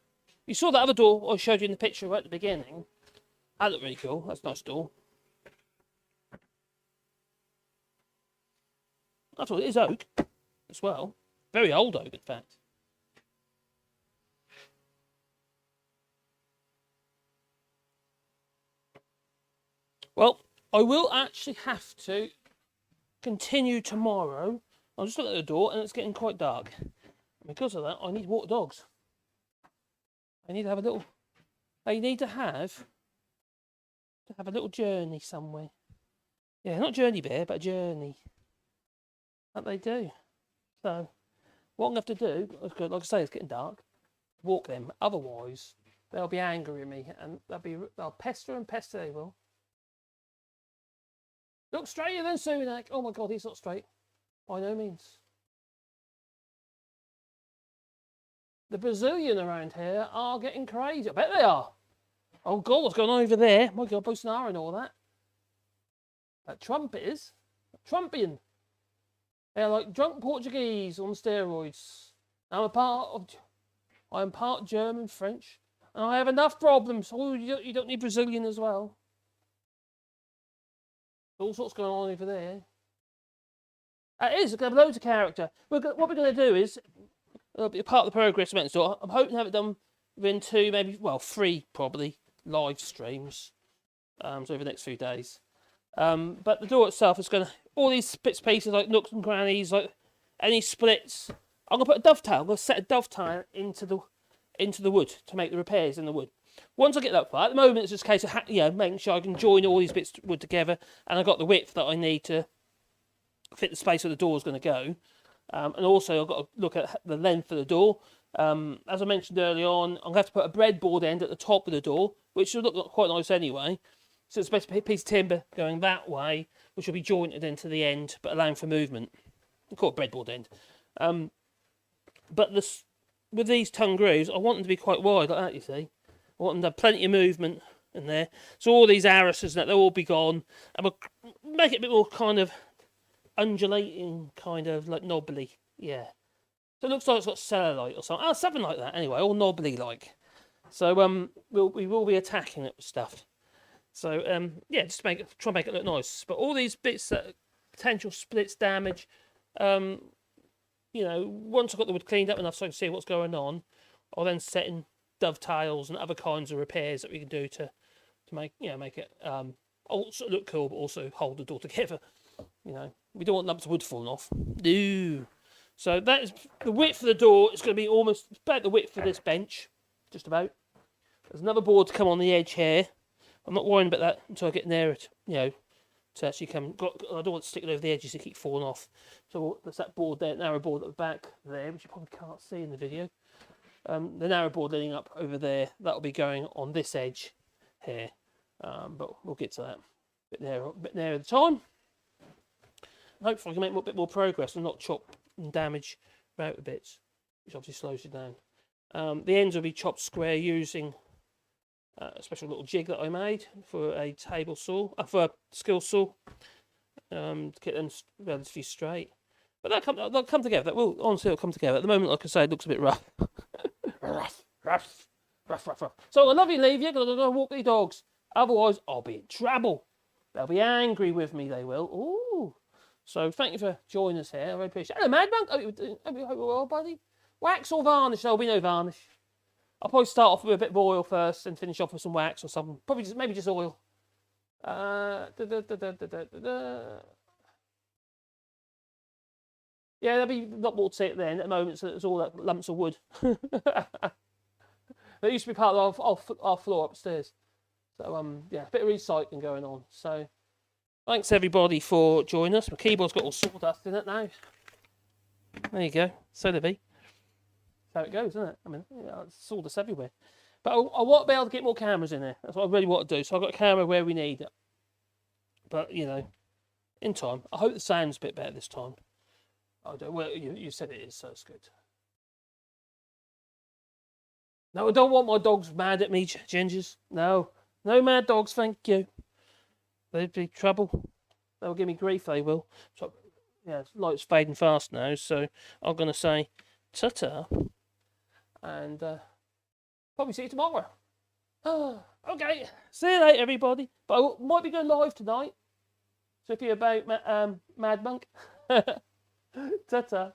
You saw that other door I showed you in the picture right at the beginning. That looked really cool. That's a nice door. I thought it is oak as well. Very old oak, in fact. Well, I will actually have to continue tomorrow. I'll just look at the door and it's getting quite dark. Because of that, I need water dogs. I need to have a little... They need to have a little journey somewhere. Yeah, not journey bear, but a journey. That they do. So, what I'm going to have to do, like I say, it's getting dark, walk them. Otherwise, they'll be angry at me and they'll pester and pester, they will. Look straighter than Sunak. Oh my God, he's not straight. By no means. The Brazilian around here are getting crazy. I bet they are. Oh God, what's going on over there? My God, Bolsonaro and all that. That Trump is. Trumpian. They're like drunk Portuguese on steroids. I'm part German, French, and I have enough problems. Oh, you don't need Brazilian as well. All sorts going on over there. It is. It's going to have loads of character. What we're going to do is, it'll be a part of the progress event. So I'm hoping to have it done within 2, maybe, well, 3 probably, live streams. So over the next few days. But the door itself is going to, all these bits and pieces, like nooks and crannies, like any splits. I'm gonna put a dovetail. I'm gonna set a dovetail into the wood to make the repairs in the wood. Once I get that far, at the moment it's just a case of making sure I can join all these bits of wood together, and I've got the width that I need to fit the space where the door is going to go. And also I've got to look at the length of the door. As I mentioned earlier on, I'm going to have to put a breadboard end at the top of the door, which should look quite nice anyway. So it's basically a piece of timber going that way, which will be jointed into the end, but allowing for movement. I call it breadboard end. But with these tongue grooves, I want them to be quite wide like that, you see. I want them to have plenty of movement in there. So all these arrowses, they'll all be gone. And we'll make it a bit more kind of undulating, kind of like knobbly. Yeah. So it looks like it's got cellulite or something. Oh, something like that anyway, all knobbly like. So we will be attacking it with stuff. So yeah, just try and make it look nice. But all these bits that potential splits, damage, once I've got the wood cleaned up enough so I can see what's going on, I'll then set in dovetails and other kinds of repairs that we can do to make it also look cool, but also hold the door together. We don't want lumps of wood falling off. No. So that is the width of the door. It's going to be almost about the width of this bench, just about. There's another board to come on the edge here. I'm not worrying about that until I get near it. To actually come. I don't want to stick it over the edges to keep falling off. So there's that board there, narrow board at the back there, which you probably can't see in the video. The narrow board leading up over there, that'll be going on this edge here. But we'll get to that a bit nearer the time. Hopefully I can make a bit more progress and not chop and damage router bits, which obviously slows you down. The ends will be chopped square using a special little jig that I made for a table saw, for a skill saw, to get them relatively straight. But they'll come together. Honestly, it'll come together. At the moment, like I say, it looks a bit rough. rough. So I love you, leave you, because I'm going to walk these dogs. Otherwise, I'll be in trouble. They'll be angry with me, they will. Ooh. So thank you for joining us here. I really appreciate it. Hello, Mad Monk. Hope you're well, buddy. Wax or varnish? There'll be no varnish. I'll probably start off with a bit of oil first and finish off with some wax or something. Probably maybe just oil. Yeah, there'll be a lot more to it then. At the moment, so it's all that lumps of wood. That used to be part of our floor upstairs. So yeah, a bit of recycling going on. So thanks everybody for joining us. My keyboard's got all sawdust in it now. There you go. So do be. That's how it goes, isn't it? I mean, it's sawdust everywhere. But I want to be able to get more cameras in there. That's what I really want to do. So I've got a camera where we need it. But in time, I hope the sound's a bit better this time. I don't. Well, you said it is, so it's good. No, I don't want my dogs mad at me, Gingers. No mad dogs, thank you. They'd be trouble. They'll give me grief, they will. So, yeah, light's fading fast now, so I'm going to say ta-ta. And probably see you tomorrow. Okay, see you later, everybody. But I might be going live tonight. So if you're about Mad Monk, ta-ta.